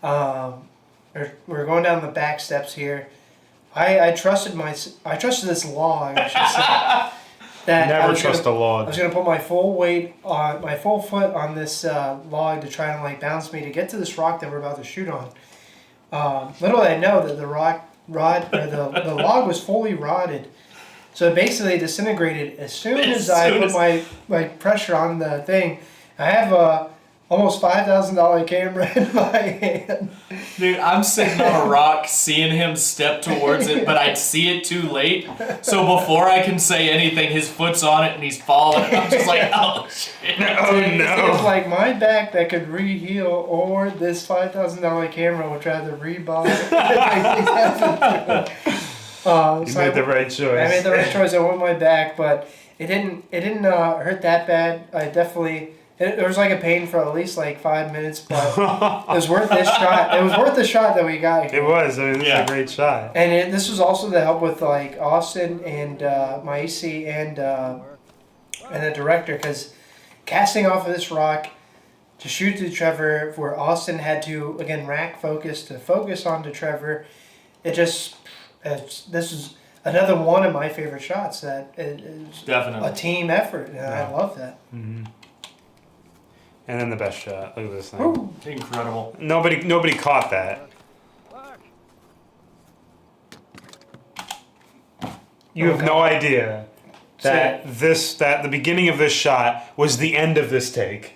[SPEAKER 3] We're going down the back steps here. I trusted this log, I should say. That
[SPEAKER 1] Never trust a log.
[SPEAKER 3] I was gonna put my full foot on this log to try and like bounce me to get to this rock that we're about to shoot on. Little did I know that the the log was fully rotted. So it basically disintegrated as soon as I put my pressure on the thing. I have a almost $5,000 camera in my hand.
[SPEAKER 2] Dude, I'm sitting on a rock seeing him step towards it, but I'd see it too late. So before I can say anything, his foot's on it and he's falling. I'm just like, oh shit.
[SPEAKER 1] Oh no.
[SPEAKER 3] It's like my back that could re-heal or this $5,000 camera which I had to rebuy.
[SPEAKER 1] You made the right choice.
[SPEAKER 3] I made the right choice. I went my back, but it didn't hurt that bad. I definitely... It was like a pain for at least like 5 minutes, but it was worth this shot. It was worth the shot that we got here.
[SPEAKER 1] It was. I mean, this is a great shot.
[SPEAKER 3] And this was also to help with like Austin and my AC and the director, because casting off of this rock to shoot to Trevor, where Austin had to again rack focus to focus onto Trevor. This is another one of my favorite shots. That is
[SPEAKER 2] definitely
[SPEAKER 3] a team effort, and I love that.
[SPEAKER 1] Mm-hmm. And then the best shot. Look at this thing.
[SPEAKER 2] Incredible.
[SPEAKER 1] Nobody caught that. You have no idea that the beginning of this shot was the end of this take.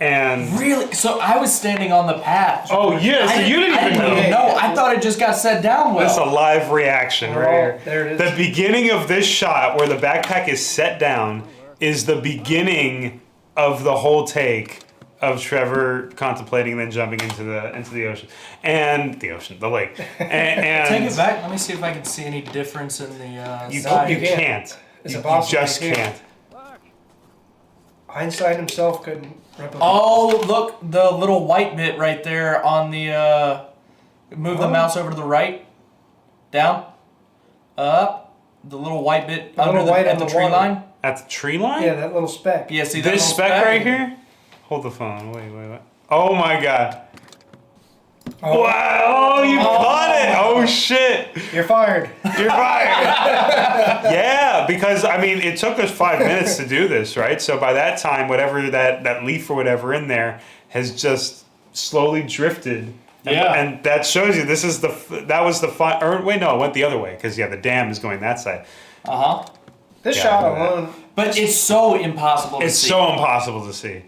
[SPEAKER 1] And
[SPEAKER 2] really? So I was standing on the path.
[SPEAKER 1] Oh yeah, so you didn't even know.
[SPEAKER 2] No, I thought it just got set down well.
[SPEAKER 1] That's a live reaction right here.
[SPEAKER 3] There it is.
[SPEAKER 1] The beginning of this shot where the backpack is set down is the beginning of the whole take of Trevor contemplating and then jumping into the ocean. And the lake. And
[SPEAKER 2] take it back. Let me see if I can see any difference in the
[SPEAKER 1] you
[SPEAKER 2] side.
[SPEAKER 1] can't.
[SPEAKER 3] It's
[SPEAKER 1] You
[SPEAKER 3] impossible
[SPEAKER 1] just
[SPEAKER 3] to do.
[SPEAKER 1] can't.
[SPEAKER 3] Einstein himself couldn't replicate.
[SPEAKER 2] Oh, look, the little white bit right there on the, move the mouse over to the right, down, up, the little white bit under at the tree line.
[SPEAKER 1] At the tree line?
[SPEAKER 3] Yeah, that little speck.
[SPEAKER 2] Yeah, see that
[SPEAKER 1] This
[SPEAKER 2] little
[SPEAKER 1] speck right here? Hold the phone. Wait. Oh my god.
[SPEAKER 3] Oh.
[SPEAKER 1] Wow! Oh, you caught it! Oh shit!
[SPEAKER 3] You're fired.
[SPEAKER 1] You're fired! Yeah, because I mean, it took us 5 minutes to do this, right? So by that time, whatever that leaf or whatever in there has just slowly drifted. And that shows you this is that was the wait, no, it went the other way because the dam is going that side.
[SPEAKER 3] This shot alone.
[SPEAKER 2] But it's so impossible to see.
[SPEAKER 1] It's so impossible to see.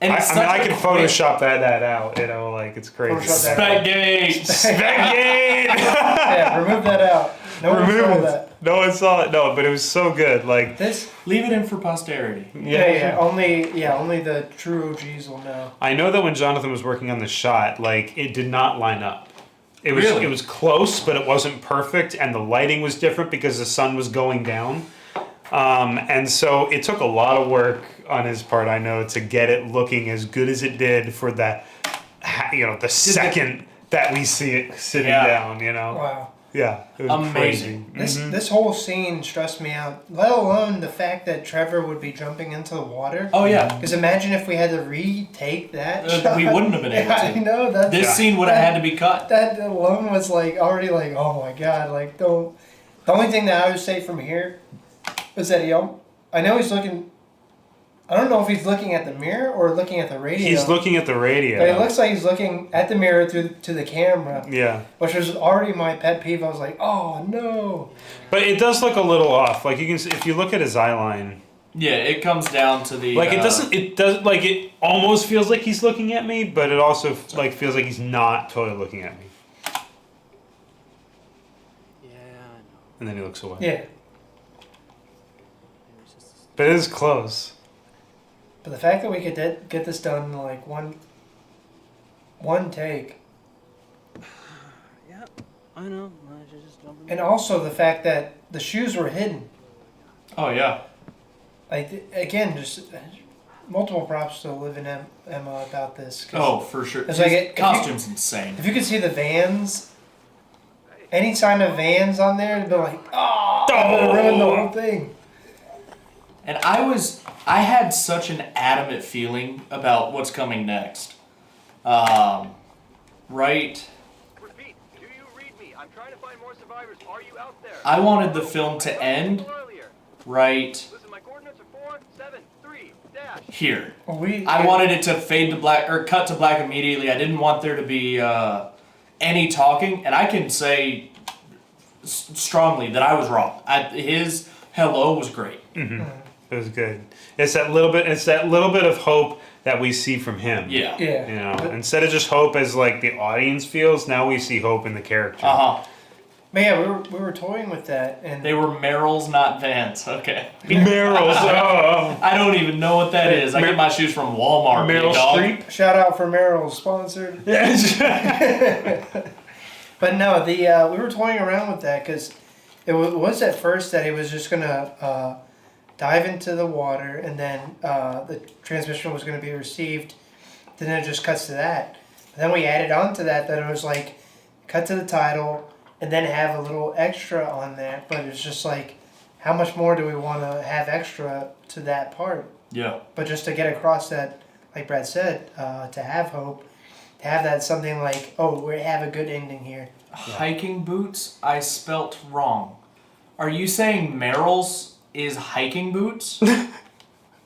[SPEAKER 2] And
[SPEAKER 1] I
[SPEAKER 2] it's
[SPEAKER 1] mean, I
[SPEAKER 2] such
[SPEAKER 1] can
[SPEAKER 2] a
[SPEAKER 1] Photoshop that out. You know, like it's crazy.
[SPEAKER 2] Spagate!
[SPEAKER 1] Spagate!
[SPEAKER 3] Yeah, remove that out. No one saw that.
[SPEAKER 1] No one saw it. No, but it was so good. Like
[SPEAKER 3] this.
[SPEAKER 2] Leave it in for posterity.
[SPEAKER 3] Yeah. Only the true OGs will know.
[SPEAKER 1] I know that when Jonathan was working on the shot, like it did not line up. It was close, but it wasn't perfect, and the lighting was different because the sun was going down. And so it took a lot of work on his part, I know, to get it looking as good as it did for that, the second that we see it sitting down,
[SPEAKER 3] Wow.
[SPEAKER 1] Yeah. It was
[SPEAKER 2] amazing.
[SPEAKER 1] Crazy.
[SPEAKER 3] This whole scene stressed me out, let alone the fact that Trevor would be jumping into the water.
[SPEAKER 2] Oh, yeah.
[SPEAKER 3] Because imagine if we had to retake that shot.
[SPEAKER 2] We wouldn't have been able to.
[SPEAKER 3] I know.
[SPEAKER 2] This scene would have had to be cut.
[SPEAKER 3] That alone was already oh my god, don't. The only thing that I would say from here is that I know he's looking. I don't know if he's looking at the mirror or looking at the radio.
[SPEAKER 1] He's looking at the radio.
[SPEAKER 3] But it looks like he's looking at the mirror to the camera.
[SPEAKER 1] Yeah.
[SPEAKER 3] Which was already my pet peeve. I was like, oh no.
[SPEAKER 1] But it does look a little off. Like you can see, if you look at his eye line.
[SPEAKER 2] Yeah, it comes down to the.
[SPEAKER 1] It almost feels like he's looking at me, but it also feels like he's not totally looking at me.
[SPEAKER 8] Yeah, I know.
[SPEAKER 1] And then he looks away.
[SPEAKER 3] Yeah.
[SPEAKER 1] But it is close.
[SPEAKER 3] But the fact that we could get this done in one take.
[SPEAKER 8] Yeah, I know. I should just jump in.
[SPEAKER 3] And also the fact that the shoes were hidden.
[SPEAKER 2] Oh, yeah.
[SPEAKER 3] Again, just multiple props to Liv and Emma about this.
[SPEAKER 2] Oh, for sure.
[SPEAKER 3] It's
[SPEAKER 2] costume's insane.
[SPEAKER 3] If you could see the Vans, any sign of Vans on there, it'd be like, oh, that would have ruined the whole thing.
[SPEAKER 2] And I had such an adamant feeling about what's coming next. Right?
[SPEAKER 12] Repeat, do you read me? I'm trying to find more survivors. Are you out there?
[SPEAKER 2] I wanted the film to end right
[SPEAKER 12] Listen, my coordinates are 4, 7, 3, dash.
[SPEAKER 2] here. I wanted it to fade to black or cut to black immediately. I didn't want there to be any talking, and I can say strongly that I was wrong. His hello was great.
[SPEAKER 1] Mm-hmm. It was good. It's that little bit of hope that we see from him.
[SPEAKER 2] Yeah.
[SPEAKER 3] Yeah.
[SPEAKER 1] Instead of just hope as the audience feels, now we see hope in the character.
[SPEAKER 3] But yeah, we were toying with that, and
[SPEAKER 2] they were Merrills, not Vans. Okay.
[SPEAKER 1] Merrills. Oh.
[SPEAKER 2] I don't even know what that is. I get my shoes from Walmart.
[SPEAKER 1] Meryl Streep.
[SPEAKER 3] Shout out for Merrill, sponsored. But no, we were toying around with that because it was at first that he was just gonna dive into the water, and then the transmission was gonna be received. Then it just cuts to that. But then we added on to that it was cut to the title. And then have a little extra on that, but it's just how much more do we want to have extra to that part?
[SPEAKER 2] Yeah.
[SPEAKER 3] But just to get across that, like Brad said, to have hope, to have that something we have a good ending here.
[SPEAKER 2] Hiking boots, I spelt wrong. Are you saying Merrill's is hiking boots?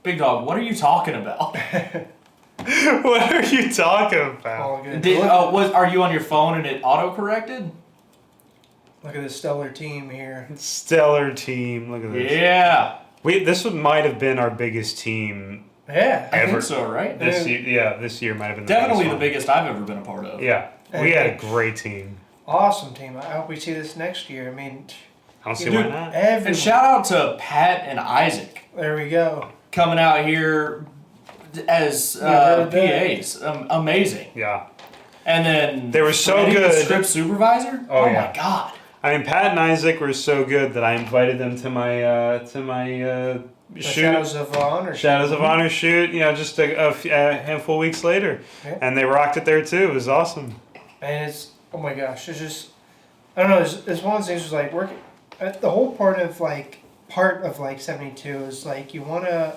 [SPEAKER 2] Big Dog, what are you talking about?
[SPEAKER 1] What are you talking about?
[SPEAKER 3] All good.
[SPEAKER 2] Are you on your phone and it auto-corrected?
[SPEAKER 3] Look at this stellar team here.
[SPEAKER 1] Stellar team. Look at this.
[SPEAKER 2] Yeah.
[SPEAKER 1] This might have been our biggest team.
[SPEAKER 3] Yeah,
[SPEAKER 2] I
[SPEAKER 1] ever.
[SPEAKER 2] think so, right?
[SPEAKER 1] This year, this year might have been
[SPEAKER 2] Definitely the
[SPEAKER 1] biggest
[SPEAKER 2] biggest I've ever been a part of.
[SPEAKER 1] one. Yeah, we had a great team.
[SPEAKER 3] Awesome team. I hope we see this next year. I mean,
[SPEAKER 1] I don't see why not.
[SPEAKER 2] And shout out to Pat and Isaac.
[SPEAKER 3] There we go.
[SPEAKER 2] Coming out here as PAs. Amazing.
[SPEAKER 1] Yeah.
[SPEAKER 2] And then
[SPEAKER 1] they were so
[SPEAKER 2] Freddie,
[SPEAKER 1] good.
[SPEAKER 2] the script supervisor.
[SPEAKER 1] Oh,
[SPEAKER 2] My
[SPEAKER 1] yeah.
[SPEAKER 2] God.
[SPEAKER 1] I mean, Pat and Isaac were so good that I invited them to my shoot.
[SPEAKER 3] Shadows of Honor.
[SPEAKER 1] Shadows of Honor shoot. You know, just a handful of weeks later, and they rocked it there too. It was awesome.
[SPEAKER 3] And it's, oh my gosh, it's just, I don't know. It's one of those things. Was like working. The whole part of 72 is like you wanna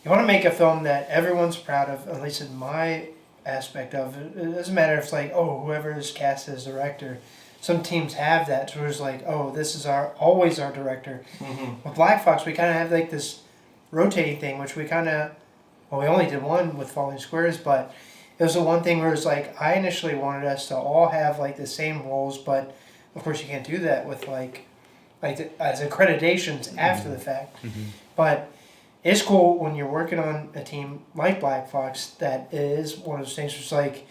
[SPEAKER 3] make a film that everyone's proud of. At least in my aspect of it, it doesn't matter if it's like, oh, whoever is cast as director. Some teams have that, so it's like, oh, this is always our director.
[SPEAKER 2] Mm-hmm.
[SPEAKER 3] With Black Fox, we kind of have like this rotating thing, which we we only did one with Falling Squares, but it was the one thing where it's like, I initially wanted us to all have like the same roles, but of course you can't do that with as accreditations after the fact.
[SPEAKER 1] Mm-hmm.
[SPEAKER 3] But it's cool when you're working on a team like Black Fox that is one of those things where it's like,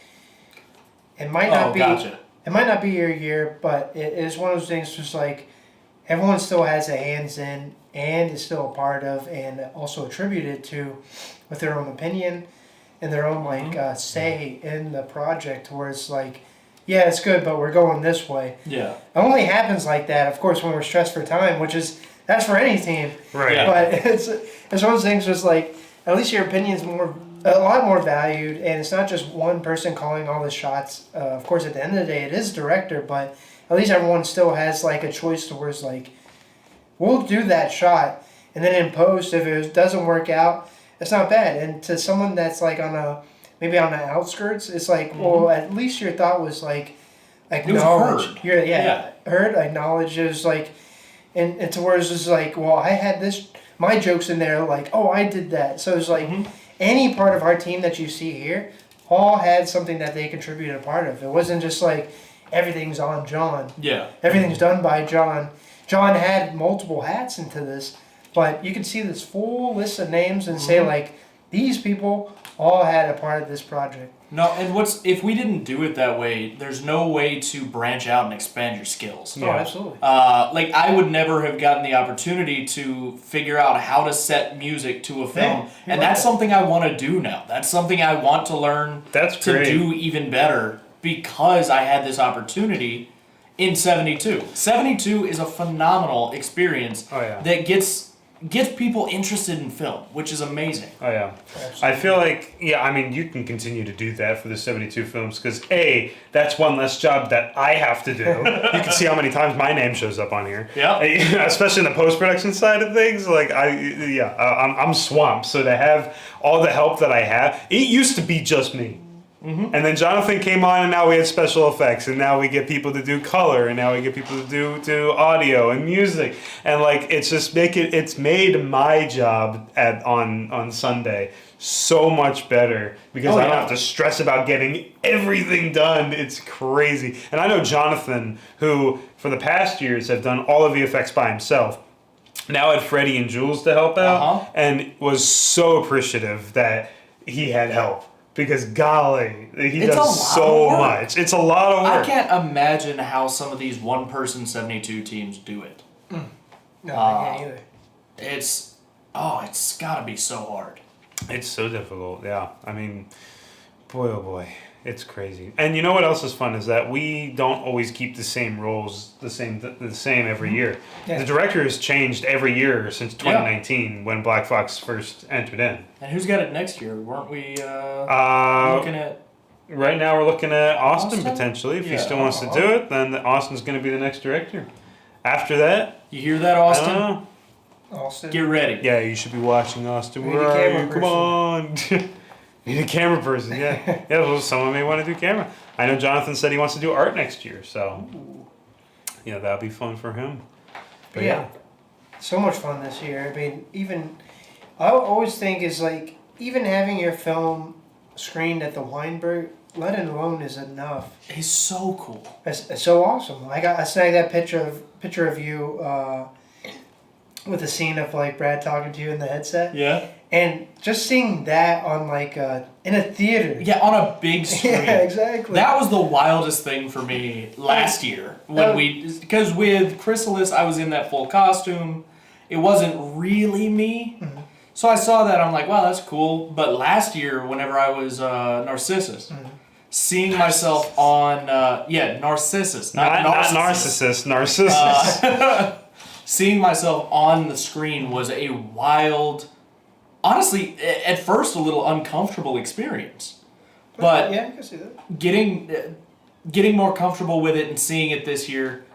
[SPEAKER 3] it might not be.
[SPEAKER 2] Gotcha.
[SPEAKER 3] It might not be your year, but it is one of those things just like everyone still has their hands in and is still a part of and also attributed to with their own opinion and their own say in the project where it's like, yeah, it's good, but we're going this way.
[SPEAKER 2] Yeah.
[SPEAKER 3] It only happens like that, of course, when we're stressed for time, that's for any team.
[SPEAKER 1] Right.
[SPEAKER 2] Yeah.
[SPEAKER 3] But it's one of those things just like, at least your opinion's a lot more valued, and it's not just one person calling all the shots. Of course, at the end of the day, it is director, but at least everyone still has like a choice towards like, we'll do that shot, and then in post, if it doesn't work out, it's not bad. And to someone that's like maybe on the outskirts, it's like, well, at least your thought was like acknowledged. Heard, acknowledged. It was like, and to where it's just like, well, I had my joke's in there, like, oh, I did that. So it's like, any part of our team that you see here all had something that they contributed a part of. It wasn't just like everything's on John.
[SPEAKER 2] Yeah.
[SPEAKER 3] Everything's done by John. John had multiple hats into this, but you could see this full list of names and say like, these people all had a part of this project.
[SPEAKER 2] No, and if we didn't do it that way, there's no way to branch out and expand your skills.
[SPEAKER 3] Oh, absolutely.
[SPEAKER 2] I would never have gotten the opportunity to figure out how to set music to a film, and that's something I want to do now. That's something I want to learn to do even better because I had this opportunity in 72. 72 is a phenomenal experience that gets people interested in film, which is amazing.
[SPEAKER 1] Oh, yeah. Absolutely. I feel like, I mean, you can continue to do that for the 72 films because, A, that's one less job that I have to do. You can see how many times my name shows up on here.
[SPEAKER 2] Yeah.
[SPEAKER 1] Especially in the post-production side of things. Like, I'm swamped. So to have all the help that I have, it used to be just me. Mm-hmm. And then Jonathan came on, and now we had special effects, and now we get people to do color, and now we get people to do audio and music, and like it's made my job on Sunday so much better because I don't have to stress about getting everything done. It's crazy, and I know Jonathan, who for the past years have done all of the effects by himself. Now had Freddie and Jules to help out, and was so appreciative that he had help. Because golly, he does so much. It's a lot of work.
[SPEAKER 2] I can't imagine how some of these one-person 72 teams do it.
[SPEAKER 3] No, I can't either.
[SPEAKER 2] It's got to be so hard.
[SPEAKER 1] It's so difficult, yeah. I mean, boy, oh boy, it's crazy. And you know what else is fun is that we don't always keep the same roles the same every year. Yeah. The director has changed every year since 2019 when Black Fox first entered in.
[SPEAKER 2] And who's got it next year? Weren't we looking at?
[SPEAKER 1] Right now, we're looking at Austin potentially. If he still wants to do it, then Austin's going to be the next director. After that,
[SPEAKER 2] you hear that, Austin?
[SPEAKER 1] I don't know.
[SPEAKER 3] Austin,
[SPEAKER 2] get ready.
[SPEAKER 1] Yeah, you should be watching Austin. Where are you? Come on. Need a camera person, yeah. Well, someone may want to do camera. I know Jonathan said he wants to do art next year, so that'll be fun for him. But
[SPEAKER 3] yeah, so much fun this year. I mean, even I always think is like even having your film screened at the Weinberg, let it alone is enough.
[SPEAKER 2] It's so cool.
[SPEAKER 3] It's so awesome. I snagged that picture of you with the scene of like Brad talking to you in the headset.
[SPEAKER 2] Yeah.
[SPEAKER 3] And just seeing that on like in a theater.
[SPEAKER 2] Yeah, on a big screen.
[SPEAKER 3] Yeah, exactly.
[SPEAKER 2] That was the wildest thing for me last year because with Chrysalis I was in that full costume. It wasn't really me.
[SPEAKER 3] Mm-hmm.
[SPEAKER 2] So I saw that, I'm like, wow, that's cool. But last year, whenever I was Narcissus, seeing myself on, Narcissus, not
[SPEAKER 1] Narcissus.
[SPEAKER 2] Seeing myself on the screen was a wild, honestly, at first a little uncomfortable experience. But
[SPEAKER 3] yeah, I can see that.
[SPEAKER 2] Getting more comfortable with it and seeing it this year,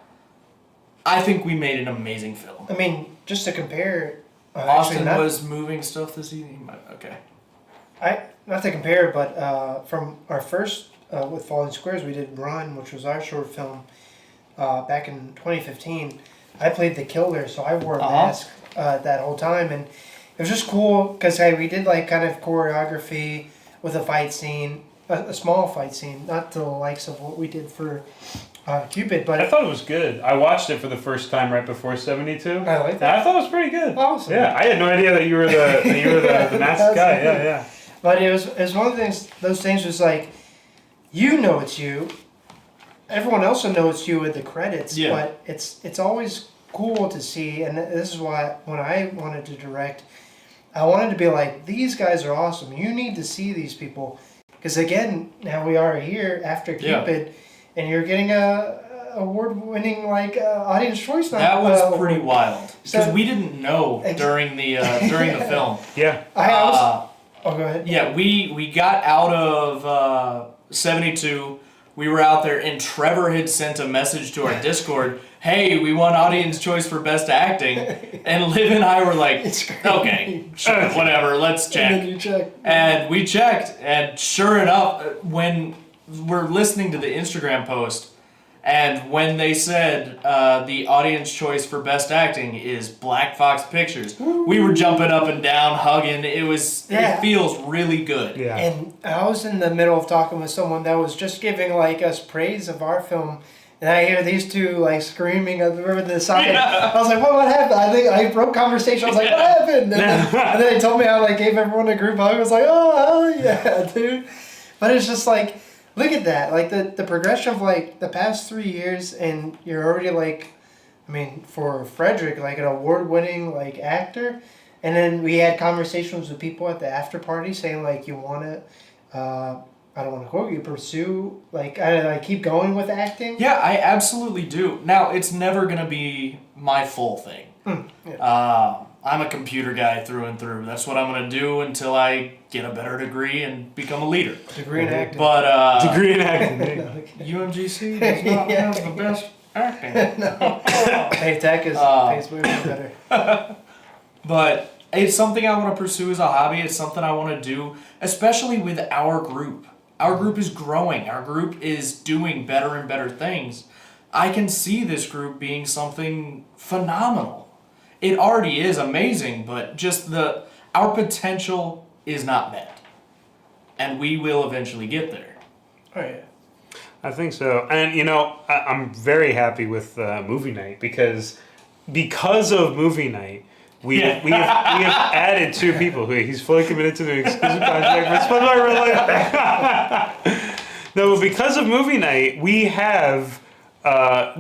[SPEAKER 2] I think we made an amazing film.
[SPEAKER 3] I mean, just to compare,
[SPEAKER 2] Austin was moving stuff this evening. Okay.
[SPEAKER 3] Not to compare, but from our first with Falling Squares, we did Run, which was our short film back in 2015. I played the killer, so I wore a mask that whole time, and it was just cool because we did like kind of choreography with a fight scene, a small fight scene, not to the likes of what we did for Cupid, but
[SPEAKER 1] I thought it was good. I watched it for the first time right before 72.
[SPEAKER 3] I like that.
[SPEAKER 1] I thought it was pretty good.
[SPEAKER 3] Awesome.
[SPEAKER 1] Yeah, I had no idea that you were the masked guy. Yeah.
[SPEAKER 3] But it was one of those things was like, you know it's you. Everyone else will know it's you with the credits.
[SPEAKER 2] Yeah.
[SPEAKER 3] But it's always cool to see, and this is why when I wanted to direct, I wanted to be like, these guys are awesome. You need to see these people, because again, now we are here after Cupid, and you're getting a award-winning audience choice.
[SPEAKER 2] That was pretty wild because we didn't know during the film.
[SPEAKER 1] Yeah.
[SPEAKER 3] Go ahead.
[SPEAKER 2] Yeah, we got out of 72. We were out there, and Trevor had sent a message to our Discord. Hey, we won audience choice for best acting, and Liv and I were like, okay, sure, whatever, let's check.
[SPEAKER 3] And then you checked.
[SPEAKER 2] And we checked, and sure enough, when we're listening to the Instagram post, and when they said the audience choice for best acting is Black Fox Pictures, we were jumping up and down, hugging. It feels really good.
[SPEAKER 1] Yeah.
[SPEAKER 3] And I was in the middle of talking with someone that was just giving us praise of our film, and I hear these two screaming over the side.
[SPEAKER 2] Yeah.
[SPEAKER 3] I was like, what happened? I think I broke conversation. I was like, what happened? And then they told me how gave everyone a group hug. I was like, oh yeah, dude. But it's just like, look at that, the progression of the past 3 years, and you're already for Frederick, an award-winning actor, and then we had conversations with people at the after party saying you want to, I don't want to quote you, pursue I keep going with acting.
[SPEAKER 2] Yeah, I absolutely do. Now it's never gonna be my full thing. I'm a computer guy through and through. That's what I'm gonna do until I get a better degree and become a leader.
[SPEAKER 3] Degree in acting.
[SPEAKER 2] But
[SPEAKER 1] degree in acting.
[SPEAKER 2] UMGC does not have the best acting.
[SPEAKER 3] No. Hey, tech pays way better.
[SPEAKER 2] But it's something I want to pursue as a hobby. It's something I want to do, especially with our group. Our group is growing. Our group is doing better and better things. I can see this group being something phenomenal. It already is amazing, but just our potential is not met. And we will eventually get there.
[SPEAKER 3] Oh, yeah.
[SPEAKER 1] I think so. And, I'm very happy with movie night because of movie night, we have added 2 people who he's fully committed to the exclusive contract for SpongeBob Real Life. No, but because of movie night, we have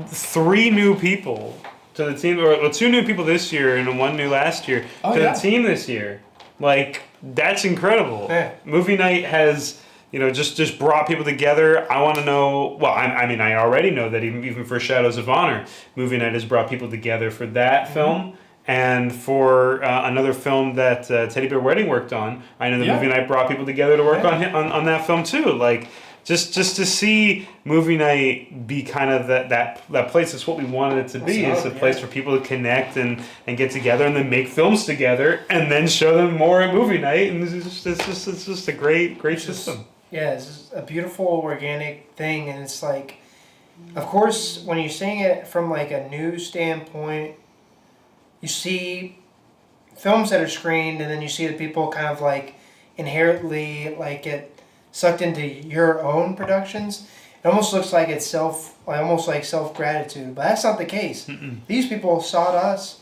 [SPEAKER 1] 3 new people to the team, or 2 new people this year and 1 new last year the team this year. That's incredible.
[SPEAKER 3] Yeah.
[SPEAKER 1] Movie night has just brought people together. I want to know. Well, I already know that even for Shadows of Honor, movie night has brought people together for that film. And for another film that Teddy Bear Wedding worked on, I know the movie night brought people together to work on that film too. Just to see movie night be kind of that place. That's what we wanted it to be. It's a place for people to connect and get together and then make films together and then show them more at movie night. And it's just a great system.
[SPEAKER 3] Yeah, it's just a beautiful organic thing, and it's of course, when you're seeing it from a news standpoint, you see films that are screened, and then you see the people kind of like inherently like get sucked into your own productions. It almost looks like it's almost like self-gratitude, but that's not the case. These people sought us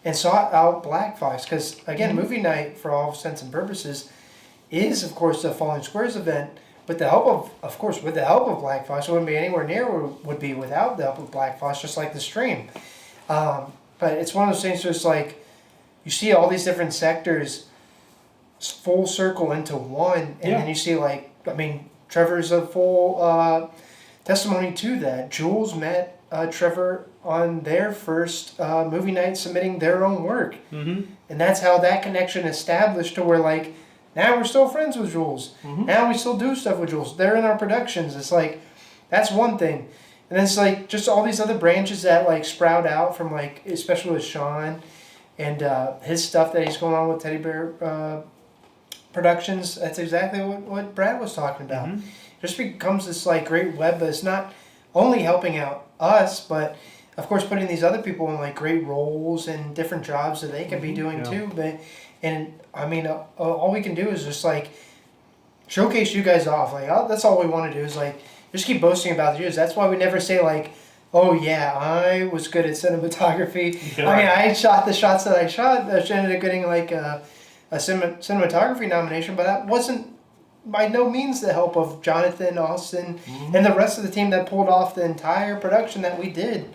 [SPEAKER 3] and sought out Black Fox because, again, movie night, for all intents and purposes, is, of course, the Falling Squares event. With the help with the help of Black Fox, it wouldn't be anywhere near where it would be without the help of Black Fox, just like the stream. But it's one of those things where it's like, you see all these different sectors full circle into one, and then you see, like, I mean, Trevor's a full testimony to that. Jules met Trevor on their first movie night submitting their own work. And that's how that connection established to where, like, now we're still friends with Jules. Now we still do stuff with Jules. They're in our productions. It's like, that's one thing. And then it's like just all these other branches that like sprout out from, like, especially with Sean and his stuff that he's going on with Teddy Bear Productions. That's exactly what Brad was talking about. Just becomes this like great web that's not only helping out us, but of course putting these other people in like great roles and different jobs that they could be doing too. But and I mean, all we can do is just like showcase you guys off. Like, that's all we want to do is like just keep boasting about the Jews. That's why we never say like, oh yeah, I was good at cinematography. I mean, I shot the shots that I shot. That ended up getting like a cinematography nomination, but that wasn't by no means the help of Jonathan, Austin, and the rest of the team that pulled off the entire production that we did.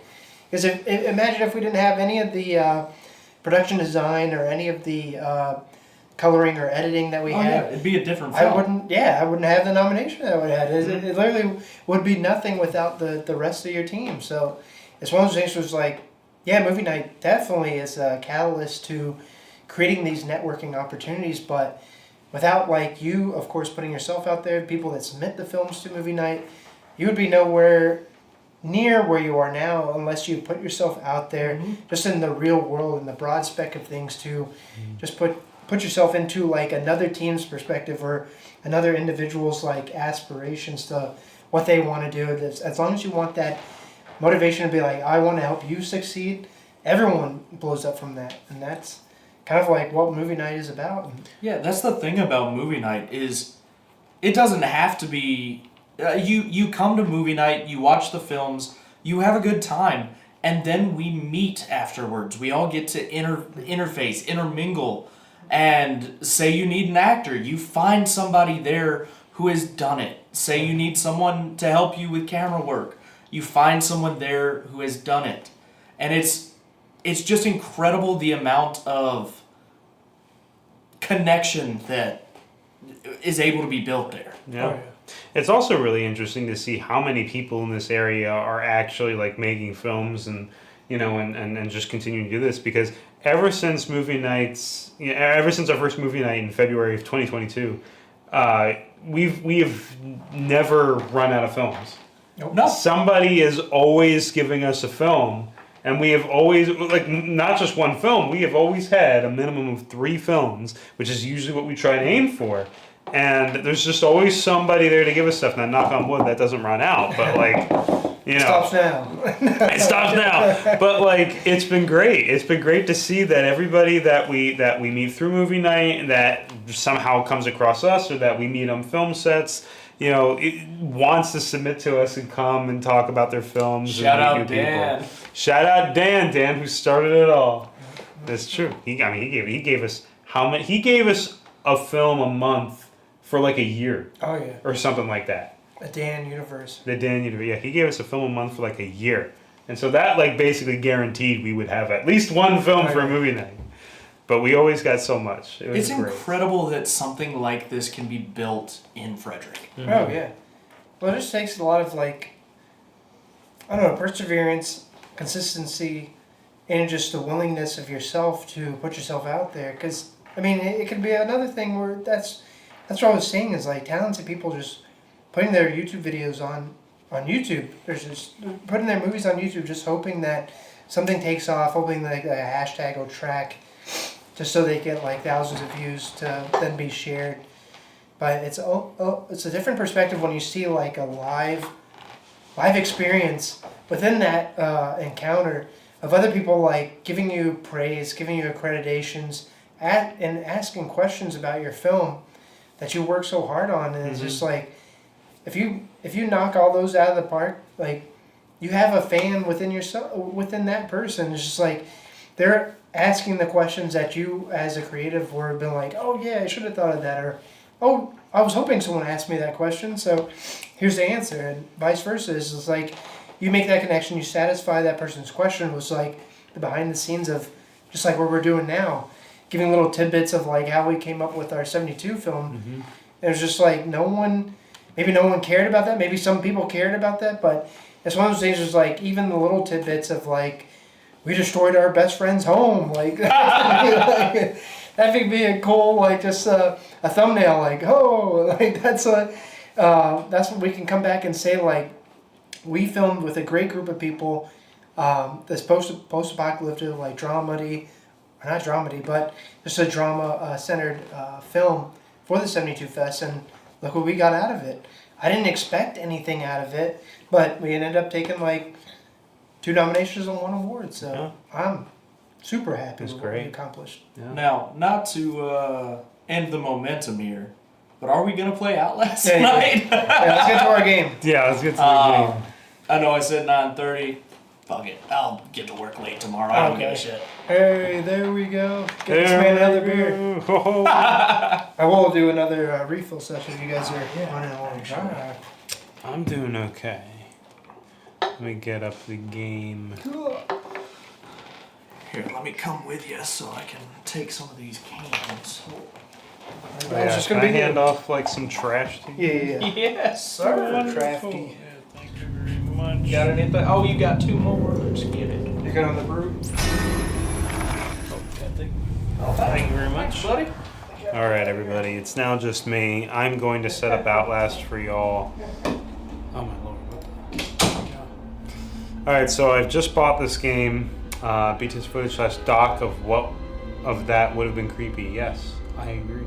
[SPEAKER 3] Because imagine if we didn't have any of the production design or any of the coloring or editing that we had.
[SPEAKER 2] Yeah, it'd be a different film.
[SPEAKER 3] I wouldn't have the nomination that I would have had. It literally would be nothing without the rest of your team. So it's one of those things where it's like, yeah, movie night definitely is a catalyst to creating these networking opportunities, but without like you, of course, putting yourself out there, people that submit the films to movie night, you would be nowhere near where you are now unless you put yourself out there just in the real world and the broad spec of things to just put yourself into like another team's perspective or another individual's like aspirations to what they want to do. As long as you want that motivation to be like, I want to help you succeed, everyone blows up from that. And that's kind of like what movie night is about.
[SPEAKER 2] Yeah, that's the thing about movie night is it doesn't have to be you come to movie night, you watch the films, you have a good time, and then we meet afterwards. We all get to interface, intermingle, and say you need an actor, you find somebody there who has done it. Say you need someone to help you with camera work, you find someone there who has done it. And it's just incredible the amount of connection that is able to be built there.
[SPEAKER 1] Yeah. It's also really interesting to see how many people in this area are actually like making films and, you know, and just continuing to do this, because ever since movie nights, ever since our first movie night in February of 2022, we've never run out of films.
[SPEAKER 2] No.
[SPEAKER 1] Somebody is always giving us a film. And we have always, like, not just one film, we have always had a minimum of 3 films, which is usually what we try to aim for. And there's just always somebody there to give us stuff. Now, knock on wood, that doesn't run out, but, like, you know.
[SPEAKER 3] Stops now.
[SPEAKER 1] It stops now. But, like, it's been great. It's been great to see that everybody that we meet through movie night that somehow comes across us or that we meet on film sets, you know, it wants to submit to us and come and talk about their films.
[SPEAKER 2] Shout
[SPEAKER 1] and
[SPEAKER 2] out Dan.
[SPEAKER 1] People. Shout out Dan who started it all. That's true. He gave us how many? He gave us a film a month for like a year.
[SPEAKER 3] Oh yeah.
[SPEAKER 1] Or something like that.
[SPEAKER 3] The Dan universe.
[SPEAKER 1] The Dan universe. Yeah, he gave us a film a month for like a year, and so that like basically guaranteed we would have at least one film for a movie night. But we always got so much.
[SPEAKER 2] It's incredible that something like this can be built in Frederick.
[SPEAKER 3] Oh yeah. Well, it just takes a lot of like, I don't know, perseverance, consistency, and just the willingness of yourself to put yourself out there. Because I mean, it could be another thing where that's what I was saying is like talented people just putting their YouTube videos on YouTube. There's just putting their movies on YouTube, just hoping that something takes off, hoping that a hashtag will track, just so they get like thousands of views to then be shared. But it's a different perspective when you see like a live experience within that encounter of other people like giving you praise, giving you accreditations, and asking questions about your film that you work so hard on. And it's just like, if you knock all those out of the park, like you have a fan within yourself, within that person. It's just like they're asking the questions that you as a creative would have been like, oh yeah, I should have thought of that, or oh, I was hoping someone asked me that question, so here's the answer, and vice versa. It's like you make that connection, you satisfy that person's question. Was like the behind the scenes of just like what we're doing now, giving little tidbits of like how we came up with our 72 film. It was just like maybe no one cared about that, maybe some people cared about that, but it's one of those things. Was like even the little tidbits of like, we destroyed our best friend's home, like that could be a cool, like just a thumbnail, like like that's what we can come back and say, like we filmed with a great group of people, this post-apocalyptic, like dramedy, or not dramedy, but just a drama centered film for the 72 Fest, and look what we got out of it. I didn't expect anything out of it, but we ended up taking like 2 nominations and 1 award, so I'm super happy with what we accomplished.
[SPEAKER 2] Now, not to end the momentum here, but are we going to play Outlast tonight?
[SPEAKER 3] Let's get to our game.
[SPEAKER 1] Yeah, let's get to the game.
[SPEAKER 2] I know I said 9:30. Fuck it. I'll get to work late tomorrow. I don't give a shit.
[SPEAKER 3] Hey, there we go. Get this man another beer. I will do another refill session if you guys are running along. Sure.
[SPEAKER 1] I'm doing okay. Let me get up the game.
[SPEAKER 2] Here, let me come with you so I can take some of these cans.
[SPEAKER 1] I was just gonna hand off like some trash to you.
[SPEAKER 3] Yeah.
[SPEAKER 2] Yes, sir.
[SPEAKER 3] Crafty.
[SPEAKER 1] Thank you very much.
[SPEAKER 2] Got anything? Oh, you got 2 more. Let's get it.
[SPEAKER 3] You good on the brew?
[SPEAKER 1] Thank you very much,
[SPEAKER 2] buddy.
[SPEAKER 1] All right, everybody. It's now just me. I'm going to set up Outlast for y'all. Oh my lord! All right, so I've just bought this game. BTS footage / doc of what of that would have been creepy. Yes, I agree.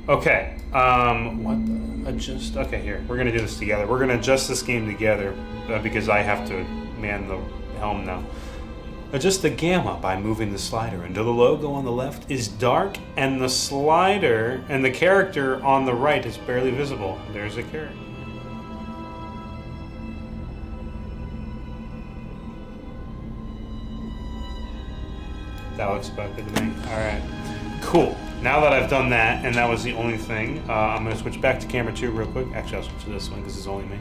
[SPEAKER 1] Okay. What the adjust? Okay, here we're gonna do this together. We're gonna adjust this game together because I have to man the helm now. Adjust the gamma by moving the slider until the logo on the left is dark and the slider and the character on the right is barely visible. There's a character. That looks about good to me. Alright. Cool. Now that I've done that, and that was the only thing, I'm going to switch back to camera 2 real quick. Actually, I'll switch to this one because it's only me.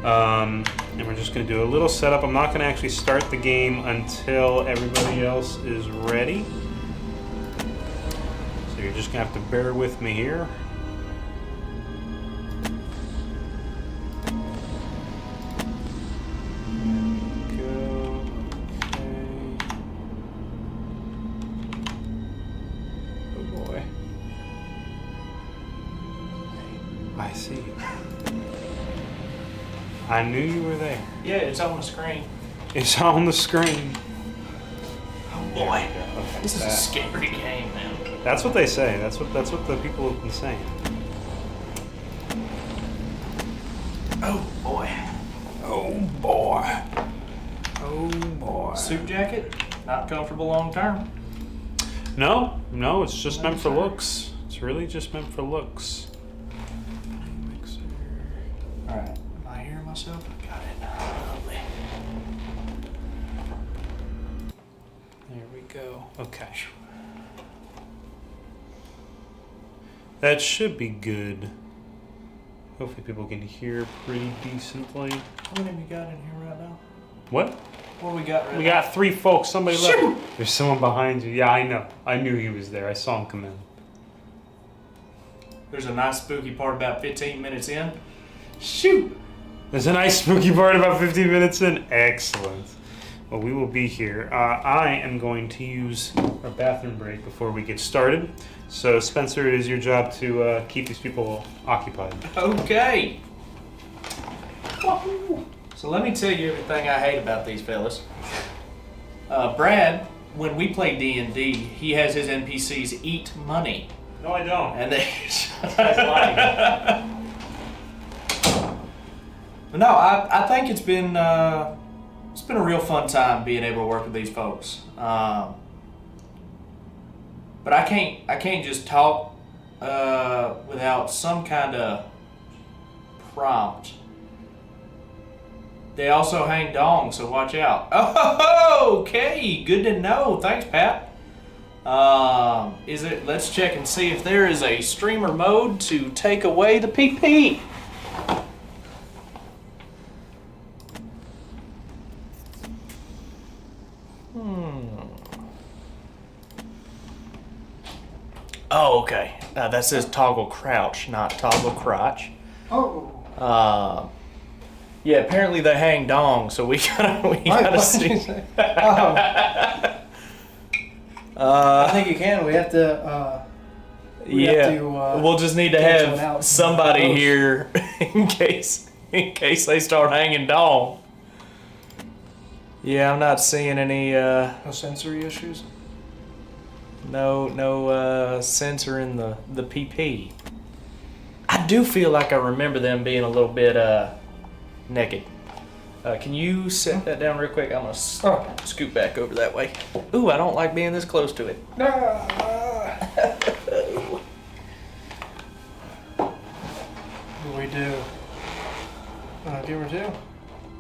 [SPEAKER 1] And we're just going to do a little setup. I'm not going to actually start the game until everybody else is ready. So you're just going to have to bear with me here. I see you. I knew you were there.
[SPEAKER 2] Yeah, it's on the screen.
[SPEAKER 1] It's on the screen.
[SPEAKER 2] Oh boy, this is a scary game, man.
[SPEAKER 1] That's what they say. That's what the people have been saying.
[SPEAKER 2] Oh boy.
[SPEAKER 1] Oh boy. Oh boy.
[SPEAKER 2] Suit jacket, not comfortable long term.
[SPEAKER 1] No, it's just meant for looks. It's really just meant for looks.
[SPEAKER 2] Alright, am I hearing myself? I got it. Lovely.
[SPEAKER 1] There we go. Okay. That should be good. Hopefully people can hear pretty decently.
[SPEAKER 2] How many we got in here right now?
[SPEAKER 1] What?
[SPEAKER 2] What we got right now?
[SPEAKER 1] We got 3 folks. Somebody left. There's someone behind you. Yeah, I know. I knew he was there. I saw him come in.
[SPEAKER 2] There's a nice spooky part about 15 minutes in. Shoot!
[SPEAKER 1] There's a nice spooky part about 15 minutes in. Excellent. Well, we will be here. I am going to use our bathroom break before we get started. So, Spencer, it is your job to keep these people occupied.
[SPEAKER 2] Okay. So let me tell you everything I hate about these fellas. Brad, when we play D&D, he has his NPCs eat money.
[SPEAKER 1] No, I don't.
[SPEAKER 2] And they...
[SPEAKER 1] That's lying.
[SPEAKER 2] But no, I think it's been been a real fun time being able to work with these folks. But I can't just talk without some kind of prompt. They also hang dongs, so watch out. Oh, okay, good to know. Thanks, Pat. Let's check and see if there is a streamer mode to take away the PP. Oh, okay. That says toggle crouch, not toggle crotch.
[SPEAKER 3] Oh.
[SPEAKER 2] Yeah, apparently they hang dong, so we gotta see.
[SPEAKER 3] I think you can. We have to.
[SPEAKER 2] We'll just need to have somebody here in case they start hanging dong. Yeah, I'm not seeing any.
[SPEAKER 3] No sensory issues.
[SPEAKER 2] No sensor in the PP. I do feel like I remember them being a little bit naked. Can you set that down real quick? I'm gonna scoot back over that way. Ooh, I don't like being this close to it.
[SPEAKER 3] What do we do? Give her two.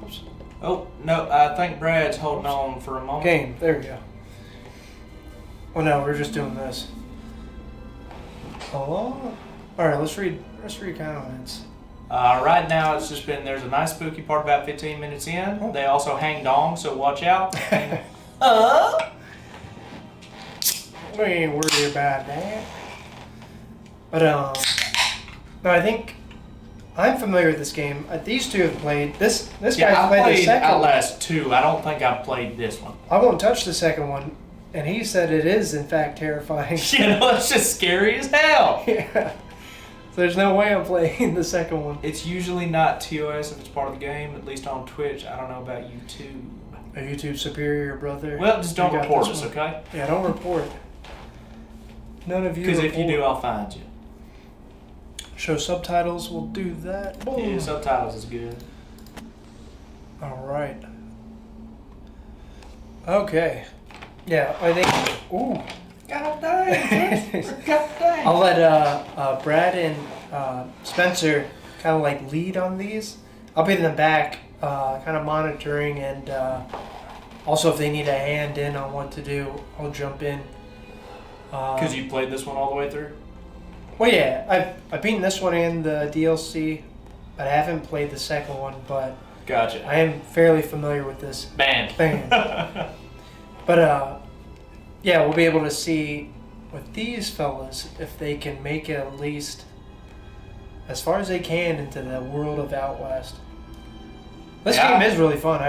[SPEAKER 3] Oops.
[SPEAKER 2] Oh no, I think Brad's holding on for a moment.
[SPEAKER 3] Game. There we go. Oh no, we're just doing this. Oh. All right, let's read comments.
[SPEAKER 2] Right now, it's just been, there's a nice spooky part about 15 minutes in. They also hang dong, so watch out.
[SPEAKER 3] We ain't worried about that. But, no, I think I'm familiar with this game. These two have played. This guy's played the second
[SPEAKER 2] Outlast 2. I don't think I've played this one.
[SPEAKER 3] I won't touch the second one, and he said it is, in fact, terrifying.
[SPEAKER 2] It's just scary as hell.
[SPEAKER 3] Yeah. There's no way I'm playing the second one.
[SPEAKER 2] It's usually not TOS if it's part of the game, at least on Twitch. I don't know about YouTube.
[SPEAKER 3] A YouTube superior brother.
[SPEAKER 2] Well, just don't report us, okay?
[SPEAKER 3] Yeah, don't report. None of you.
[SPEAKER 2] Because if you do, I'll find you.
[SPEAKER 3] Show subtitles, we'll do that. Boom.
[SPEAKER 2] Yeah, subtitles is good.
[SPEAKER 3] Alright. Okay. Yeah, I think. Ooh.
[SPEAKER 2] God dang. God dang.
[SPEAKER 3] I'll let Brad and Spencer kind of like lead on these. I'll be in the back, kind of monitoring, and also if they need a hand in on what to do, I'll jump in.
[SPEAKER 2] Because you played this one all the way through?
[SPEAKER 3] Well, yeah, I've beaten this one and the DLC, but I haven't played the second one. But
[SPEAKER 2] gotcha.
[SPEAKER 3] I am fairly familiar with this
[SPEAKER 2] band.
[SPEAKER 3] But yeah, we'll be able to see with these fellas if they can make it at least as far as they can into the world of Outlast. This game is really fun.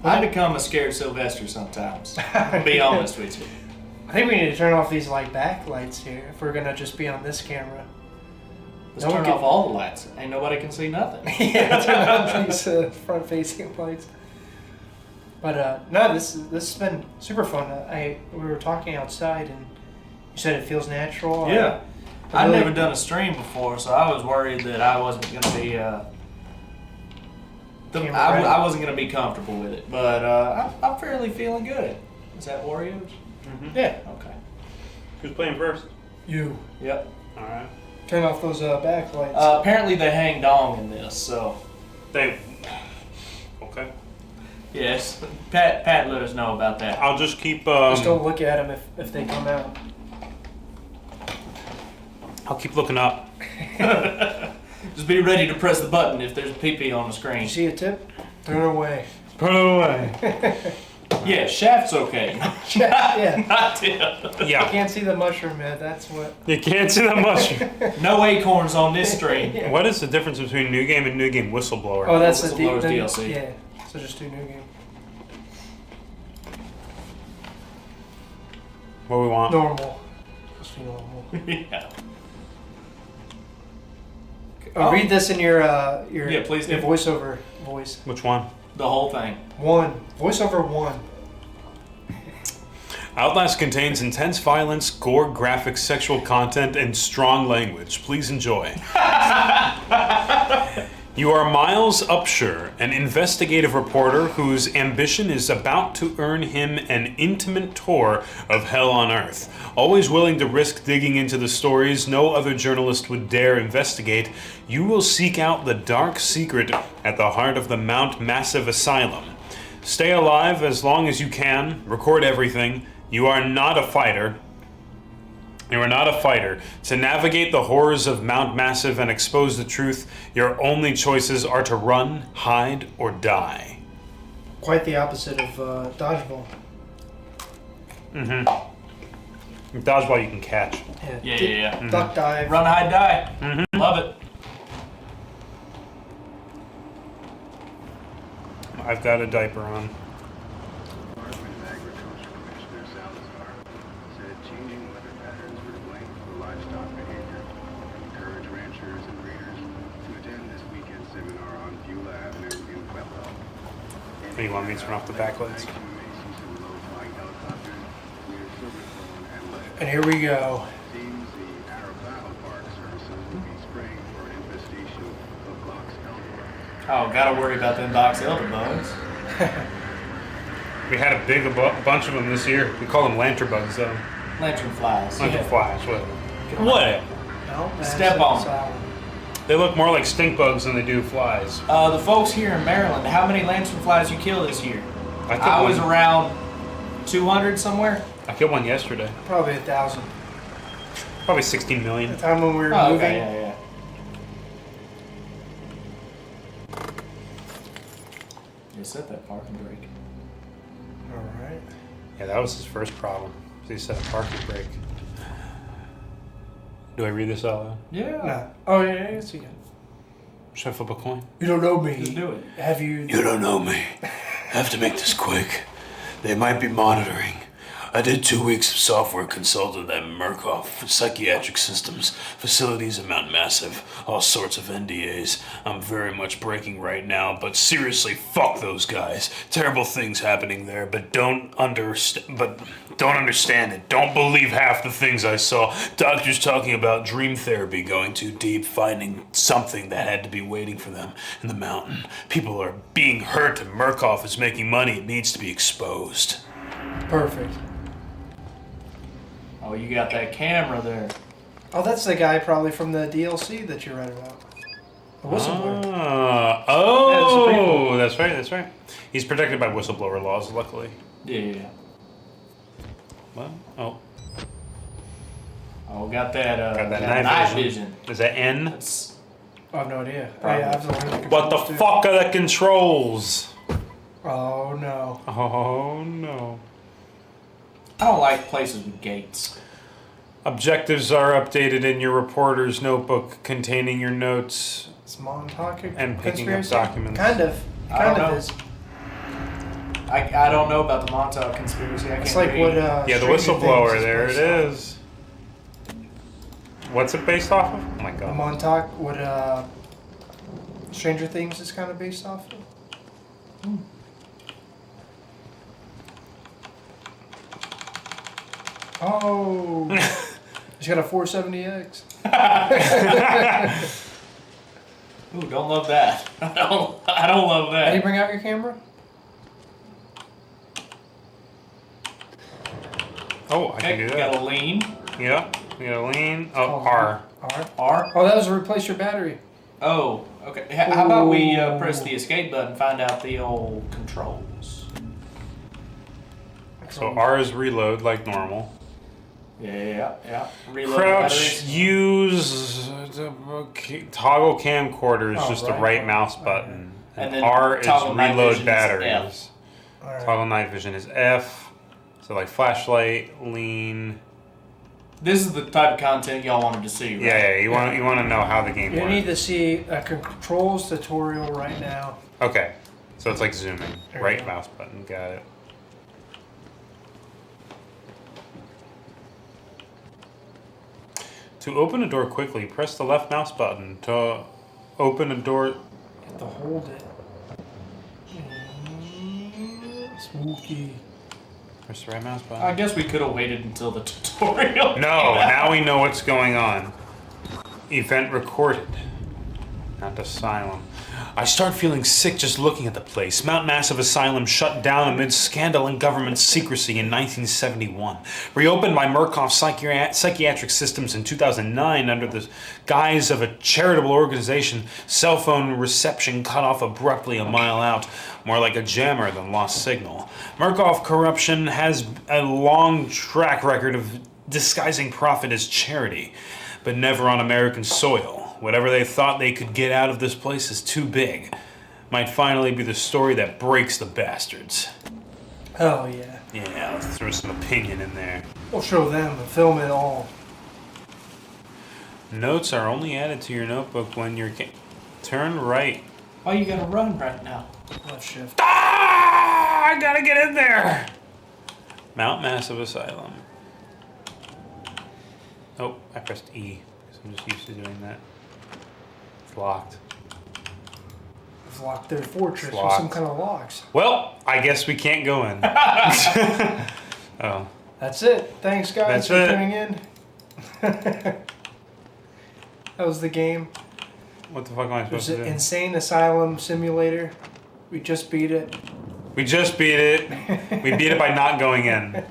[SPEAKER 2] I become a scared Sylvester sometimes. To be honest with you.
[SPEAKER 3] I think we need to turn off these like backlights here if we're gonna just be on this camera.
[SPEAKER 2] Let's turn off all the lights. Ain't nobody can see nothing.
[SPEAKER 3] Yeah, turn off these front-facing lights. But no, this has been super fun. We were talking outside, and you said it feels natural.
[SPEAKER 2] Yeah, I've never done a stream before, so I was worried that I wasn't going to be. I wasn't going to be comfortable with it, but I'm fairly feeling good. Is that Warriors?
[SPEAKER 3] Mm-hmm. Yeah.
[SPEAKER 2] Okay.
[SPEAKER 1] Who's playing first?
[SPEAKER 3] You.
[SPEAKER 2] Yep.
[SPEAKER 1] All right.
[SPEAKER 3] Turn off those backlights.
[SPEAKER 2] Apparently they hang dong in this, so.
[SPEAKER 1] Okay.
[SPEAKER 2] Yes, Pat let us know about that.
[SPEAKER 1] I'll just keep.
[SPEAKER 3] Just don't look at them if they come out.
[SPEAKER 1] I'll keep looking up.
[SPEAKER 2] Just be ready to press the button if there's a PP on the screen.
[SPEAKER 3] You see a tip? Turn it away.
[SPEAKER 1] Put it away.
[SPEAKER 2] Yeah, shaft's okay.
[SPEAKER 3] Yeah.
[SPEAKER 2] Not tip.
[SPEAKER 1] Yeah.
[SPEAKER 3] You can't see the mushroom head. That's what.
[SPEAKER 1] You can't see the mushroom.
[SPEAKER 2] No acorns on this stream.
[SPEAKER 3] Yeah.
[SPEAKER 1] What is the difference between new game and new game whistleblower?
[SPEAKER 3] Oh, that's the
[SPEAKER 2] Whistleblower's DLC.
[SPEAKER 3] Yeah. So just do new game.
[SPEAKER 1] What do we want?
[SPEAKER 3] Normal. Just do normal.
[SPEAKER 2] Yeah.
[SPEAKER 3] Read this in your
[SPEAKER 2] please do.
[SPEAKER 3] your voiceover voice.
[SPEAKER 1] Which one?
[SPEAKER 2] The whole thing.
[SPEAKER 3] Voiceover 1.
[SPEAKER 1] Outlast contains intense violence, gore, graphic, sexual content, and strong language. Please enjoy. You are Miles Upshur, an investigative reporter whose ambition is about to earn him an intimate tour of hell on Earth. Always willing to risk digging into the stories no other journalist would dare investigate, you will seek out the dark secret at the heart of the Mount Massive Asylum. Stay alive as long as you can, record everything. You are not a fighter. You are not a fighter. To navigate the horrors of Mount Massive and expose the truth, your only choices are to run, hide, or die.
[SPEAKER 3] Quite the opposite of dodgeball.
[SPEAKER 1] Mm-hmm. Dodgeball you can catch.
[SPEAKER 2] Yeah.
[SPEAKER 1] Mm-hmm.
[SPEAKER 3] Duck dive.
[SPEAKER 2] Run, hide, die.
[SPEAKER 1] Mm-hmm.
[SPEAKER 2] Love it.
[SPEAKER 1] I've got a diaper on. Do you want me to turn off the backlights?
[SPEAKER 3] And here we go.
[SPEAKER 2] Oh, gotta worry about them box elder bugs.
[SPEAKER 1] We had a bunch of them this year. We call them lantern bugs, though.
[SPEAKER 2] Lantern flies.
[SPEAKER 1] Lantern flies, whatever. What?
[SPEAKER 3] No,
[SPEAKER 2] Step on them.
[SPEAKER 1] They look more like stink bugs than they do flies.
[SPEAKER 2] The folks here in Maryland, how many lantern flies you kill this year? I was around 200 somewhere.
[SPEAKER 1] I killed one yesterday.
[SPEAKER 3] Probably 1,000.
[SPEAKER 1] Probably 16 million.
[SPEAKER 3] The time when we were moving.
[SPEAKER 2] Okay, yeah. You set that parking brake.
[SPEAKER 3] Alright.
[SPEAKER 1] Yeah, that was his first problem. He set a parking brake. Do I read this out loud?
[SPEAKER 2] Yeah.
[SPEAKER 3] No. Oh, yeah, yes, you can.
[SPEAKER 1] Should I flip a coin?
[SPEAKER 3] You don't know me.
[SPEAKER 2] Just do it.
[SPEAKER 3] Have you...
[SPEAKER 13] You don't know me. Have to make this quick. They might be monitoring. I did 2 weeks of software consultant at Murkoff for psychiatric systems, facilities at Mount Massive, all sorts of NDAs. I'm very much breaking right now, but seriously, fuck those guys. Terrible things happening there, but don't understand it. Don't believe half the things I saw. Doctors talking about dream therapy going too deep, finding something that had to be waiting for them in the mountain. People are being hurt, and Murkoff is making money. It needs to be exposed.
[SPEAKER 3] Perfect.
[SPEAKER 2] Oh, you got that camera there.
[SPEAKER 3] Oh, that's the guy probably from the DLC that you read about. The whistleblower.
[SPEAKER 1] Oh, that's right. He's protected by whistleblower laws, luckily.
[SPEAKER 2] Yeah.
[SPEAKER 1] What? Oh.
[SPEAKER 2] Oh, got that
[SPEAKER 1] night
[SPEAKER 2] vision.
[SPEAKER 1] Is that N?
[SPEAKER 3] I have no idea. Oh, yeah, I have to learn the
[SPEAKER 1] What the
[SPEAKER 3] controls, too.
[SPEAKER 1] fuck are the controls?
[SPEAKER 3] Oh, no.
[SPEAKER 1] Oh, no.
[SPEAKER 2] I don't like places with gates.
[SPEAKER 1] Objectives are updated in your reporter's notebook containing your notes
[SPEAKER 3] It's Montauk
[SPEAKER 1] and picking up
[SPEAKER 3] conspiracy?
[SPEAKER 1] documents.
[SPEAKER 3] Kind of. Kind of is.
[SPEAKER 2] I don't know about the Montauk conspiracy. I
[SPEAKER 3] It's
[SPEAKER 2] can't
[SPEAKER 3] like
[SPEAKER 2] read.
[SPEAKER 3] what
[SPEAKER 1] Yeah, the
[SPEAKER 3] Stranger
[SPEAKER 1] whistleblower,
[SPEAKER 3] Things
[SPEAKER 1] there it
[SPEAKER 3] based off.
[SPEAKER 1] is. What's it based off of? Oh my
[SPEAKER 3] The
[SPEAKER 1] god.
[SPEAKER 3] Montauk, what Stranger Things is kind of based off of. Oh, he's got a 470X.
[SPEAKER 2] Ooh, don't love that. I don't love that.
[SPEAKER 3] Can you bring out your camera?
[SPEAKER 1] Oh, I can do
[SPEAKER 2] You
[SPEAKER 1] that.
[SPEAKER 2] gotta lean.
[SPEAKER 1] Yeah, you gotta lean. Oh, R.
[SPEAKER 3] R. Oh, that was to replace your battery.
[SPEAKER 2] Oh, okay. How about we press the escape button and find out the old controls?
[SPEAKER 1] So R is reload like normal.
[SPEAKER 2] Yeah. Reload
[SPEAKER 1] Crouch,
[SPEAKER 2] batteries.
[SPEAKER 1] use toggle camcorder is just the right mouse button.
[SPEAKER 2] And
[SPEAKER 1] And
[SPEAKER 2] then
[SPEAKER 1] R is
[SPEAKER 2] toggle night
[SPEAKER 1] reload
[SPEAKER 2] vision is
[SPEAKER 1] batteries.
[SPEAKER 3] Alright.
[SPEAKER 1] Toggle night vision is F. So like flashlight, lean.
[SPEAKER 2] This is the type of content y'all wanted to see, right?
[SPEAKER 1] Yeah, you want to know how the game
[SPEAKER 3] You
[SPEAKER 1] works.
[SPEAKER 3] need to see a controls tutorial right now.
[SPEAKER 1] Okay, so it's like zooming.
[SPEAKER 3] There we
[SPEAKER 1] Right
[SPEAKER 3] go.
[SPEAKER 1] mouse button, got it. To open a door quickly, press the left mouse button. To open a door...
[SPEAKER 3] You have to hold it. Spooky.
[SPEAKER 1] Press the right mouse button.
[SPEAKER 2] I guess we could have waited until the tutorial.
[SPEAKER 1] No, now we know what's going on. Event recorded. Mount Asylum. I start feeling sick just looking at the place. Mount Massive Asylum shut down amid scandal and government secrecy in 1971. Reopened by Murkoff Psychiatric Systems in 2009 under the guise of a charitable organization. Cell phone reception cut off abruptly a mile out. More like a jammer than lost signal. Murkoff corruption has a long track record of disguising profit as charity, but never on American soil. Whatever they thought they could get out of this place is too big. Might finally be the story that breaks the bastards.
[SPEAKER 3] Oh, yeah.
[SPEAKER 1] Yeah, let's throw some opinion in there.
[SPEAKER 3] We'll show them and film it all.
[SPEAKER 1] Notes are only added to your notebook when you're... Turn right.
[SPEAKER 2] Why you gotta run right now?
[SPEAKER 3] Left shift.
[SPEAKER 1] Ah! I gotta get in there! Mount Massive Asylum. Oh, I pressed E. Because I'm just used to doing that. It's locked.
[SPEAKER 3] It's locked their fortress with
[SPEAKER 1] locked.
[SPEAKER 3] some kind of locks.
[SPEAKER 1] Well, I guess we can't go in. Oh.
[SPEAKER 3] That's it. Thanks, guys,
[SPEAKER 1] That's
[SPEAKER 3] for
[SPEAKER 1] it.
[SPEAKER 3] tuning in. That was the game.
[SPEAKER 1] What the fuck am I
[SPEAKER 3] It
[SPEAKER 1] supposed
[SPEAKER 3] was
[SPEAKER 1] to
[SPEAKER 3] an
[SPEAKER 1] do?
[SPEAKER 3] insane asylum simulator. We just beat it.
[SPEAKER 1] We just beat it. We beat it by not going in.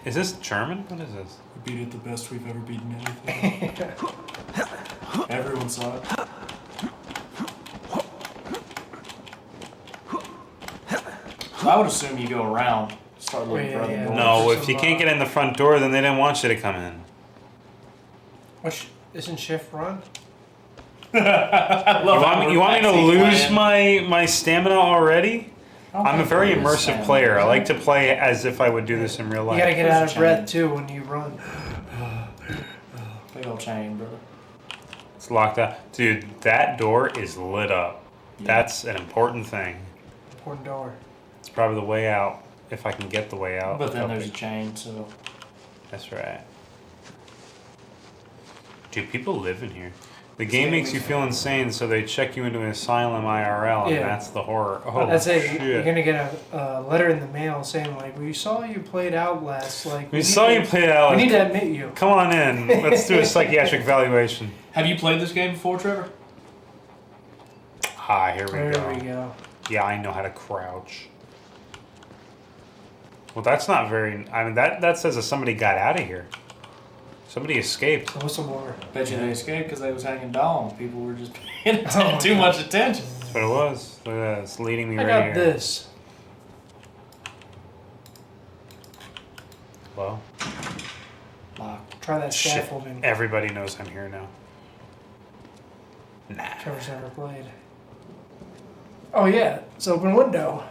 [SPEAKER 1] Is this German? What is this?
[SPEAKER 2] We beat it the best we've ever beaten anything. Everyone saw it. So I would assume you go around, start looking for other doors.
[SPEAKER 1] No, if you can't get in the front door, then they didn't want you to come in.
[SPEAKER 3] Isn't shift run?
[SPEAKER 1] You want me to lose my stamina already? I'm a very immersive player. I like to play as if I would do this in real life.
[SPEAKER 3] You gotta get out of breath too when you run.
[SPEAKER 2] Big old chain, brother.
[SPEAKER 1] It's locked up. Dude, that door is lit up.
[SPEAKER 2] Yeah.
[SPEAKER 1] That's an important thing.
[SPEAKER 3] Important door.
[SPEAKER 1] It's probably the way out, if I can get the way out.
[SPEAKER 2] But then there's a chain, so...
[SPEAKER 1] That's right. Dude, people live in here. The game makes you feel insane, so they check you into an asylum IRL, and
[SPEAKER 3] Yeah.
[SPEAKER 1] that's the horror. Oh,
[SPEAKER 3] That's it.
[SPEAKER 1] shit.
[SPEAKER 3] You're gonna get a letter in the mail saying like, "We saw you played Outlast." Like,
[SPEAKER 1] We saw you play Outlast.
[SPEAKER 3] We need to admit you.
[SPEAKER 1] Come on in. Let's do a psychiatric evaluation.
[SPEAKER 2] Have you played this game before, Trevor?
[SPEAKER 1] Ah, here we
[SPEAKER 3] There
[SPEAKER 1] go.
[SPEAKER 3] we go.
[SPEAKER 1] Yeah, I know how to crouch. Well, that's not very... I mean, that says that somebody got out of here. Somebody escaped.
[SPEAKER 3] The whistleblower.
[SPEAKER 2] Bet you they escaped because they was hanging down. People were just paying
[SPEAKER 3] Oh,
[SPEAKER 2] too much attention.
[SPEAKER 1] That's what it was. Look at that. It's leading me
[SPEAKER 3] I
[SPEAKER 1] right
[SPEAKER 3] got
[SPEAKER 1] here.
[SPEAKER 3] this.
[SPEAKER 1] Well,
[SPEAKER 3] Try that
[SPEAKER 1] shit.
[SPEAKER 3] scaffolding.
[SPEAKER 1] Everybody knows I'm here now. Nah.
[SPEAKER 3] Trevor's never played. Oh yeah, it's open window.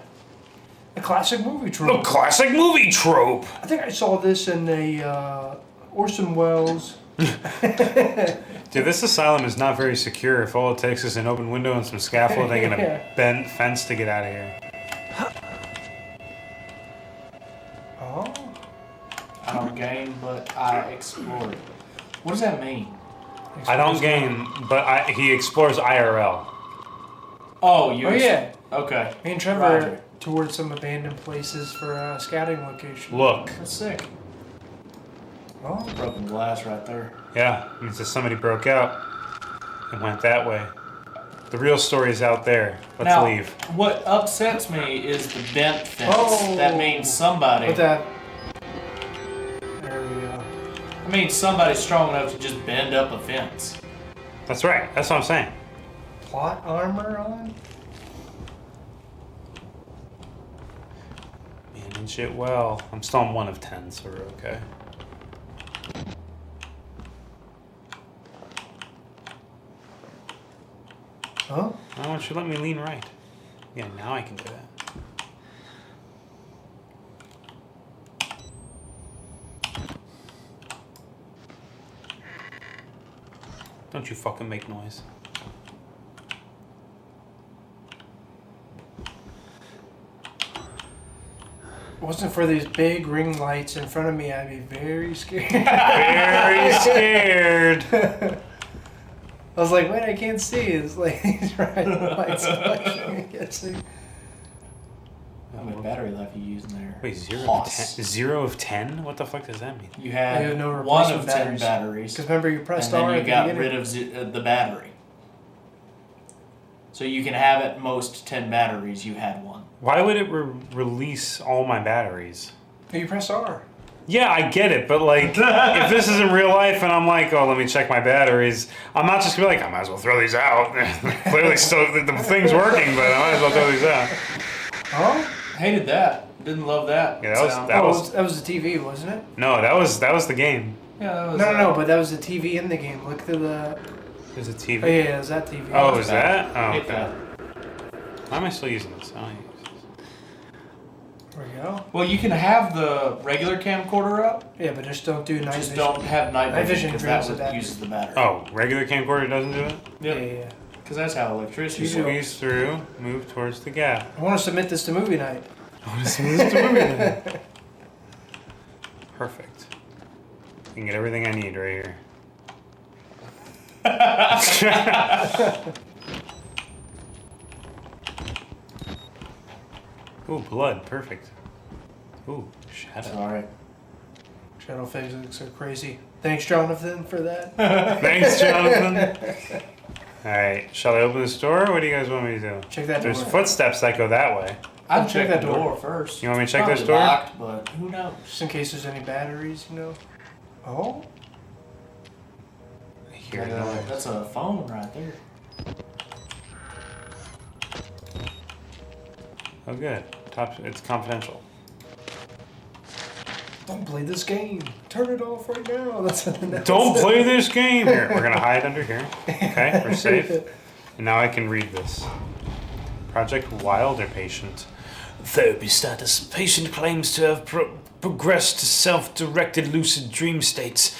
[SPEAKER 3] A classic movie trope.
[SPEAKER 1] A classic movie trope.
[SPEAKER 3] I think I saw this in a Orson Welles.
[SPEAKER 1] Dude, this asylum is not very secure if all it takes is an open window and some scaffolding and a
[SPEAKER 3] Yeah.
[SPEAKER 1] bent fence to get out of here.
[SPEAKER 3] Oh.
[SPEAKER 2] I don't game, but I explore. What does that mean?
[SPEAKER 1] I don't game, but he explores IRL.
[SPEAKER 2] Oh, you.
[SPEAKER 3] Oh yeah.
[SPEAKER 2] Okay.
[SPEAKER 3] Me and Trevor
[SPEAKER 2] Roger.
[SPEAKER 3] toured some abandoned places for scouting location.
[SPEAKER 1] Look.
[SPEAKER 2] That's sick.
[SPEAKER 3] Oh.
[SPEAKER 2] Broken glass right there.
[SPEAKER 1] Yeah, it means that somebody broke out and went that way. The real story is out there. Let's
[SPEAKER 2] Now,
[SPEAKER 1] leave.
[SPEAKER 2] what upsets me is the bent fence.
[SPEAKER 3] Oh.
[SPEAKER 2] That means somebody.
[SPEAKER 3] With that. There we go.
[SPEAKER 2] I mean, somebody's strong enough to just bend up a fence.
[SPEAKER 1] That's right. That's what I'm saying.
[SPEAKER 3] Plot armor on?
[SPEAKER 1] Manage it well. I'm still on 1 of 10, so we're okay.
[SPEAKER 3] Huh?
[SPEAKER 1] Why don't you let me lean right? Yeah, now I can do that. Don't you fucking make noise.
[SPEAKER 3] If it wasn't for these big ring lights in front of me, I'd be very scared.
[SPEAKER 1] Very scared.
[SPEAKER 3] I was like, wait, I can't see. It's like these red lights flashing. I can't see.
[SPEAKER 2] How much battery life you using there?
[SPEAKER 1] Wait, 0 of
[SPEAKER 2] Hoss.
[SPEAKER 1] 10? 0 of 10? What the fuck does that mean?
[SPEAKER 2] You had
[SPEAKER 3] You have no
[SPEAKER 2] 1 of
[SPEAKER 3] replacement
[SPEAKER 2] 10
[SPEAKER 3] batteries.
[SPEAKER 2] batteries.
[SPEAKER 3] Because remember, you pressed
[SPEAKER 2] and
[SPEAKER 3] R
[SPEAKER 2] then
[SPEAKER 3] at
[SPEAKER 2] you
[SPEAKER 3] the
[SPEAKER 2] got
[SPEAKER 3] beginning.
[SPEAKER 2] rid of the battery. So you can have at most 10 batteries. You had one.
[SPEAKER 1] Why would it release all my batteries?
[SPEAKER 3] You press R.
[SPEAKER 1] Yeah, I get it, but like, if this isn't real life and I'm like, oh, let me check my batteries, I'm not just gonna be like, I might as well throw these out. Clearly, still the thing's working, but I might as well throw these out.
[SPEAKER 2] Oh, hated that. Didn't love that.
[SPEAKER 1] Yeah,
[SPEAKER 3] that was the TV, wasn't it?
[SPEAKER 1] No, that was the game.
[SPEAKER 2] Yeah, that was.
[SPEAKER 3] No, but that was the TV in the game. Look through the.
[SPEAKER 1] There's a TV.
[SPEAKER 3] Oh yeah, is that TV?
[SPEAKER 1] Oh, is that? Oh,
[SPEAKER 2] Hate
[SPEAKER 1] okay.
[SPEAKER 2] that.
[SPEAKER 1] Why am I still using this?
[SPEAKER 3] There we go.
[SPEAKER 2] Well, you can have the regular camcorder up.
[SPEAKER 3] Yeah, but just don't do night
[SPEAKER 2] Just
[SPEAKER 3] vision.
[SPEAKER 2] don't have night vision because that
[SPEAKER 3] drains the
[SPEAKER 2] uses the battery.
[SPEAKER 1] Oh, regular camcorder doesn't do it?
[SPEAKER 3] Yeah.
[SPEAKER 2] Because that's how electricity works.
[SPEAKER 1] Squeeze through, move towards the gap.
[SPEAKER 3] I want to submit this to movie night.
[SPEAKER 1] Perfect. You can get everything I need right here. Ooh, blood. Perfect. Ooh, shadow.
[SPEAKER 2] Alright.
[SPEAKER 3] Shadow physics are crazy. Thanks, Jonathan, for that.
[SPEAKER 1] Thanks, Jonathan. Alright, shall I open this door? What do you guys want me to do?
[SPEAKER 3] Check that
[SPEAKER 1] There's
[SPEAKER 3] door.
[SPEAKER 1] footsteps that go that way.
[SPEAKER 2] I'd check that door first.
[SPEAKER 1] You want me to check
[SPEAKER 2] Probably
[SPEAKER 1] this door?
[SPEAKER 2] Locked, but who knows?
[SPEAKER 3] Just in case there's any batteries, you know. Oh.
[SPEAKER 1] Here, noise.
[SPEAKER 2] That's a phone right there.
[SPEAKER 1] Oh, good. It's confidential.
[SPEAKER 3] Don't play this game. Turn it off right now. That's
[SPEAKER 1] Don't play this game. Here, we're gonna hide under here. Okay, we're safe. And now I can read this. Project Wilder patient. Therapy status. Patient claims to have progressed to self-directed lucid dream states.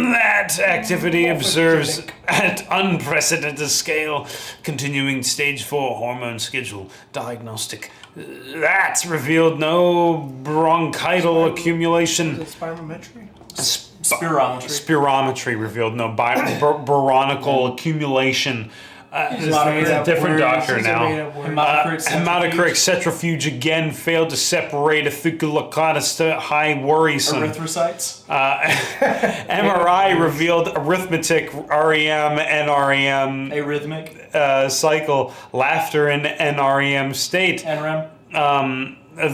[SPEAKER 1] That activity observes at unprecedented scale. Continuing stage 4 hormone schedule diagnostic. That's revealed no bronchital accumulation.
[SPEAKER 3] Is it spirometry?
[SPEAKER 2] Spirometry.
[SPEAKER 1] Spirometry revealed no baronical accumulation. This is a different doctor now. Hematocrit centrifuge again failed to separate athiculacatus to high worrisome.
[SPEAKER 2] Erythrocytes.
[SPEAKER 1] MRI revealed arithmetic REM, NREM.
[SPEAKER 2] Arrhythmic.
[SPEAKER 1] Cycle, laughter in NREM state.
[SPEAKER 2] NREM.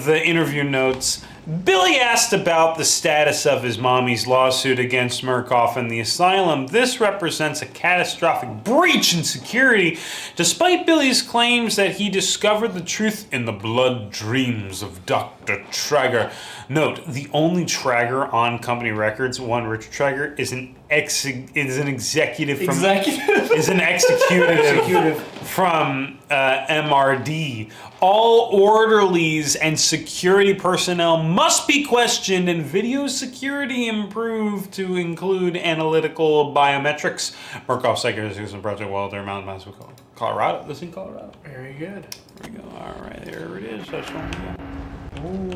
[SPEAKER 1] The interview notes. Billy asked about the status of his mommy's lawsuit against Murkoff and the asylum. This represents a catastrophic breach in security, despite Billy's claims that he discovered the truth in the blood dreams of Dr. Traeger. Note, the only Traeger on company records, one Richard Traeger, is an executive from is an executive from MRD. All orderlies and security personnel must be questioned and video security improved to include analytical biometrics. Murkoff Psychiatrics and Project Wilder, Mountain Mass, Colorado. This in Colorado.
[SPEAKER 3] Very good.
[SPEAKER 1] There we go. All right, there it is. That's one we got.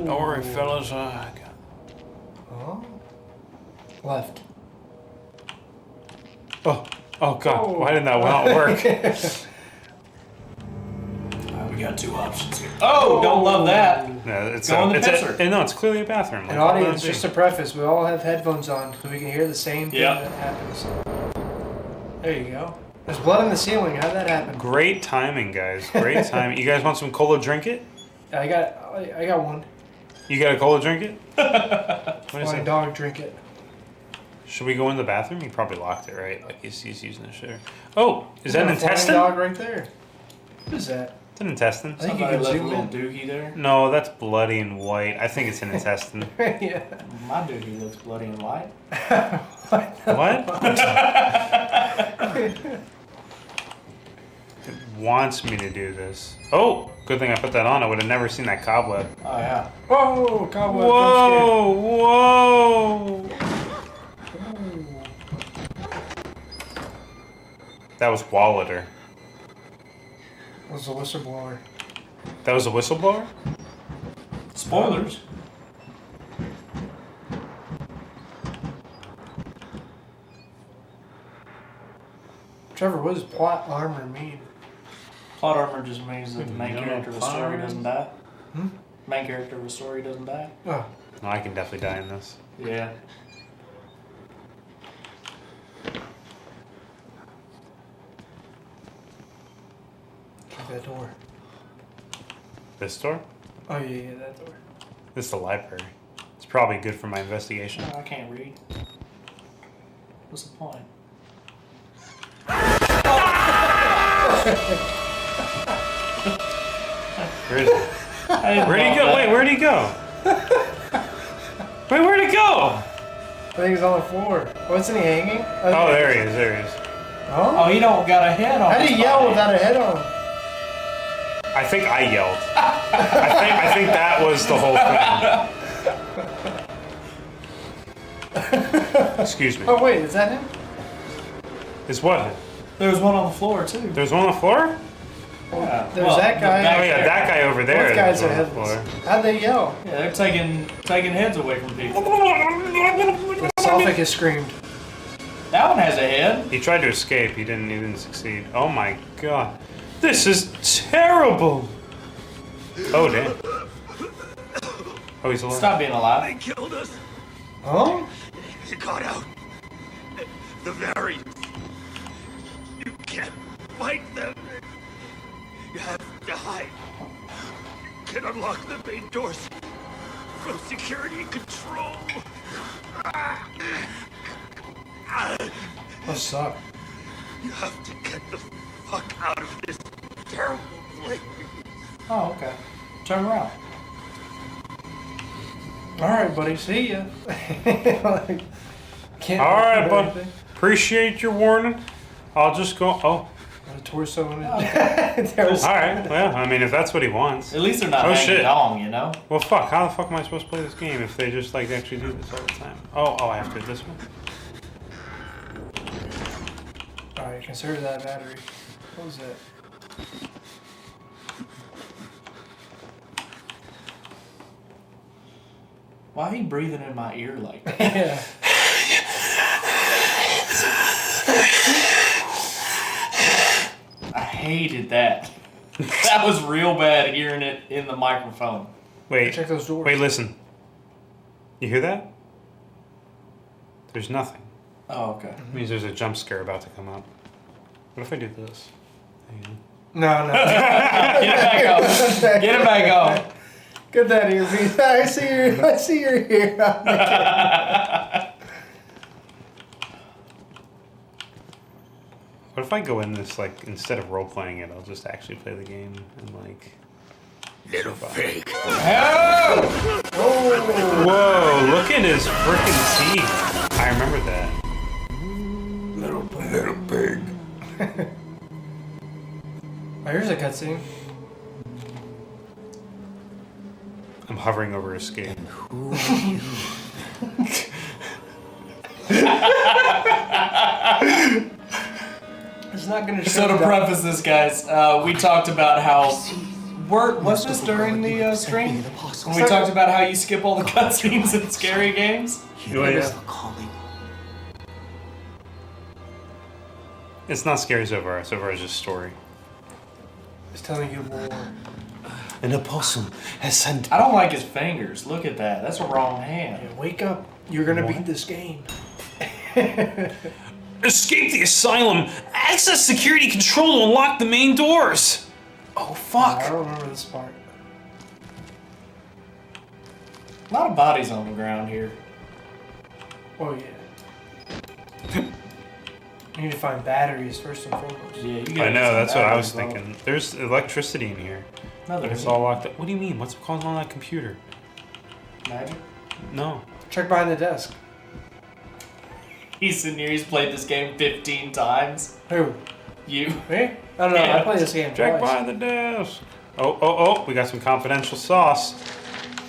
[SPEAKER 1] Don't worry, fellas. I got.
[SPEAKER 3] Oh. Left.
[SPEAKER 1] Oh God! Why didn't that not work?
[SPEAKER 2] We got two options here. Oh, don't love that.
[SPEAKER 1] No, it's it's clearly a bathroom.
[SPEAKER 3] And audience, just to preface, we all have headphones on so we can hear the same thing that happens. There you go. There's blood in the ceiling. How'd that happen?
[SPEAKER 1] Great timing, guys. Great timing. You guys want some cola? Drink it.
[SPEAKER 3] I got one.
[SPEAKER 1] You got a cola? Drink it. What is
[SPEAKER 3] My
[SPEAKER 1] it?
[SPEAKER 3] dog drink it.
[SPEAKER 1] Should we go in the bathroom? He probably locked it, right? Like he's using the shitter. Oh, is that an
[SPEAKER 3] a flying
[SPEAKER 1] intestine?
[SPEAKER 3] dog right there. What is that?
[SPEAKER 1] It's an intestine.
[SPEAKER 3] I think you
[SPEAKER 2] Somebody
[SPEAKER 3] can
[SPEAKER 2] left a
[SPEAKER 3] zoom
[SPEAKER 2] little
[SPEAKER 3] in.
[SPEAKER 2] doogie there.
[SPEAKER 1] No, that's bloody and white. I think it's an intestine.
[SPEAKER 3] Yeah.
[SPEAKER 2] My doogie looks bloody and white.
[SPEAKER 1] What? It wants me to do this. Oh, good thing I put that on. I would have never seen that cobweb.
[SPEAKER 2] Oh yeah.
[SPEAKER 3] Whoa, cobweb.
[SPEAKER 1] Whoa! That was Wallater.
[SPEAKER 3] Was a whistleblower.
[SPEAKER 1] That was a whistleblower?
[SPEAKER 2] Spoilers.
[SPEAKER 3] Trevor, what does plot armor mean?
[SPEAKER 2] Plot armor just means that the main
[SPEAKER 1] No,
[SPEAKER 2] character of the
[SPEAKER 1] plot
[SPEAKER 2] story
[SPEAKER 1] armor?
[SPEAKER 2] doesn't die.
[SPEAKER 3] Hmm?
[SPEAKER 2] Main character of the story doesn't die.
[SPEAKER 3] Oh.
[SPEAKER 1] No, I can definitely die in this.
[SPEAKER 2] Yeah.
[SPEAKER 3] Check that door.
[SPEAKER 1] This door?
[SPEAKER 3] Oh, yeah, that door.
[SPEAKER 1] This is the library. It's probably good for my investigation.
[SPEAKER 2] I can't read. What's the point?
[SPEAKER 1] Where is it? Where'd he go? Wait, where'd he go? Wait, where'd he go?
[SPEAKER 3] I think he's on the floor. Wasn't he hanging?
[SPEAKER 1] Oh, there he is. There he is.
[SPEAKER 3] Oh,
[SPEAKER 2] he don't got a head on.
[SPEAKER 3] How do you yell without a head on?
[SPEAKER 1] I think I yelled. I think that was the whole thing. Excuse me.
[SPEAKER 3] Oh, wait, is that him?
[SPEAKER 1] Is what?
[SPEAKER 2] There's one on the floor too.
[SPEAKER 1] There's one on the floor?
[SPEAKER 2] Yeah.
[SPEAKER 3] There's that guy.
[SPEAKER 1] Oh yeah, that guy over there.
[SPEAKER 3] Both guys
[SPEAKER 1] There's
[SPEAKER 3] are
[SPEAKER 1] one on the
[SPEAKER 3] headless. How'd they yell?
[SPEAKER 2] Yeah, they're taking heads away from people.
[SPEAKER 3] The esophagus screamed.
[SPEAKER 2] That one has a head.
[SPEAKER 1] He tried to escape. He didn't succeed. Oh my god. This is terrible. Oh damn. Oh, he's alive.
[SPEAKER 2] Stop being alive.
[SPEAKER 5] They killed us.
[SPEAKER 3] Oh?
[SPEAKER 5] You got out. The variants. You can't fight them. You have to hide. You can unlock the main doors from security control.
[SPEAKER 3] Must suck.
[SPEAKER 5] You have to get the fuck out of this terrible place.
[SPEAKER 2] Oh, okay. Turn around.
[SPEAKER 3] All right, buddy. See ya. Can't
[SPEAKER 1] All right,
[SPEAKER 3] do
[SPEAKER 1] bud.
[SPEAKER 3] anything.
[SPEAKER 1] Appreciate your warning. I'll just go. Oh.
[SPEAKER 3] A torso in it.
[SPEAKER 1] All right. Well, I mean, if that's what he wants.
[SPEAKER 2] At least they're not hanging dong, you know?
[SPEAKER 1] Well, fuck. How the fuck am I supposed to play this game if they just like actually do this all the time? Oh, I have to do this one.
[SPEAKER 3] All right, consider that battery. What was that?
[SPEAKER 2] Why are you breathing in my ear like that?
[SPEAKER 3] Yeah.
[SPEAKER 2] I hated that. That was real bad hearing it in the microphone.
[SPEAKER 1] Wait.
[SPEAKER 3] Check those doors.
[SPEAKER 1] Wait, listen. You hear that? There's nothing.
[SPEAKER 2] Oh, okay.
[SPEAKER 1] It means there's a jump scare about to come up. What if I do this? Hang on.
[SPEAKER 3] No.
[SPEAKER 2] Get it back on. Get it back on.
[SPEAKER 3] Get that earpiece. I see your ear.
[SPEAKER 1] What if I go in this, like, instead of role playing it, I'll just actually play the game and, like.
[SPEAKER 5] Little pig.
[SPEAKER 1] Oh! Whoa, look at his freaking teeth. I remember that.
[SPEAKER 5] Little pig.
[SPEAKER 3] Oh, here's a cutscene.
[SPEAKER 1] I'm hovering over escape.
[SPEAKER 5] Who are you?
[SPEAKER 3] It's not gonna show
[SPEAKER 2] So to
[SPEAKER 3] that.
[SPEAKER 2] preface this, guys, we talked about how... Was this during the stream? When we talked about how you skip all the cutscenes in scary games?
[SPEAKER 1] Oh, yeah. It's not scary so far. So far, it's just story.
[SPEAKER 3] It's telling you more.
[SPEAKER 13] An opossum has sent.
[SPEAKER 2] I don't like his fingers. Look at that. That's a wrong hand.
[SPEAKER 3] Yeah, wake up. You're gonna beat this game.
[SPEAKER 1] Escape the asylum! Access security control to unlock the main doors! Oh, fuck.
[SPEAKER 3] I don't remember this part.
[SPEAKER 2] A lot of bodies on the ground here.
[SPEAKER 3] Oh, yeah. You need to find batteries first and foremost.
[SPEAKER 2] Yeah, you
[SPEAKER 1] I know, that's what I was thinking. There's electricity in here.
[SPEAKER 2] No, there
[SPEAKER 1] But it's
[SPEAKER 2] isn't.
[SPEAKER 1] all locked up. What do you mean? What's causing all that computer?
[SPEAKER 2] Magic?
[SPEAKER 1] No.
[SPEAKER 3] Check behind the desk.
[SPEAKER 2] He's in here, he's played this game 15 times.
[SPEAKER 3] Who?
[SPEAKER 2] You.
[SPEAKER 3] Me? I don't know.
[SPEAKER 2] Yeah.
[SPEAKER 3] I played this game
[SPEAKER 1] Check
[SPEAKER 3] twice.
[SPEAKER 1] by the desk. Oh, we got some confidential sauce.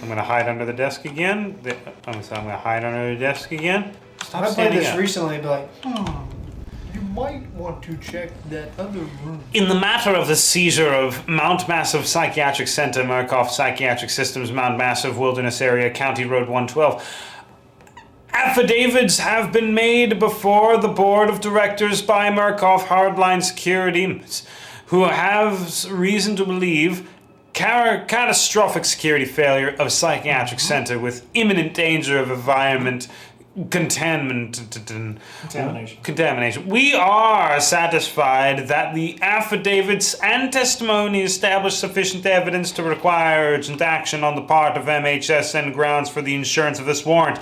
[SPEAKER 1] I'm gonna hide under the desk again. I'm gonna hide under the desk again. Stop
[SPEAKER 3] I played
[SPEAKER 1] standing
[SPEAKER 3] this
[SPEAKER 1] up.
[SPEAKER 3] recently, but like, you might want to check that other room.
[SPEAKER 1] In the matter of the seizure of Mount Massive Psychiatric Center, Murkoff Psychiatric Systems, Mount Massive Wilderness Area, County Road 112, affidavits have been made before the board of directors by Murkoff Hardline Security, who have reason to believe catastrophic security failure of psychiatric center with imminent danger of environment contamination. We are satisfied that the affidavits and testimony establish sufficient evidence to require urgent action on the part of MHS and grounds for the insurance of this warrant.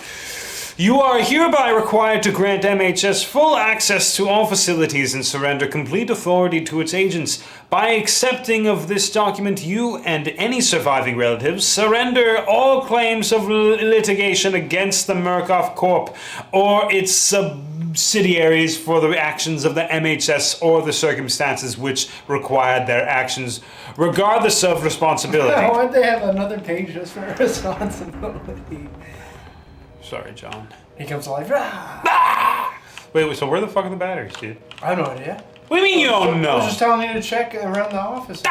[SPEAKER 1] You are hereby required to grant MHS full access to all facilities and surrender complete authority to its agents. By accepting of this document, you and any surviving relatives surrender all claims of litigation against the Murkoff Corp or its subsidiaries for the actions of the MHS or the circumstances which required their actions, regardless of responsibility.
[SPEAKER 3] Why'd they have another page just for responsibility?
[SPEAKER 1] Sorry, John.
[SPEAKER 3] He comes alive. Ah!
[SPEAKER 1] Wait, so where the fuck are the batteries, dude?
[SPEAKER 3] I have no idea.
[SPEAKER 1] What do you mean you don't know?
[SPEAKER 3] I was just telling you to check around the office.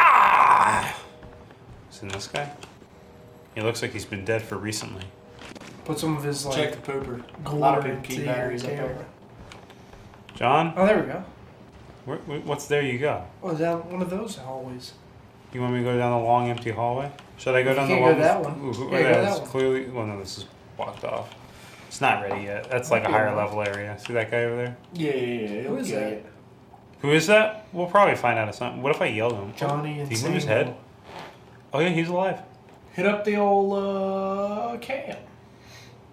[SPEAKER 1] Isn't this guy? He looks like he's been dead for recently.
[SPEAKER 3] Put some of his like.
[SPEAKER 2] Check the pooper. A lot of people keep batteries up there.
[SPEAKER 1] John?
[SPEAKER 3] Oh, there we go.
[SPEAKER 1] What's there you go?
[SPEAKER 3] Oh, down one of those hallways.
[SPEAKER 1] You want me to go down the long empty hallway? Should I go down the
[SPEAKER 3] long?
[SPEAKER 1] long?
[SPEAKER 3] Go that one.
[SPEAKER 1] Ooh,
[SPEAKER 3] Yeah, go that one.
[SPEAKER 1] Clearly, well, no, this is blocked off. It's not ready yet. That's like a higher level area. See that guy over there?
[SPEAKER 2] Yeah.
[SPEAKER 3] Who is that?
[SPEAKER 1] Who is that? We'll probably find out at something. What if I yell at him?
[SPEAKER 3] Johnny and
[SPEAKER 1] Did he move his
[SPEAKER 3] Samuel.
[SPEAKER 1] head? Oh yeah, he's alive.
[SPEAKER 2] Hit up the old cam.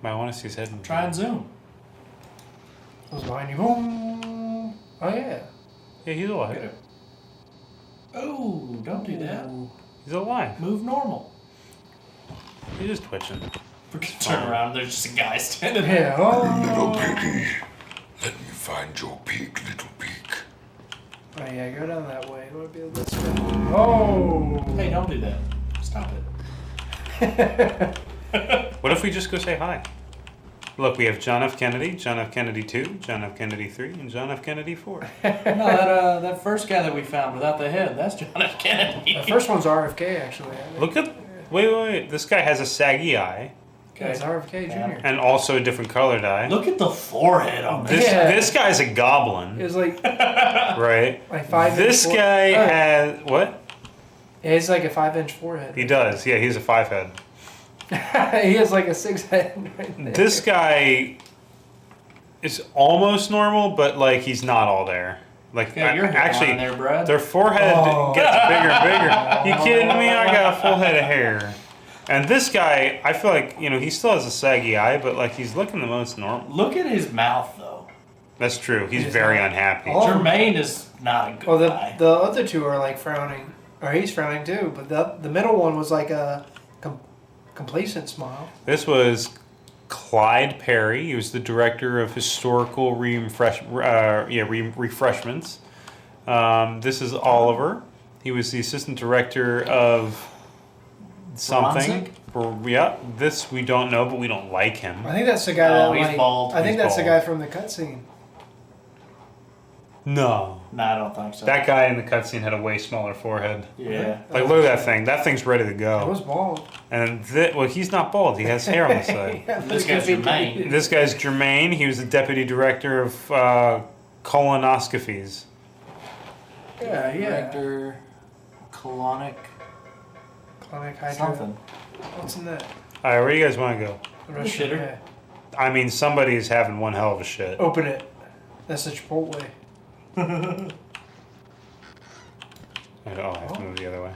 [SPEAKER 1] Might want to see his head.
[SPEAKER 2] Try and zoom.
[SPEAKER 3] I was behind you. Boom. Oh yeah.
[SPEAKER 1] Yeah, he's alive.
[SPEAKER 2] Oh, don't do that.
[SPEAKER 1] He's alive.
[SPEAKER 2] Move normal.
[SPEAKER 1] He's just twitching.
[SPEAKER 2] Turn around, there's just a guy standing
[SPEAKER 3] there.
[SPEAKER 5] Little piggy, let me find your pig, little pig.
[SPEAKER 3] Oh yeah, go down that way. It might be a little bit. Oh.
[SPEAKER 2] Hey, don't do that. Stop it.
[SPEAKER 1] What if we just go say hi? Look, we have John F. Kennedy, John F. Kennedy 2, John F. Kennedy 3, and John F. Kennedy 4.
[SPEAKER 2] No, that first guy that we found without the head, that's John F. Kennedy.
[SPEAKER 3] The first one's RFK actually.
[SPEAKER 1] Look at, wait. This guy has a saggy eye.
[SPEAKER 3] Okay, it's RFK Jr.
[SPEAKER 1] And also a different colored eye.
[SPEAKER 2] Look at the forehead on
[SPEAKER 1] this.
[SPEAKER 3] Yeah.
[SPEAKER 1] This guy's a goblin.
[SPEAKER 3] It was like
[SPEAKER 1] right.
[SPEAKER 3] Like 5
[SPEAKER 1] This
[SPEAKER 3] inch
[SPEAKER 1] guy
[SPEAKER 3] forehead.
[SPEAKER 1] has what?
[SPEAKER 3] Yeah, he's like a 5-inch forehead.
[SPEAKER 1] He does. Yeah, he's a 5 head.
[SPEAKER 3] He has like a 6 head right there.
[SPEAKER 1] This guy is almost normal, but like he's not all there. Like
[SPEAKER 2] Yeah, your
[SPEAKER 1] actually,
[SPEAKER 2] hairline there, Brad.
[SPEAKER 1] their forehead gets bigger and bigger. You kidding me? I got a full head of hair. And this guy, I feel like, he still has a saggy eye, but like he's looking the most normal.
[SPEAKER 2] Look at his mouth, though.
[SPEAKER 1] That's true. He's very unhappy.
[SPEAKER 2] Jermaine is not a good
[SPEAKER 3] Well,
[SPEAKER 2] guy.
[SPEAKER 3] the other two are like frowning, or he's frowning too. But the middle one was like a complacent smile.
[SPEAKER 1] This was Clyde Perry. He was the director of historical refreshments. This is Oliver. He was the assistant director of something. This we don't know, but we don't like him.
[SPEAKER 3] I think that's the guy that
[SPEAKER 2] he's
[SPEAKER 3] like.
[SPEAKER 2] bald.
[SPEAKER 3] I think
[SPEAKER 1] He's
[SPEAKER 3] that's the
[SPEAKER 1] bald.
[SPEAKER 3] guy from the cutscene.
[SPEAKER 1] No.
[SPEAKER 2] No, I don't think so.
[SPEAKER 1] That guy in the cutscene had a way smaller forehead.
[SPEAKER 2] Yeah.
[SPEAKER 1] Like, look at that thing. That thing's ready to go.
[SPEAKER 3] It was bald.
[SPEAKER 1] And well, he's not bald. He has hair on the side.
[SPEAKER 2] This guy's Jermaine.
[SPEAKER 1] This guy's Jermaine. He was the deputy director of colonoscopies.
[SPEAKER 3] Yeah.
[SPEAKER 2] Director, colonic
[SPEAKER 3] Chronic
[SPEAKER 2] something.
[SPEAKER 3] What's in that?
[SPEAKER 1] All right, where do you guys want to go?
[SPEAKER 3] The Russian
[SPEAKER 2] shitter.
[SPEAKER 3] guy.
[SPEAKER 1] I mean, somebody's having one hell of a shit.
[SPEAKER 3] Open it. That's the Chipotle.
[SPEAKER 1] Oh, I have to move the other way.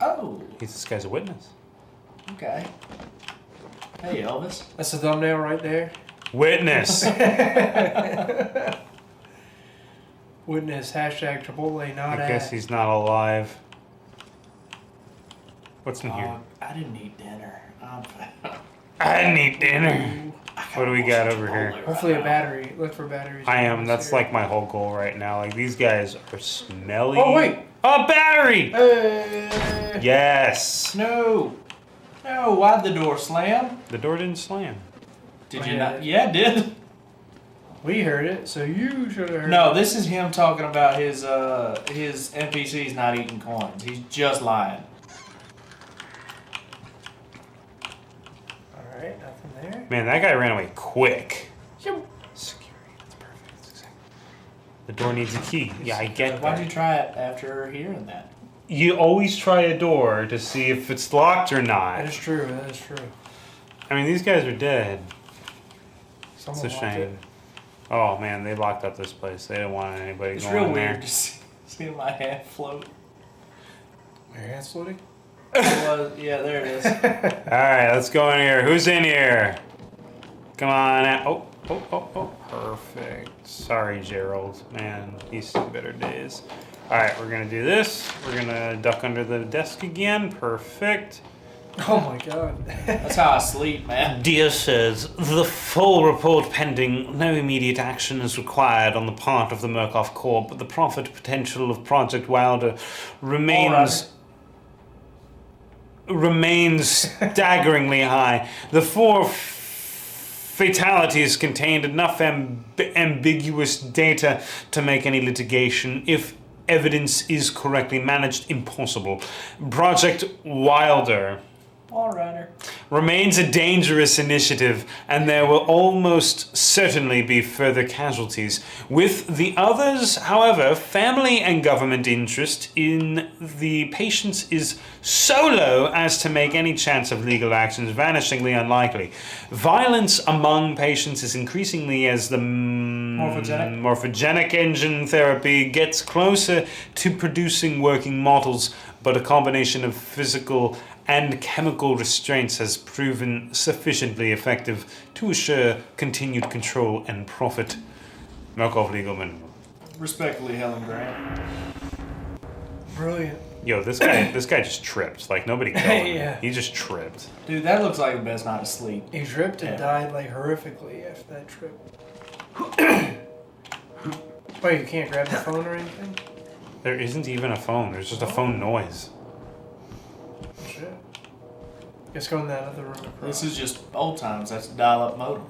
[SPEAKER 2] Oh,
[SPEAKER 1] This guy's a witness.
[SPEAKER 2] okay. Hey, Elvis.
[SPEAKER 3] That's the thumbnail right there.
[SPEAKER 1] Witness.
[SPEAKER 3] Witness hashtag Chipotle not
[SPEAKER 1] I guess
[SPEAKER 3] at.
[SPEAKER 1] he's not alive. What's in here?
[SPEAKER 2] I didn't eat dinner.
[SPEAKER 1] I didn't eat dinner. What do we got over here?
[SPEAKER 3] Hopefully a battery. Look for batteries.
[SPEAKER 1] I am. That's like my whole goal right now. Like, these guys are smelly.
[SPEAKER 3] Oh wait.
[SPEAKER 1] A battery!
[SPEAKER 3] Hey.
[SPEAKER 1] Yes.
[SPEAKER 2] No. Why'd the door slam?
[SPEAKER 1] The door didn't slam.
[SPEAKER 2] Did you not? Yeah, it did.
[SPEAKER 3] We heard it, so you should have heard
[SPEAKER 2] No,
[SPEAKER 3] it.
[SPEAKER 2] this is him talking about his NPCs not eating coins. He's just lying.
[SPEAKER 3] Alright, nothing there.
[SPEAKER 1] Man, that guy ran away quick.
[SPEAKER 3] Yep.
[SPEAKER 1] Security. That's perfect. That's exactly. The door needs a key. Yeah, I get
[SPEAKER 2] Why'd
[SPEAKER 1] that.
[SPEAKER 2] you try it after hearing that?
[SPEAKER 1] You always try a door to see if it's locked or
[SPEAKER 3] That
[SPEAKER 1] not.
[SPEAKER 3] is true, that is true.
[SPEAKER 1] I mean, these guys are dead.
[SPEAKER 3] Someone
[SPEAKER 1] It's a
[SPEAKER 3] locked
[SPEAKER 1] shame.
[SPEAKER 3] it.
[SPEAKER 1] Oh man, they locked up this place. They didn't want anybody
[SPEAKER 2] It's
[SPEAKER 1] going
[SPEAKER 2] real
[SPEAKER 1] in
[SPEAKER 2] weird
[SPEAKER 1] there.
[SPEAKER 2] just seeing my hand float.
[SPEAKER 3] Your hand's floating?
[SPEAKER 2] Yeah, there it is.
[SPEAKER 1] All right, let's go in here. Who's in here? Come on out. Oh. Perfect. Sorry, Gerald. Man, he's seen better days. All right, we're gonna do this. We're gonna duck under the desk again. Perfect.
[SPEAKER 3] Oh my god.
[SPEAKER 2] That's how I sleep, man.
[SPEAKER 1] Dear sirs, the full report pending. No immediate action is required on the part of the Murkoff Corps, but the profit potential of Project Wilder remains staggeringly high. The 4 fatalities contained enough ambiguous data to make any litigation, if evidence is correctly managed, impossible. Project Wilder
[SPEAKER 2] Alrighter.
[SPEAKER 1] remains a dangerous initiative, and there will almost certainly be further casualties. With the others, however, family and government interest in the patients is so low as to make any chance of legal actions vanishingly unlikely. Violence among patients is increasingly as the morphogenic engine therapy gets closer to producing working models, but a combination of physical and chemical restraints has proven sufficiently effective to assure continued control and profit. Murkoff legal minimum.
[SPEAKER 2] Respectfully, Helen Grant.
[SPEAKER 3] Brilliant.
[SPEAKER 1] Yo, this guy just tripped. Like, nobody killed him.
[SPEAKER 3] Yeah.
[SPEAKER 1] He just tripped.
[SPEAKER 2] Dude, that looks like the best night of sleep.
[SPEAKER 3] He tripped and
[SPEAKER 2] Yeah.
[SPEAKER 3] died like horrifically after that trip. Oh, you can't grab the phone or anything?
[SPEAKER 1] There isn't even a phone. There's just a phone noise.
[SPEAKER 3] Shit. Let's go in that other room.
[SPEAKER 2] This is just old times. That's a dial-up modem.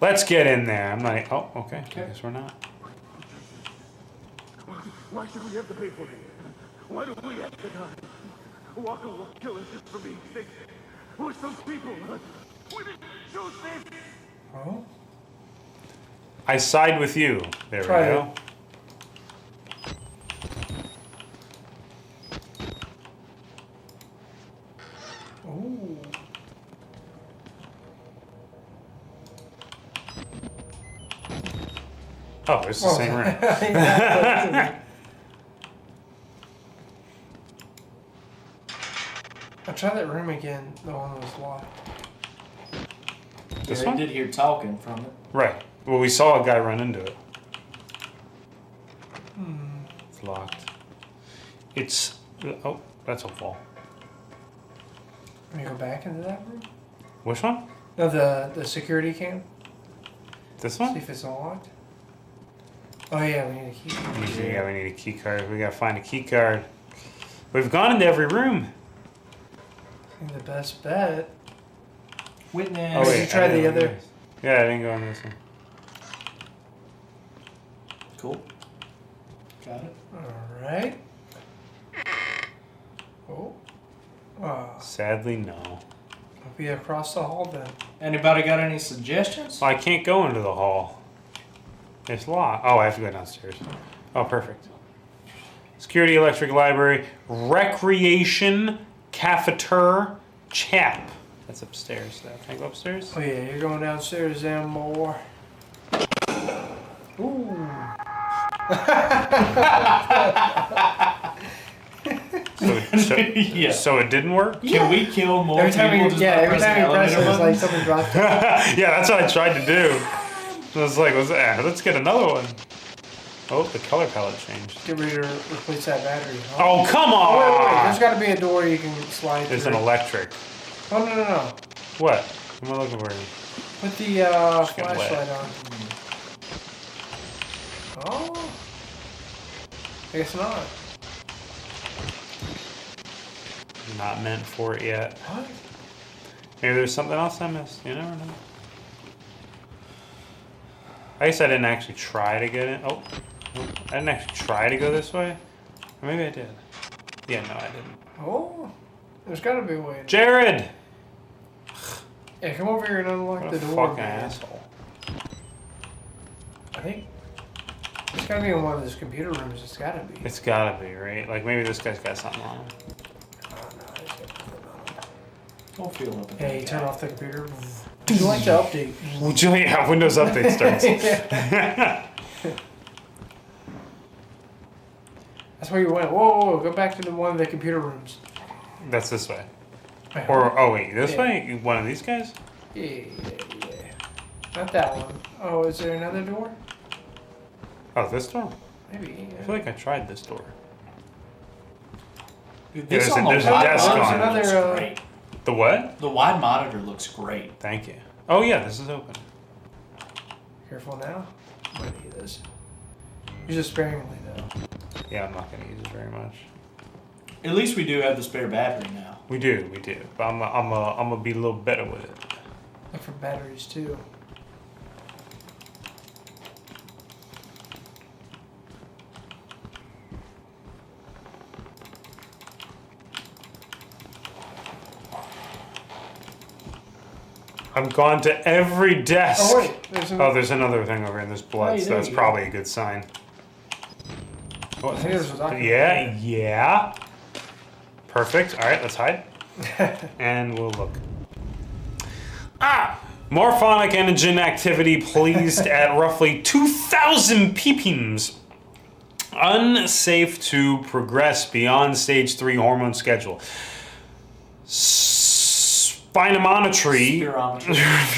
[SPEAKER 1] Let's get in there. I'm not. Oh, okay. I guess we're not.
[SPEAKER 5] Why should we have to pay for it? Why do we have to die? Walker will kill us just for being sick. We're some people. We didn't choose this.
[SPEAKER 3] Oh?
[SPEAKER 1] I side with you. There
[SPEAKER 3] Try
[SPEAKER 1] we
[SPEAKER 3] it.
[SPEAKER 1] go.
[SPEAKER 3] Ooh.
[SPEAKER 1] Oh, it's the same room.
[SPEAKER 3] Yeah. I'll try that room again. The one that was locked.
[SPEAKER 1] This
[SPEAKER 2] Yeah,
[SPEAKER 1] one?
[SPEAKER 2] I did hear talking from it.
[SPEAKER 1] Right. Well, we saw a guy run into it. It's locked. It's. Oh, that's a wall.
[SPEAKER 3] Can we go back into that room?
[SPEAKER 1] Which one?
[SPEAKER 3] No, the security cam.
[SPEAKER 1] This
[SPEAKER 3] See
[SPEAKER 1] one?
[SPEAKER 3] if it's unlocked. Oh yeah, we need a key.
[SPEAKER 1] Yeah, we need a key card. We gotta find a key card. We've gone into every room.
[SPEAKER 3] I think the best bet.
[SPEAKER 2] Witness.
[SPEAKER 1] Oh, wait.
[SPEAKER 3] Did you try
[SPEAKER 1] I
[SPEAKER 3] the
[SPEAKER 1] didn't go
[SPEAKER 3] other?
[SPEAKER 1] in this. Yeah, I didn't go in this one.
[SPEAKER 2] Cool. Got it.
[SPEAKER 3] Alright. Oh.
[SPEAKER 1] Sadly, no.
[SPEAKER 3] I'll be across the hall then.
[SPEAKER 2] Anybody got any suggestions?
[SPEAKER 1] I can't go into the hall. It's locked. Oh, I have to go downstairs. Oh, perfect. Security, electric, library, recreation, cafeteria, chap. That's upstairs, though. Can I go upstairs?
[SPEAKER 3] Oh yeah, you're going downstairs then, boy. Ooh.
[SPEAKER 2] Yeah.
[SPEAKER 1] So it didn't work?
[SPEAKER 2] Can we kill more
[SPEAKER 3] Every time
[SPEAKER 2] people
[SPEAKER 3] you,
[SPEAKER 2] just
[SPEAKER 3] yeah,
[SPEAKER 2] by
[SPEAKER 3] every
[SPEAKER 2] pressing
[SPEAKER 3] time you press it,
[SPEAKER 2] elevator
[SPEAKER 3] it's like
[SPEAKER 2] buttons?
[SPEAKER 3] something dropped down.
[SPEAKER 1] Yeah, that's what I tried to do. I was like, let's get another one. Oh, the color palette changed.
[SPEAKER 3] Get ready to replace that battery.
[SPEAKER 1] Oh, come on!
[SPEAKER 3] Oh, wait. There's got to be a door you can slide
[SPEAKER 1] There's
[SPEAKER 3] through.
[SPEAKER 1] an electric.
[SPEAKER 3] Oh, no.
[SPEAKER 1] What? What am I looking for?
[SPEAKER 3] Put the
[SPEAKER 1] Just get
[SPEAKER 3] flashlight
[SPEAKER 1] wet.
[SPEAKER 3] on. Oh. I guess not.
[SPEAKER 1] Not meant for it yet.
[SPEAKER 3] What?
[SPEAKER 1] Maybe there's something else I missed. You never know. I guess I didn't actually try to get in. Oh. I didn't actually try to go this way. Or maybe I did. Yeah, no, I didn't.
[SPEAKER 3] Oh. There's got to be a way.
[SPEAKER 1] Jared!
[SPEAKER 3] Yeah, come over here and unlock
[SPEAKER 1] What
[SPEAKER 3] the
[SPEAKER 1] a
[SPEAKER 3] door.
[SPEAKER 1] fucking
[SPEAKER 3] man.
[SPEAKER 1] asshole.
[SPEAKER 3] I think. gotta be in one of those computer rooms. It's gotta be.
[SPEAKER 1] It's gotta be, right? Like maybe this guy's got something on him.
[SPEAKER 2] Don't feel up.
[SPEAKER 3] Hey, turn off the computer. Would you like to update?
[SPEAKER 1] Would you have Windows Update starts?
[SPEAKER 3] That's where you went. Whoa, go back to one of the computer rooms.
[SPEAKER 1] That's this way.
[SPEAKER 3] Wait,
[SPEAKER 1] Or, oh wait, this way? One of these guys?
[SPEAKER 3] Yeah. Not that one. Oh, is there another door?
[SPEAKER 1] Oh, this door?
[SPEAKER 3] Maybe.
[SPEAKER 1] I feel like I tried this door.
[SPEAKER 2] Dude,
[SPEAKER 1] Yeah,
[SPEAKER 2] this
[SPEAKER 1] there's a desk on it.
[SPEAKER 2] looks great.
[SPEAKER 1] The what?
[SPEAKER 2] The wide monitor looks great.
[SPEAKER 1] Thank you. Oh yeah, this is open.
[SPEAKER 3] Careful now. Might need this. Use it sparingly though.
[SPEAKER 1] Yeah, I'm not gonna use it very much.
[SPEAKER 2] At least we do have the spare battery now.
[SPEAKER 1] We do. But I'm gonna be a little better with it.
[SPEAKER 3] Look for batteries too.
[SPEAKER 1] I've gone to every desk.
[SPEAKER 3] Oh wait,
[SPEAKER 1] there's another thing over here. There's blood,
[SPEAKER 3] Oh,
[SPEAKER 1] so
[SPEAKER 3] there
[SPEAKER 1] that's
[SPEAKER 3] you
[SPEAKER 1] probably a good sign. Oh,
[SPEAKER 3] I think there's a document.
[SPEAKER 1] yeah. Perfect. All right, let's hide. And we'll look. Morphonic engine activity pleased at roughly 2,000 ppms. Unsafe to progress beyond stage 3 hormone schedule. Spirometry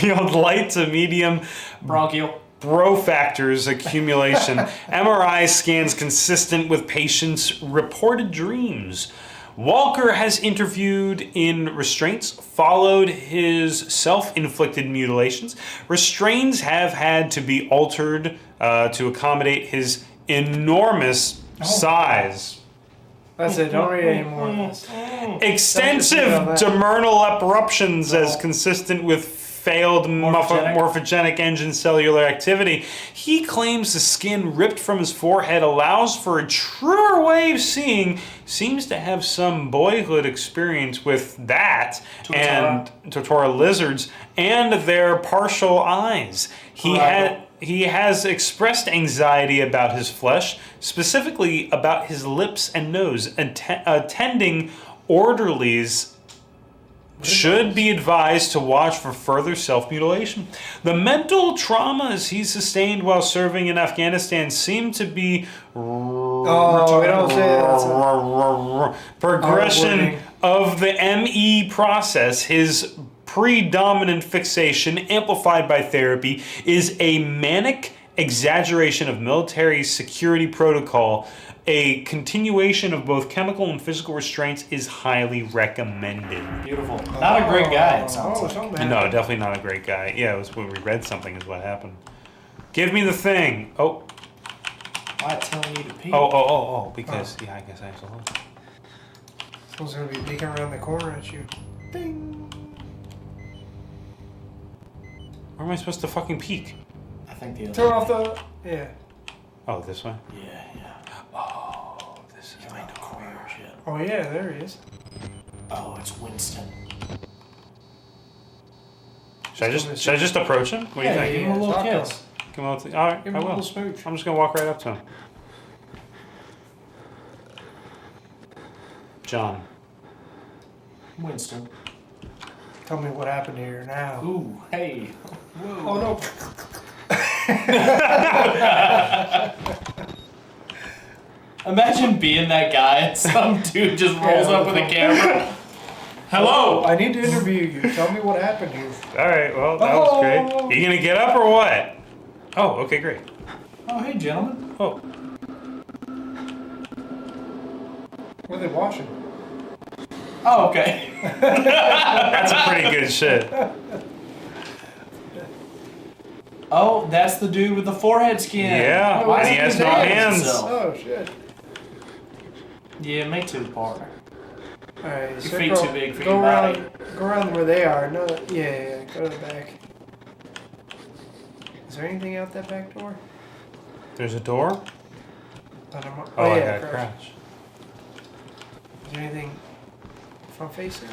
[SPEAKER 1] revealed light to medium
[SPEAKER 2] bronchial
[SPEAKER 1] brofactors accumulation. MRI scans consistent with patients' reported dreams. Walker has interviewed in restraints, followed his self-inflicted mutilations. Restraints have had to be altered to accommodate his enormous size.
[SPEAKER 3] That's it. Don't read any more of this.
[SPEAKER 1] Extensive diurnal eruptions as consistent with failed morphogenic engine cellular activity. He claims the skin ripped from his forehead allows for a truer way of seeing. Seems to have some boyhood experience with that and Tortora lizards and their partial eyes. He has expressed anxiety about his flesh, specifically about his lips and nose. Attending orderlies should be advised to watch for further self-mutilation. The mental traumas he sustained while serving in Afghanistan seem to be progression of the ME process. His predominant fixation, amplified by therapy, is a manic exaggeration of military security protocol. A continuation of both chemical and physical restraints is highly recommended.
[SPEAKER 2] Beautiful. Not a great guy, it sounds like.
[SPEAKER 1] No, definitely not a great guy. Yeah, it was when we read something is what happened. Give me the thing. Oh.
[SPEAKER 2] Why telling you to pee?
[SPEAKER 1] Oh, because, yeah, I guess I have to look.
[SPEAKER 3] Someone's gonna be peeking around the corner at you. Ding.
[SPEAKER 1] Where am I supposed to fucking peek?
[SPEAKER 2] I think the other
[SPEAKER 3] Turn off the... Yeah.
[SPEAKER 1] Oh, this way?
[SPEAKER 2] Yeah.
[SPEAKER 1] Oh, this is my
[SPEAKER 2] career shit.
[SPEAKER 3] Oh yeah, there he is.
[SPEAKER 2] Oh, it's Winston.
[SPEAKER 1] Should I just approach him? What do you think?
[SPEAKER 2] Give him a little kiss.
[SPEAKER 1] Come on, all right,
[SPEAKER 3] Give
[SPEAKER 1] I
[SPEAKER 3] him a
[SPEAKER 1] will.
[SPEAKER 3] little smooch.
[SPEAKER 1] I'm just gonna walk right up to him. John.
[SPEAKER 2] Winston.
[SPEAKER 3] Tell me what happened here now.
[SPEAKER 2] Ooh, hey. Whoa.
[SPEAKER 3] Oh no.
[SPEAKER 2] Imagine being that guy and some dude just rolls up with a camera. Hello!
[SPEAKER 3] I need to interview you. Tell me what happened here.
[SPEAKER 1] Alright, well, that was great. You gonna get up or what? Oh, okay, great.
[SPEAKER 2] Oh, hey, gentlemen.
[SPEAKER 1] Oh.
[SPEAKER 3] What are they washing?
[SPEAKER 2] Oh, okay.
[SPEAKER 1] That's a pretty good shit.
[SPEAKER 2] Oh, that's the dude with the forehead skin.
[SPEAKER 1] Yeah,
[SPEAKER 2] Why
[SPEAKER 1] and he
[SPEAKER 2] is
[SPEAKER 1] has no hands.
[SPEAKER 3] Oh shit.
[SPEAKER 2] Yeah, me too, partner.
[SPEAKER 3] Alright,
[SPEAKER 2] Your
[SPEAKER 3] so
[SPEAKER 2] feet too big for
[SPEAKER 3] go
[SPEAKER 2] your
[SPEAKER 3] around,
[SPEAKER 2] body.
[SPEAKER 3] go around where they are. No, yeah, go to the back. Is there anything out that back door?
[SPEAKER 1] There's a door?
[SPEAKER 3] Oh,
[SPEAKER 1] I
[SPEAKER 3] yeah,
[SPEAKER 1] gotta crouch.
[SPEAKER 3] Is there anything front facing?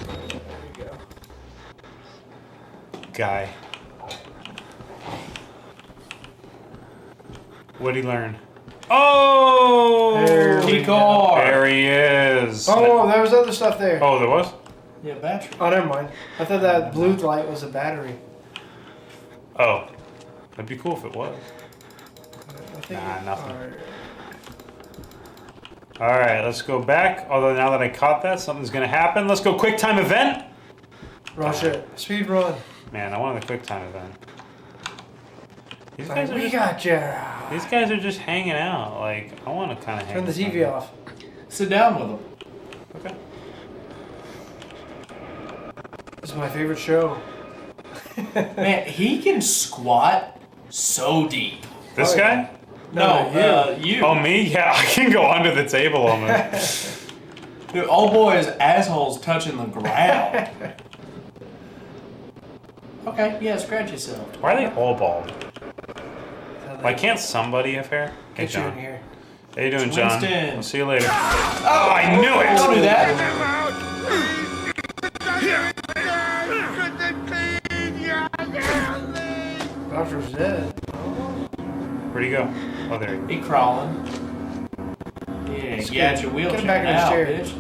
[SPEAKER 3] There we go.
[SPEAKER 1] Guy. What'd he learn? Oh!
[SPEAKER 2] Key card.
[SPEAKER 1] There he is.
[SPEAKER 3] Oh, there was other stuff there.
[SPEAKER 1] Oh, there was?
[SPEAKER 2] Yeah, battery.
[SPEAKER 3] Oh, never mind. I thought that blue light was a battery.
[SPEAKER 1] Oh. That'd be cool if it was.
[SPEAKER 3] Nah,
[SPEAKER 1] nothing. Alright, let's go back. Although now that I caught that, something's gonna happen. Let's go quick time event.
[SPEAKER 3] Rush it. Speed run.
[SPEAKER 1] Man, I wanted a quick time event. These
[SPEAKER 3] Like, we got you.
[SPEAKER 1] These guys are just hanging out. Like, I want to kind of hang.
[SPEAKER 3] Turn the
[SPEAKER 1] with
[SPEAKER 3] TV
[SPEAKER 1] them.
[SPEAKER 3] off.
[SPEAKER 2] Sit down with them.
[SPEAKER 1] Okay.
[SPEAKER 3] This is my favorite show.
[SPEAKER 2] Man, he can squat so deep.
[SPEAKER 1] This guy?
[SPEAKER 2] No, you.
[SPEAKER 1] Oh, me? Yeah, I can go under the table almost.
[SPEAKER 2] Dude, old boy's asshole's touching the ground. Okay, yeah, scratch yourself.
[SPEAKER 1] Why are they all bald? Why can't somebody have hair? Hey,
[SPEAKER 3] Get you
[SPEAKER 1] John.
[SPEAKER 3] in here.
[SPEAKER 1] How you doing,
[SPEAKER 2] It's
[SPEAKER 1] John?
[SPEAKER 2] Winston.
[SPEAKER 1] We'll see you later. Oh, I knew it!
[SPEAKER 2] Don't do that.
[SPEAKER 3] Doctor's dead.
[SPEAKER 1] Where'd he go? Oh, there he goes.
[SPEAKER 2] He crawling. Yeah,
[SPEAKER 3] Scoot.
[SPEAKER 2] get your wheelchair
[SPEAKER 3] Get him back in his
[SPEAKER 2] now,
[SPEAKER 3] chair.
[SPEAKER 2] bitch.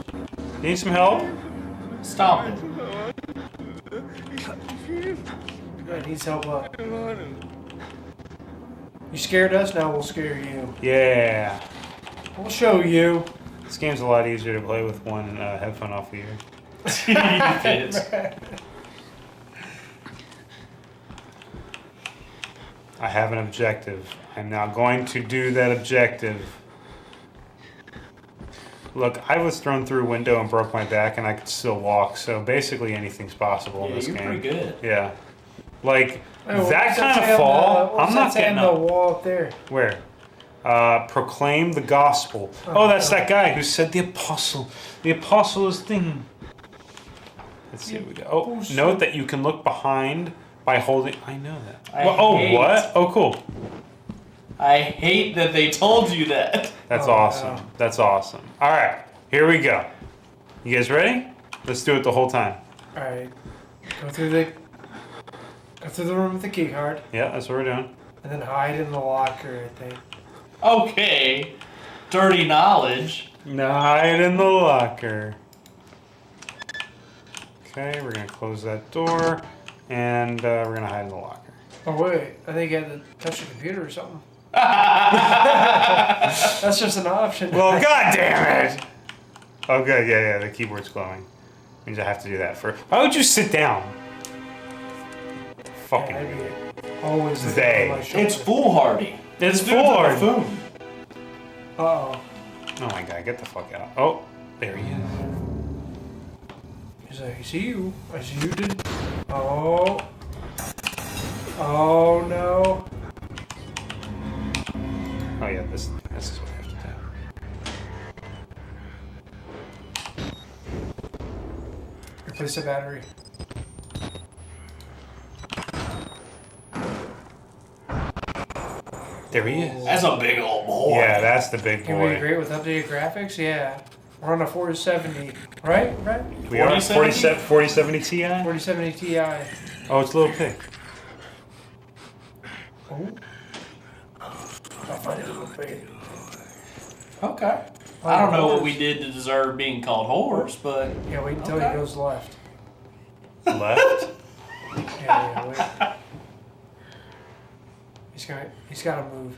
[SPEAKER 1] You need some help?
[SPEAKER 2] Stop it.
[SPEAKER 3] Good, needs help up. You scared us, now we'll scare you.
[SPEAKER 1] Yeah.
[SPEAKER 3] We'll show you.
[SPEAKER 1] This game's a lot easier to play with one headphone off the ear. I have an objective. I'm now going to do that objective. Look, I was thrown through a window and broke my back, and I could still walk. So basically, anything's possible in
[SPEAKER 2] Yeah,
[SPEAKER 1] this
[SPEAKER 2] you're
[SPEAKER 1] game.
[SPEAKER 2] pretty good.
[SPEAKER 1] Yeah, like
[SPEAKER 3] What's
[SPEAKER 1] that kind
[SPEAKER 3] say
[SPEAKER 1] of
[SPEAKER 3] on
[SPEAKER 1] fall.
[SPEAKER 3] what's
[SPEAKER 1] I'm
[SPEAKER 3] that
[SPEAKER 1] not
[SPEAKER 3] say
[SPEAKER 1] getting
[SPEAKER 3] on the
[SPEAKER 1] up.
[SPEAKER 3] wall up there.
[SPEAKER 1] Where? Proclaim the gospel. Oh, that's that guy who said the apostle. The apostle is thing. Let's see what we got. Oh, note that you can look behind by holding. I know that. What? Oh, cool.
[SPEAKER 2] I hate that they told you that.
[SPEAKER 1] That's awesome. That's awesome. All right, here we go. You guys ready? Let's do it the whole time.
[SPEAKER 3] All right. Go through the room with the key card,
[SPEAKER 1] Yeah, that's what we're doing.
[SPEAKER 3] and then hide in the locker, I think.
[SPEAKER 2] Okay. Dirty knowledge.
[SPEAKER 1] Hide in the locker. Okay, we're gonna close that door, and we're gonna hide in the locker.
[SPEAKER 3] Oh wait, I think you had to touch the computer or something. That's just an option.
[SPEAKER 1] Well, god damn it! Okay, yeah, the keyboard's glowing. Means I have to do that first. Why would you sit down? Fucking idiot.
[SPEAKER 3] Always looking
[SPEAKER 1] They.
[SPEAKER 3] over my shoulder.
[SPEAKER 2] It's foolhardy.
[SPEAKER 1] It's
[SPEAKER 2] This dude's a
[SPEAKER 1] foolhardy.
[SPEAKER 2] buffoon.
[SPEAKER 3] Uh-oh.
[SPEAKER 1] Oh my god, get the fuck out. Oh, there he is.
[SPEAKER 3] He's like, I see you. I see you did. Oh. Oh no.
[SPEAKER 1] Oh yeah, this is what I have to do.
[SPEAKER 3] Replace the battery.
[SPEAKER 1] There he is.
[SPEAKER 2] That's a big old boy.
[SPEAKER 1] Yeah, that's the big
[SPEAKER 3] Can we
[SPEAKER 1] boy.
[SPEAKER 3] agree with updated graphics? Yeah. We're on a 4070, right? Right?
[SPEAKER 1] We are 4070 Ti?
[SPEAKER 3] 4070 Ti.
[SPEAKER 1] Oh, it's a little pig.
[SPEAKER 3] Oh. I'll find it a little bit.
[SPEAKER 2] Okay. I don't know what we did to deserve being called whores, but
[SPEAKER 3] Yeah, wait until he goes left.
[SPEAKER 1] Left?
[SPEAKER 3] Yeah, wait. He's got to move.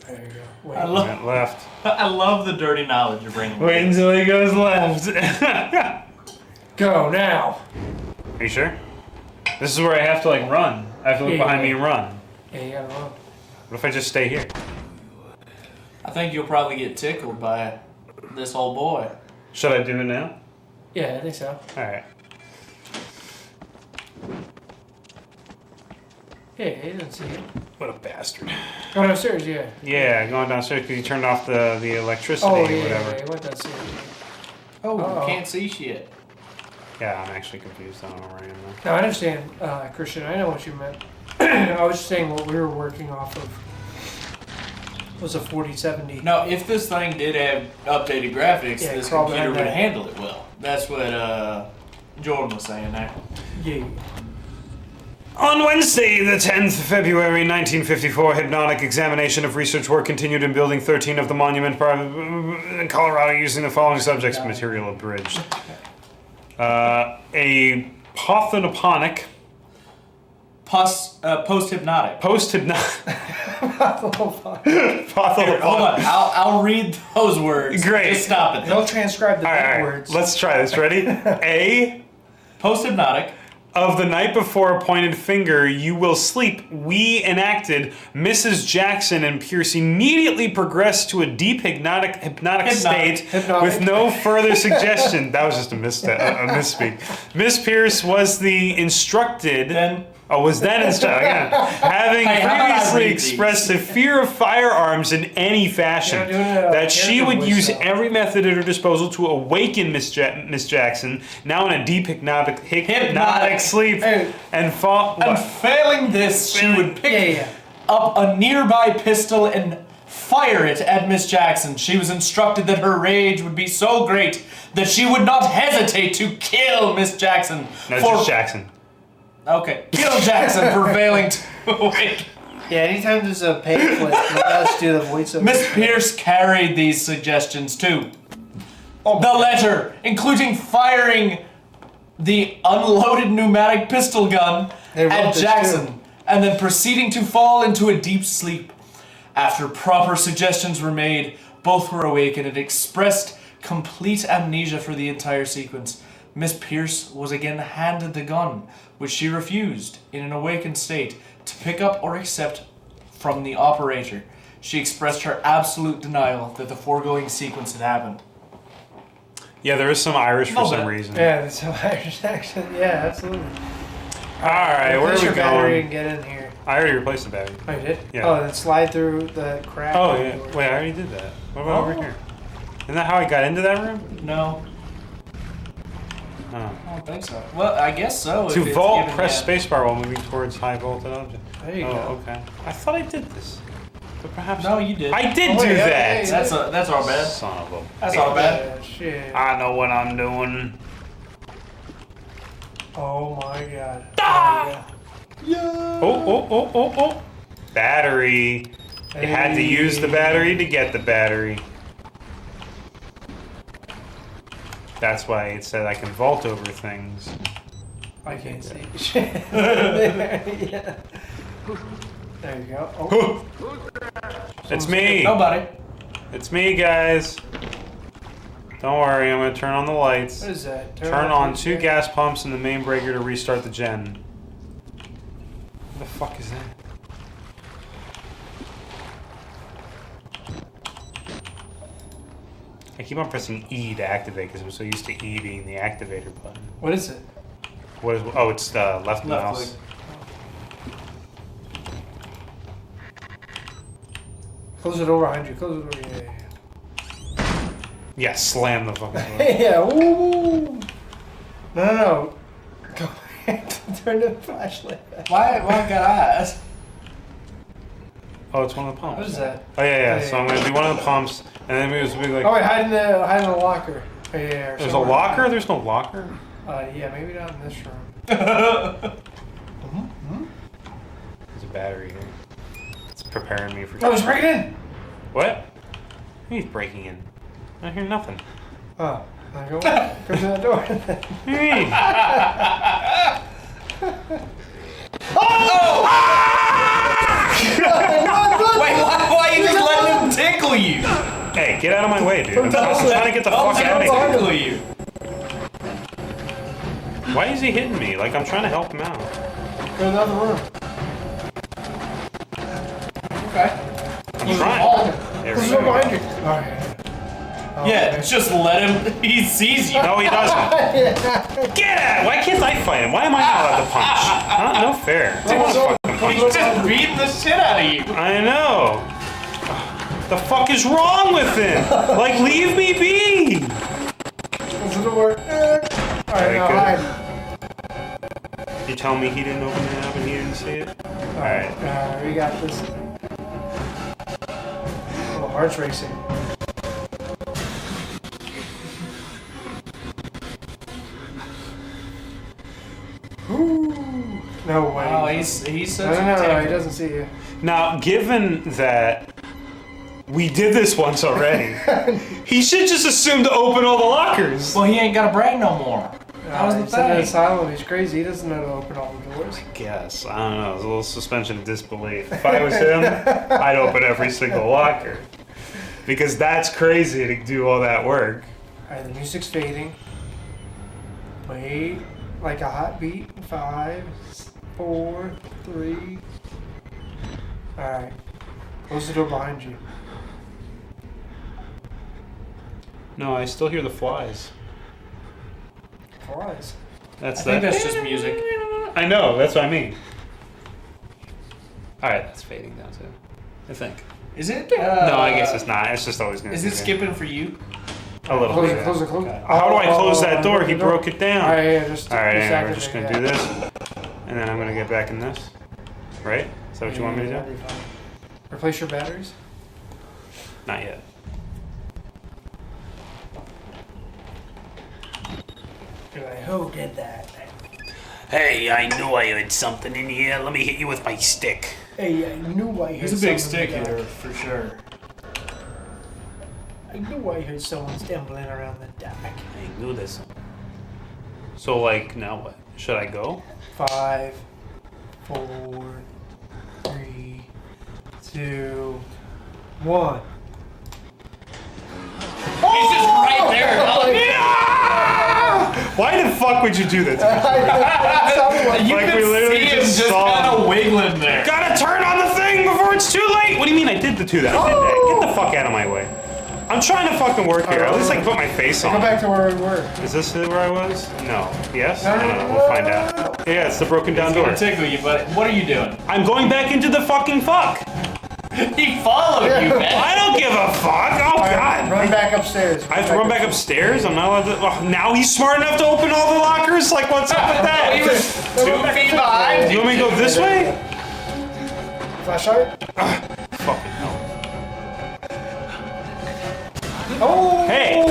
[SPEAKER 3] There you go. Wait.
[SPEAKER 2] I love,
[SPEAKER 1] Went left.
[SPEAKER 2] I love the dirty knowledge you're bringing.
[SPEAKER 1] Wait until he goes left.
[SPEAKER 3] Go now.
[SPEAKER 1] Are you sure? This is where I have to like run. I have to look
[SPEAKER 3] Yeah,
[SPEAKER 1] behind
[SPEAKER 3] yeah.
[SPEAKER 1] me and run.
[SPEAKER 3] Yeah, you gotta run.
[SPEAKER 1] What if I just stay here?
[SPEAKER 2] I think you'll probably get tickled by this old boy.
[SPEAKER 1] Should I do it now?
[SPEAKER 3] Yeah, I think so.
[SPEAKER 1] Alright.
[SPEAKER 3] Yeah, he doesn't see it.
[SPEAKER 1] What a bastard.
[SPEAKER 3] Go downstairs, yeah.
[SPEAKER 1] Yeah, going downstairs because you turned off the electricity
[SPEAKER 3] Oh,
[SPEAKER 1] or
[SPEAKER 3] yeah,
[SPEAKER 1] whatever.
[SPEAKER 3] yeah, he went downstairs.
[SPEAKER 2] Oh,
[SPEAKER 3] Uh-oh.
[SPEAKER 2] can't see shit.
[SPEAKER 1] Yeah, I'm actually confused. I don't know where I am now.
[SPEAKER 3] No, I understand, Christian. I know what you meant. I was just saying what we were working off of was a 4070.
[SPEAKER 2] No, if this thing did have updated graphics,
[SPEAKER 3] Yeah,
[SPEAKER 2] this
[SPEAKER 3] probably
[SPEAKER 2] computer
[SPEAKER 3] had
[SPEAKER 2] would
[SPEAKER 3] that.
[SPEAKER 2] handle it well. That's what Jordan was saying there.
[SPEAKER 3] Yeah.
[SPEAKER 1] On Wednesday, the 10th February 1954, hypnotic examination of research work continued in Building 13 of the Monument in Colorado using the following subjects. Material abridged. A post-hypnotic.
[SPEAKER 2] Post-hypnotic.
[SPEAKER 1] Hold
[SPEAKER 2] on. I'll read those words.
[SPEAKER 1] Great.
[SPEAKER 2] Just stop it.
[SPEAKER 3] Don't transcribe the bad
[SPEAKER 1] All right.
[SPEAKER 3] words.
[SPEAKER 1] Let's try this. Ready? A.
[SPEAKER 2] Post-hypnotic.
[SPEAKER 1] Of the night before a pointed finger, you will sleep. We enacted. Mrs. Jackson and Pierce immediately progressed to a deep hypnotic state with no further suggestion. That was just a misspeak. Miss Pierce was the instructed. Was then instructed. Having previously expressed a fear of firearms in any fashion, that she would use every method at her disposal to awaken Miss Jackson, now in a deep hypnotic sleep, and fall.
[SPEAKER 2] And failing this, she would pick up a nearby pistol and fire it at Miss Jackson. She was instructed that her rage would be so great that she would not hesitate to kill Miss Jackson.
[SPEAKER 1] No, just Jackson.
[SPEAKER 2] Okay, kill Jackson for failing to awake.
[SPEAKER 3] Yeah, anytime there's a pamphlet, let us do the voiceover.
[SPEAKER 2] Miss Pierce carried these suggestions too. The letter, including firing the unloaded pneumatic pistol gun at Jackson, and then proceeding to fall into a deep sleep. After proper suggestions were made, both were awakened and expressed complete amnesia for the entire sequence. Miss Pierce was again handed the gun, which she refused, in an awakened state, to pick up or accept from the operator. She expressed her absolute denial that the foregoing sequence had happened.
[SPEAKER 1] Yeah, there is some Irish for some reason.
[SPEAKER 3] Yeah, there's some Irish accent. Yeah, absolutely.
[SPEAKER 1] Alright, where are we going?
[SPEAKER 3] Battery and get in here.
[SPEAKER 1] I already replaced the battery.
[SPEAKER 3] Oh, you did?
[SPEAKER 1] Yeah.
[SPEAKER 3] Oh, then slide through the crack.
[SPEAKER 1] Oh, yeah. Wait, I already did that. What about over here? Isn't that how I got into that room?
[SPEAKER 2] No.
[SPEAKER 1] Oh.
[SPEAKER 2] I don't think so. Well, I guess so.
[SPEAKER 1] To vault, press spacebar while moving towards high voltage object.
[SPEAKER 3] There you go.
[SPEAKER 1] Okay. I thought I did this. But perhaps...
[SPEAKER 2] No, you did.
[SPEAKER 1] I did do that!
[SPEAKER 2] That's our bad.
[SPEAKER 1] Son of a...
[SPEAKER 2] That's our bad.
[SPEAKER 3] Shit.
[SPEAKER 1] I know what I'm doing.
[SPEAKER 3] Oh my god.
[SPEAKER 1] Ah! Oh. Battery. You had to use the battery to get the battery. That's why it said I can vault over things.
[SPEAKER 3] I can't see shit. Yeah. There you go. Oh.
[SPEAKER 1] It's me.
[SPEAKER 2] Nobody.
[SPEAKER 1] It's me, guys. Don't worry, I'm gonna turn on the lights.
[SPEAKER 3] What is that?
[SPEAKER 1] Turn on 2 gas pumps and the main breaker to restart the gen. What the fuck is that? I keep on pressing E to activate because I'm so used to E being the activator button.
[SPEAKER 3] What is it?
[SPEAKER 1] What is? Oh, it's the left mouse.
[SPEAKER 3] Click. Close the door behind you. Close the door. Yeah.
[SPEAKER 1] Yeah, slam the fucking door.
[SPEAKER 3] Yeah. Ooh. No. Go ahead. Turn the flashlight back.
[SPEAKER 2] Why got eyes?
[SPEAKER 1] Oh, it's one of the pumps.
[SPEAKER 3] What is that?
[SPEAKER 1] Oh yeah. So I'm gonna do one of the pumps, and then it was be like.
[SPEAKER 3] Oh wait, hide in the locker. Oh, yeah.
[SPEAKER 1] There's a locker. There's no locker.
[SPEAKER 3] Yeah, maybe not in this room.
[SPEAKER 1] There's a battery here. It's preparing me for.
[SPEAKER 3] Oh, it's breaking in.
[SPEAKER 1] What? He's breaking in. I hear nothing.
[SPEAKER 3] Oh, I go to that door.
[SPEAKER 2] Wait, why are you just letting him tickle you?
[SPEAKER 1] Hey, get out of my way, dude. I'm trying to get the fuck out of here.
[SPEAKER 2] Tickle you.
[SPEAKER 1] Why is he hitting me? Like I'm trying to help him out.
[SPEAKER 3] Go to another room.
[SPEAKER 2] Okay.
[SPEAKER 1] I'm trying. There we
[SPEAKER 3] There's
[SPEAKER 1] go.
[SPEAKER 3] no behind you. Alright.
[SPEAKER 2] Yeah, just let him. He sees you.
[SPEAKER 1] No, he doesn't. Get out! Why can't I fight him? Why am I not allowed to punch? Huh? No fair.
[SPEAKER 2] He's just beating the shit out of you.
[SPEAKER 1] I know. The fuck is wrong with him? Like, leave me be.
[SPEAKER 3] Close the door. Alright, now hide.
[SPEAKER 1] You tell me he didn't open it up and he didn't see it? Alright.
[SPEAKER 3] We got this. Oh, heart's racing. Ooh, No way.
[SPEAKER 2] Oh, he's such
[SPEAKER 3] No,
[SPEAKER 2] a
[SPEAKER 3] no, he
[SPEAKER 2] temper.
[SPEAKER 3] doesn't see you.
[SPEAKER 1] Now, given that we did this once already, he should just assume to open all the lockers.
[SPEAKER 2] Well, he ain't got a brain no more. That was the
[SPEAKER 3] He's in an
[SPEAKER 2] thing.
[SPEAKER 3] asylum. He's crazy. He doesn't know to open all the doors.
[SPEAKER 1] Guess. I don't know. It's a little suspension of disbelief. If I was him, I'd open every single locker. Because that's crazy to do all that work.
[SPEAKER 3] Alright, the music's fading. Wait. Like a hot beat. 5, 4, 3. Alright. Close the door behind you.
[SPEAKER 1] No, I still hear the flies.
[SPEAKER 3] Flies.
[SPEAKER 1] That's
[SPEAKER 2] I think
[SPEAKER 1] that.
[SPEAKER 2] that's just music.
[SPEAKER 1] I know, that's what I mean. Alright, that's fading down too. I think.
[SPEAKER 2] Is it?
[SPEAKER 1] No, I guess it's not. It's just always going to
[SPEAKER 2] Is
[SPEAKER 1] be
[SPEAKER 2] it
[SPEAKER 1] there.
[SPEAKER 2] skipping for you?
[SPEAKER 1] A little
[SPEAKER 3] Close
[SPEAKER 1] bit.
[SPEAKER 3] it, close it, close it.
[SPEAKER 1] How do I close that door? He
[SPEAKER 3] the
[SPEAKER 1] broke it down.
[SPEAKER 3] Alright, yeah, just
[SPEAKER 1] Alright,
[SPEAKER 3] just
[SPEAKER 1] anyway, we're just going to do
[SPEAKER 3] activate
[SPEAKER 1] this. And then I'm going to get back in this. Right? Is that what you want me to do?
[SPEAKER 3] that'd be fine. Replace your batteries?
[SPEAKER 1] Not yet.
[SPEAKER 3] You're like, who did that?
[SPEAKER 13] Hey, I knew I heard something in here. Let me hit you with my stick.
[SPEAKER 3] Hey, I knew I heard
[SPEAKER 2] He's a big
[SPEAKER 3] something
[SPEAKER 2] stick
[SPEAKER 3] in the
[SPEAKER 2] hitter
[SPEAKER 3] dark.
[SPEAKER 2] for sure.
[SPEAKER 3] I knew I heard someone stumbling around the dark.
[SPEAKER 13] I knew this.
[SPEAKER 1] So, like, now what? Should I go?
[SPEAKER 3] 5, 4, 3, 2, 1.
[SPEAKER 2] He's just right there.
[SPEAKER 1] Why the fuck would you do that to me?
[SPEAKER 2] You
[SPEAKER 1] Like,
[SPEAKER 2] can
[SPEAKER 1] we literally
[SPEAKER 2] see him
[SPEAKER 1] just
[SPEAKER 2] just
[SPEAKER 1] saw
[SPEAKER 2] kind
[SPEAKER 1] him.
[SPEAKER 2] of wiggling there.
[SPEAKER 1] Gotta turn on the thing before it's too late! What do you mean I did do that? I did that. Get the fuck out of my way. I'm trying to fucking work here. At least I can put my face on.
[SPEAKER 3] Go back to where we were.
[SPEAKER 1] Is this where I was? No. Yes?
[SPEAKER 3] No,
[SPEAKER 1] I don't know. We'll find out. Yeah, it's the broken down
[SPEAKER 2] It's
[SPEAKER 1] door.
[SPEAKER 2] gonna tickle you, but what are you doing?
[SPEAKER 1] I'm going back into the fucking fuck.
[SPEAKER 2] He followed you, man.
[SPEAKER 1] I don't give a fuck. Oh, God.
[SPEAKER 3] Run back upstairs.
[SPEAKER 1] I have to run back upstairs? I'm not allowed to. Oh, now he's smart enough to open all the lockers? Like, what's up with that?
[SPEAKER 2] He was 2 feet behind
[SPEAKER 1] You want me to go this way?
[SPEAKER 3] Flashlight?
[SPEAKER 1] Fucking hell.
[SPEAKER 3] Oh!
[SPEAKER 1] Hey,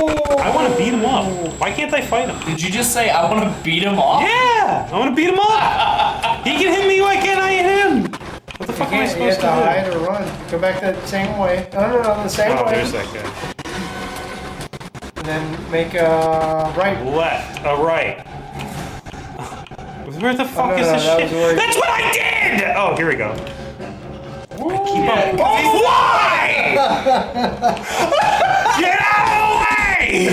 [SPEAKER 1] I want to beat him up. Why can't I fight him?
[SPEAKER 2] Did you just say I want to beat him off?
[SPEAKER 1] Yeah, I want to beat him up. He can hit me. Why can't I hit him? What the fuck am I
[SPEAKER 3] You
[SPEAKER 1] supposed
[SPEAKER 3] have to
[SPEAKER 1] to
[SPEAKER 3] hide or run. Go back the same way. No, the same
[SPEAKER 1] do? Oh,
[SPEAKER 3] way.
[SPEAKER 1] there's that guy.
[SPEAKER 3] And then make a right.
[SPEAKER 1] Left, a right. Where the fuck is this
[SPEAKER 3] that
[SPEAKER 1] shit?
[SPEAKER 3] was where-
[SPEAKER 1] That's what I did! Oh, here we go. Keep
[SPEAKER 2] Yeah,
[SPEAKER 1] up. Oh, why? Get out of the way!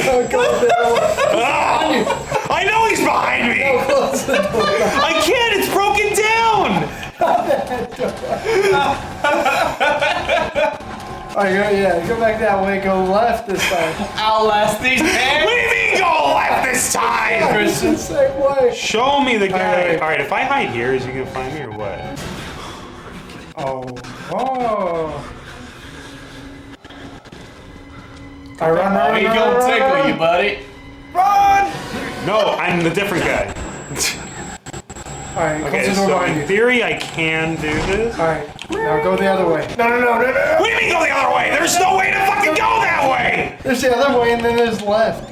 [SPEAKER 1] Oh, I know he's behind me! I can't, it's broken down!
[SPEAKER 3] Alright, go back that way, go left this time.
[SPEAKER 2] Outlast these hands.
[SPEAKER 1] What do you mean go left this time?
[SPEAKER 3] Christian, same way.
[SPEAKER 1] Show me the guy.
[SPEAKER 3] Alright.
[SPEAKER 1] Alright, if I hide here, is he gonna find me or what?
[SPEAKER 3] Oh. Alright,
[SPEAKER 2] He gonna tickle you, buddy.
[SPEAKER 3] Run!
[SPEAKER 1] No, I'm the different guy.
[SPEAKER 3] Alright, close
[SPEAKER 1] Okay,
[SPEAKER 3] the door
[SPEAKER 1] so
[SPEAKER 3] behind
[SPEAKER 1] in
[SPEAKER 3] you.
[SPEAKER 1] theory I can do this.
[SPEAKER 3] Alright, now go the other way. No.
[SPEAKER 1] What do you mean go the other way? There's no way to fucking go that way!
[SPEAKER 3] There's the other way and then there's left.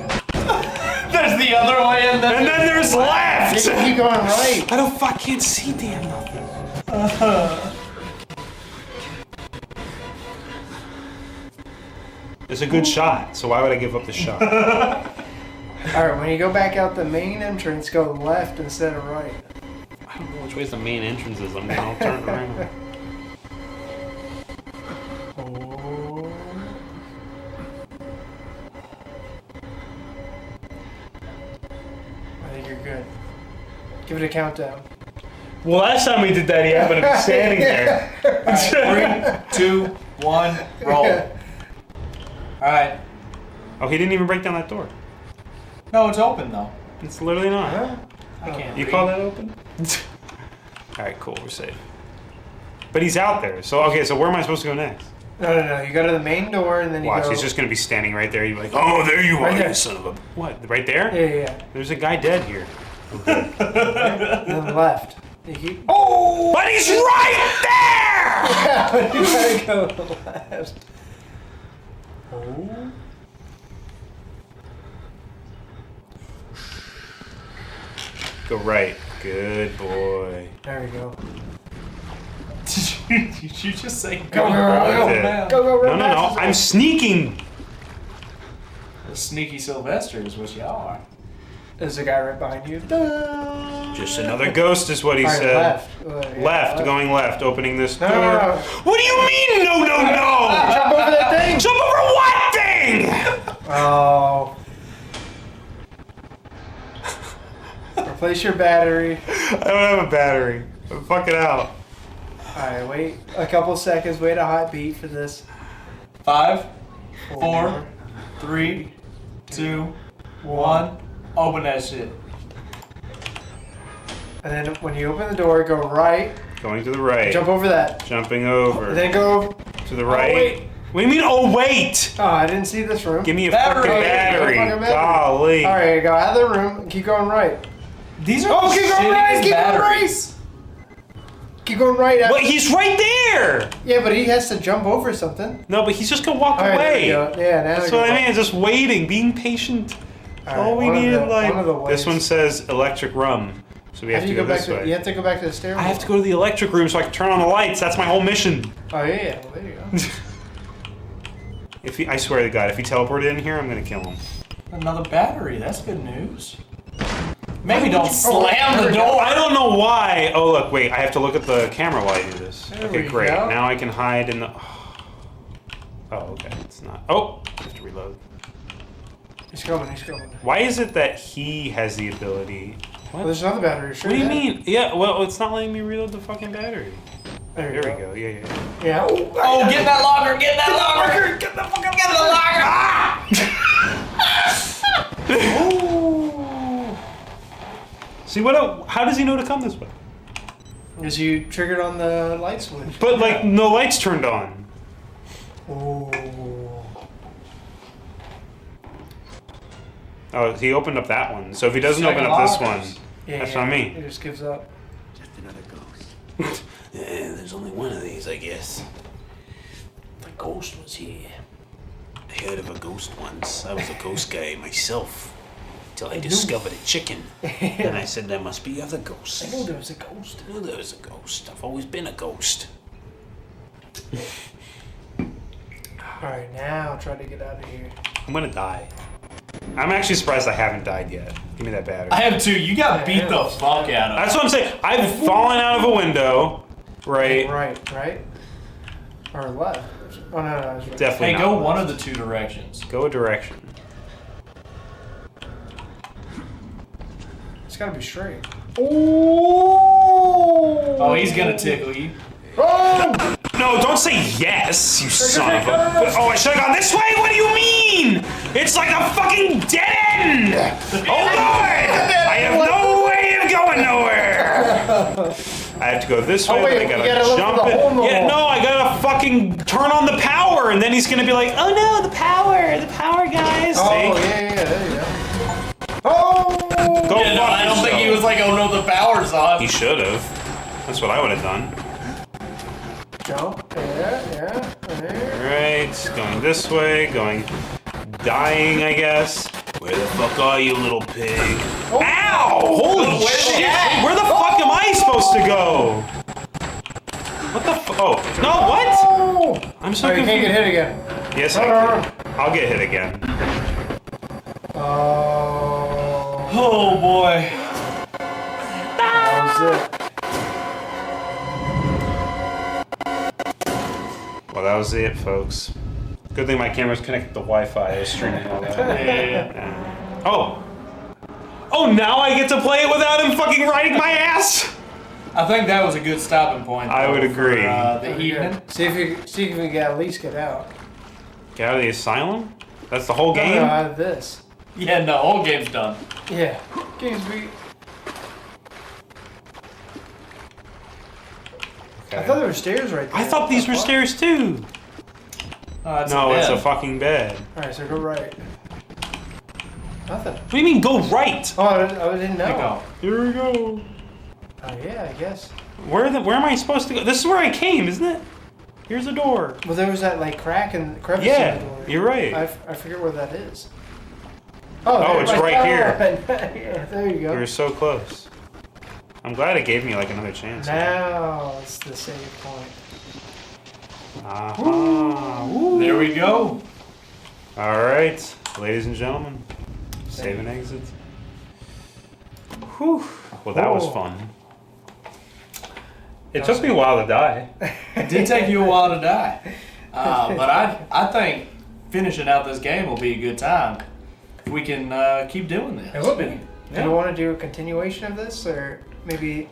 [SPEAKER 2] There's the other way, and then
[SPEAKER 1] there's left!
[SPEAKER 3] Keep going right.
[SPEAKER 1] I don't fucking see damn nothing. It's a good shot, so why would I give up the shot?
[SPEAKER 3] Alright, when you go back out the main entrance, go left instead of right.
[SPEAKER 1] I don't know which way's the main entrance is. I'm gonna turn around.
[SPEAKER 3] Oh. I think you're good. Give it a countdown.
[SPEAKER 1] Well, last time we did that, he happened to be standing there.
[SPEAKER 2] 3, 2, 1, roll. Alright.
[SPEAKER 1] Oh, he didn't even break down that door.
[SPEAKER 2] No, it's open though.
[SPEAKER 1] It's literally not.
[SPEAKER 3] Huh?
[SPEAKER 2] I can't
[SPEAKER 1] You
[SPEAKER 2] read.
[SPEAKER 1] call that open? Alright, cool, we're safe. But he's out there, so okay, so where am I supposed to go next?
[SPEAKER 3] No. You go to the main door and then you
[SPEAKER 1] Watch,
[SPEAKER 3] go.
[SPEAKER 1] he's just gonna be standing right there. You're like, oh, there you are,
[SPEAKER 3] Right there.
[SPEAKER 1] you son of a. What? Right there?
[SPEAKER 3] Yeah.
[SPEAKER 1] There's a guy dead here.
[SPEAKER 3] And then left. You keep.
[SPEAKER 1] Oh! But he's right there!
[SPEAKER 3] You gotta go left. Oh.
[SPEAKER 1] Go right. Good boy.
[SPEAKER 3] There we go.
[SPEAKER 2] Did you just say
[SPEAKER 3] Go,
[SPEAKER 2] go?
[SPEAKER 3] go,
[SPEAKER 1] No. I'm sneaking.
[SPEAKER 2] The sneaky Sylvester is what you are.
[SPEAKER 3] There's a guy right behind you.
[SPEAKER 1] Just another ghost is what he
[SPEAKER 3] All right,
[SPEAKER 1] said.
[SPEAKER 3] left.
[SPEAKER 1] Left, going left, opening this door.
[SPEAKER 3] No.
[SPEAKER 1] What do you mean, no?
[SPEAKER 3] Jump over that thing!
[SPEAKER 1] Jump over what thing?
[SPEAKER 3] Oh. Replace your battery.
[SPEAKER 1] I don't have a battery. Fuck it out.
[SPEAKER 3] Alright, wait a couple seconds. Wait a hot beat for this.
[SPEAKER 2] 5, 4, 3, 2, 1. Open that shit.
[SPEAKER 3] And then when you open the door, go right.
[SPEAKER 1] Going to the right.
[SPEAKER 3] Jump over that.
[SPEAKER 1] Jumping over.
[SPEAKER 3] And then go
[SPEAKER 1] to the right.
[SPEAKER 3] wait.
[SPEAKER 1] What do you mean, oh wait?
[SPEAKER 3] Oh, I didn't see this room.
[SPEAKER 1] Give me a fucking battery. Golly.
[SPEAKER 3] Alright, go out of the room and keep going right.
[SPEAKER 2] These are
[SPEAKER 3] keep going right! Keep going right! Keep going right. After.
[SPEAKER 1] Wait, he's right there!
[SPEAKER 3] Yeah, but he has to jump over something.
[SPEAKER 1] No, but he's just gonna walk
[SPEAKER 3] Alright,
[SPEAKER 1] away.
[SPEAKER 3] there we go. Yeah, now
[SPEAKER 1] that's what I mean, just waiting, being patient. All we need in life. This one says electric rum. So we have to go this way.
[SPEAKER 3] You have to go back to the stairwell.
[SPEAKER 1] I have to go to the electric room so I can turn on the lights. That's my whole mission.
[SPEAKER 3] Oh yeah, well, there you go.
[SPEAKER 1] If he, I swear to God, if he teleported in here, I'm gonna kill him.
[SPEAKER 2] Another battery. That's good news. Maybe don't slam the door.
[SPEAKER 1] I don't know why. Oh look, wait. I have to look at the camera while I do this.
[SPEAKER 3] There
[SPEAKER 1] Okay,
[SPEAKER 3] we
[SPEAKER 1] great.
[SPEAKER 3] go.
[SPEAKER 1] Now I can hide in the. Oh, okay. It's not. Oh, I have to reload.
[SPEAKER 3] He's coming. He's coming.
[SPEAKER 1] Why is it that he has the ability? What?
[SPEAKER 3] Well, there's another battery. Sure.
[SPEAKER 1] What do you mean? Yeah, well, it's not letting me reload the fucking battery.
[SPEAKER 3] There
[SPEAKER 1] we go. Yeah.
[SPEAKER 3] Yeah.
[SPEAKER 2] Oh, get that locker! Get that locker! Get the fucking get the locker!
[SPEAKER 1] See what? How does he know to come this way?
[SPEAKER 3] Because you triggered on the light switch.
[SPEAKER 1] But like, no lights turned on. Oh, he opened up that one. So if he doesn't open up this one, that's not me.
[SPEAKER 3] He just gives up.
[SPEAKER 13] Just another ghost. Yeah, there's only one of these, I guess. The ghost was here. I heard of a ghost once. I was a ghost guy myself. Till I discovered a chicken. Then I said there must be other ghosts.
[SPEAKER 3] I know there was a ghost.
[SPEAKER 13] I knew there was a ghost. I've always been a ghost.
[SPEAKER 3] Alright, now try to get out of here.
[SPEAKER 1] I'm gonna die. I'm actually surprised I haven't died yet. Give me that battery.
[SPEAKER 2] I have two. You got beat the fuck out of.
[SPEAKER 1] That's what I'm saying. I've fallen out of a window. Right.
[SPEAKER 3] Right. Or left. Oh, no, it's right.
[SPEAKER 1] Definitely
[SPEAKER 2] Hey,
[SPEAKER 1] not
[SPEAKER 2] go
[SPEAKER 1] left.
[SPEAKER 2] one of the two directions.
[SPEAKER 1] Go a direction.
[SPEAKER 3] It's gotta be straight.
[SPEAKER 2] Oh, he's gonna tickle you.
[SPEAKER 3] Oh!
[SPEAKER 1] No, don't say yes, you son of a... Oh, I should've gone this way? What do you mean? It's like a fucking dead end! Hold on! I have no way of going nowhere! I have to go this way,
[SPEAKER 3] wait,
[SPEAKER 1] but I
[SPEAKER 3] you
[SPEAKER 1] gotta
[SPEAKER 3] gotta look
[SPEAKER 1] jump
[SPEAKER 3] for the
[SPEAKER 1] it.
[SPEAKER 3] hole in the
[SPEAKER 1] Yeah,
[SPEAKER 3] wall.
[SPEAKER 1] no, I gotta fucking turn on the power, and then he's gonna be like, oh no, the power, guys.
[SPEAKER 3] Oh,
[SPEAKER 1] See?
[SPEAKER 3] yeah, there you go. Oh!
[SPEAKER 1] Go
[SPEAKER 2] Yeah, no,
[SPEAKER 1] fuck
[SPEAKER 2] I don't think he
[SPEAKER 1] yourself.
[SPEAKER 2] was like, oh no, the power's on.
[SPEAKER 1] He should've. That's what I would've done.
[SPEAKER 3] Jump. Yeah. There.
[SPEAKER 1] Alright, going this way, dying, I guess.
[SPEAKER 13] Where the fuck are you, little pig?
[SPEAKER 1] Ow! Holy shit! Where the fuck am I supposed to go? What the fuck? Oh, no, what?
[SPEAKER 3] Oh!
[SPEAKER 1] I'm so
[SPEAKER 3] Oh, you
[SPEAKER 1] confused.
[SPEAKER 3] can't get hit again.
[SPEAKER 1] Yes, I can. I'll get hit again.
[SPEAKER 3] Oh.
[SPEAKER 2] Oh boy.
[SPEAKER 3] That was it.
[SPEAKER 1] Well, that was it, folks. Good thing my camera's connected to Wi-Fi. I was streaming all that. Yeah. Oh! Oh, now I get to play it without him fucking riding my ass!
[SPEAKER 2] I think that was a good stopping point.
[SPEAKER 1] I would agree.
[SPEAKER 2] For, the evening.
[SPEAKER 3] See if you can at least get out.
[SPEAKER 1] Get out of the asylum? That's the whole game?
[SPEAKER 3] No, out of this.
[SPEAKER 2] Yeah, no, whole game's done.
[SPEAKER 3] Yeah. Game's beat.
[SPEAKER 1] Okay.
[SPEAKER 3] I thought there were stairs right there.
[SPEAKER 1] I thought these were stairs too. No, it's a fucking bed.
[SPEAKER 3] Alright, so go right. Nothing.
[SPEAKER 1] What do you mean go right?
[SPEAKER 3] Oh, I didn't know.
[SPEAKER 1] Here we go.
[SPEAKER 3] Oh yeah, I guess.
[SPEAKER 1] Where am I supposed to go? This is where I came, isn't it? Here's a door.
[SPEAKER 3] Well, there was that like crack and crevice in the door.
[SPEAKER 1] You're right.
[SPEAKER 3] I forget where that is.
[SPEAKER 1] Oh, it's right here.
[SPEAKER 3] Yeah, there you go.
[SPEAKER 1] You're so close. I'm glad it gave me like another chance.
[SPEAKER 3] Now it's the save point.
[SPEAKER 2] There we go.
[SPEAKER 1] All right, ladies and gentlemen, save and exit. Whew. Well, that was fun. It took me a while to die.
[SPEAKER 2] It did take you a while to die. But I think finishing out this game will be a good time. If we can keep doing this.
[SPEAKER 3] It will be. Do you want to do a continuation of this, or maybe?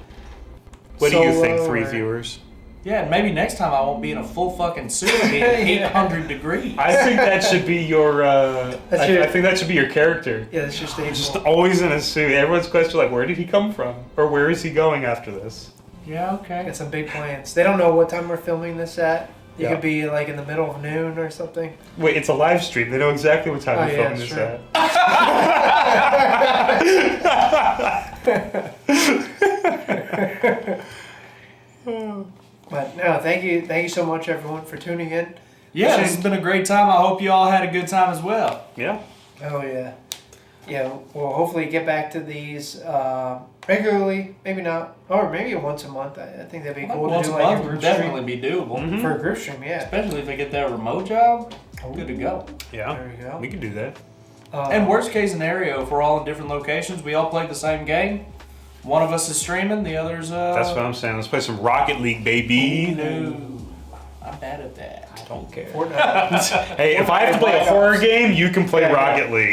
[SPEAKER 1] What do you think,
[SPEAKER 3] solo,
[SPEAKER 1] 3
[SPEAKER 3] or-
[SPEAKER 1] viewers?
[SPEAKER 2] Yeah, and maybe next time I won't be in a full fucking suit being 800 degrees.
[SPEAKER 1] I think that should be your. I think that should be your character.
[SPEAKER 3] Yeah, that's just
[SPEAKER 1] Just always in a suit. Everyone's question like, where did he come from, or where is he going after this?
[SPEAKER 2] Yeah, okay.
[SPEAKER 3] Got some big plans. They don't know what time we're filming this at. You
[SPEAKER 1] Yeah.
[SPEAKER 3] could be like in the middle of noon or something.
[SPEAKER 1] Wait, it's a live stream. They know exactly what time
[SPEAKER 3] Oh,
[SPEAKER 1] we're
[SPEAKER 3] yeah,
[SPEAKER 1] filming this
[SPEAKER 3] sure.
[SPEAKER 1] at.
[SPEAKER 3] But no, thank you so much everyone for tuning in.
[SPEAKER 2] Yeah, this has been a great time. I hope you all had a good time as well.
[SPEAKER 1] Yeah.
[SPEAKER 3] Oh yeah, yeah. We'll hopefully get back to these regularly. Maybe not, or maybe once a month. I think that'd be cool
[SPEAKER 2] Once
[SPEAKER 3] to
[SPEAKER 2] a
[SPEAKER 3] do like
[SPEAKER 2] month
[SPEAKER 3] a
[SPEAKER 2] would
[SPEAKER 3] group
[SPEAKER 2] definitely
[SPEAKER 3] stream.
[SPEAKER 2] be doable.
[SPEAKER 3] For a group stream. Yeah.
[SPEAKER 2] Especially if I get that remote job. Good to go.
[SPEAKER 1] Yeah.
[SPEAKER 3] There we go.
[SPEAKER 1] We can do that.
[SPEAKER 2] And worst case scenario, if we're all in different locations, we all played the same game. One of us is streaming, the other's
[SPEAKER 1] That's what I'm saying. Let's play some Rocket League, baby.
[SPEAKER 2] No, I'm bad at that.
[SPEAKER 1] I don't care.
[SPEAKER 3] Fortnite.
[SPEAKER 1] Hey, if I have to play a horror game, you can play
[SPEAKER 3] Yeah,
[SPEAKER 1] Rocket League.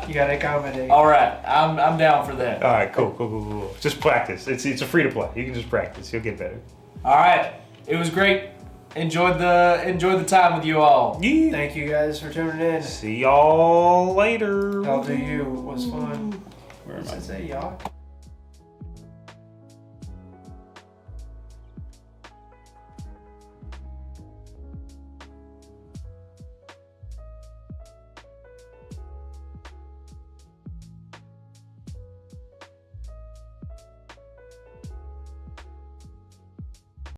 [SPEAKER 3] You gotta accommodate.
[SPEAKER 2] All right, I'm down for that.
[SPEAKER 1] All right, cool. Just practice. It's a free to play. You can just practice. You'll get better.
[SPEAKER 2] All right, it was great. Enjoyed the time with you all.
[SPEAKER 1] Yeah.
[SPEAKER 3] Thank you guys for tuning in.
[SPEAKER 1] See y'all later.
[SPEAKER 3] I'll do you. It was fun.
[SPEAKER 1] Where am
[SPEAKER 3] Does
[SPEAKER 1] I?
[SPEAKER 3] it say yacht?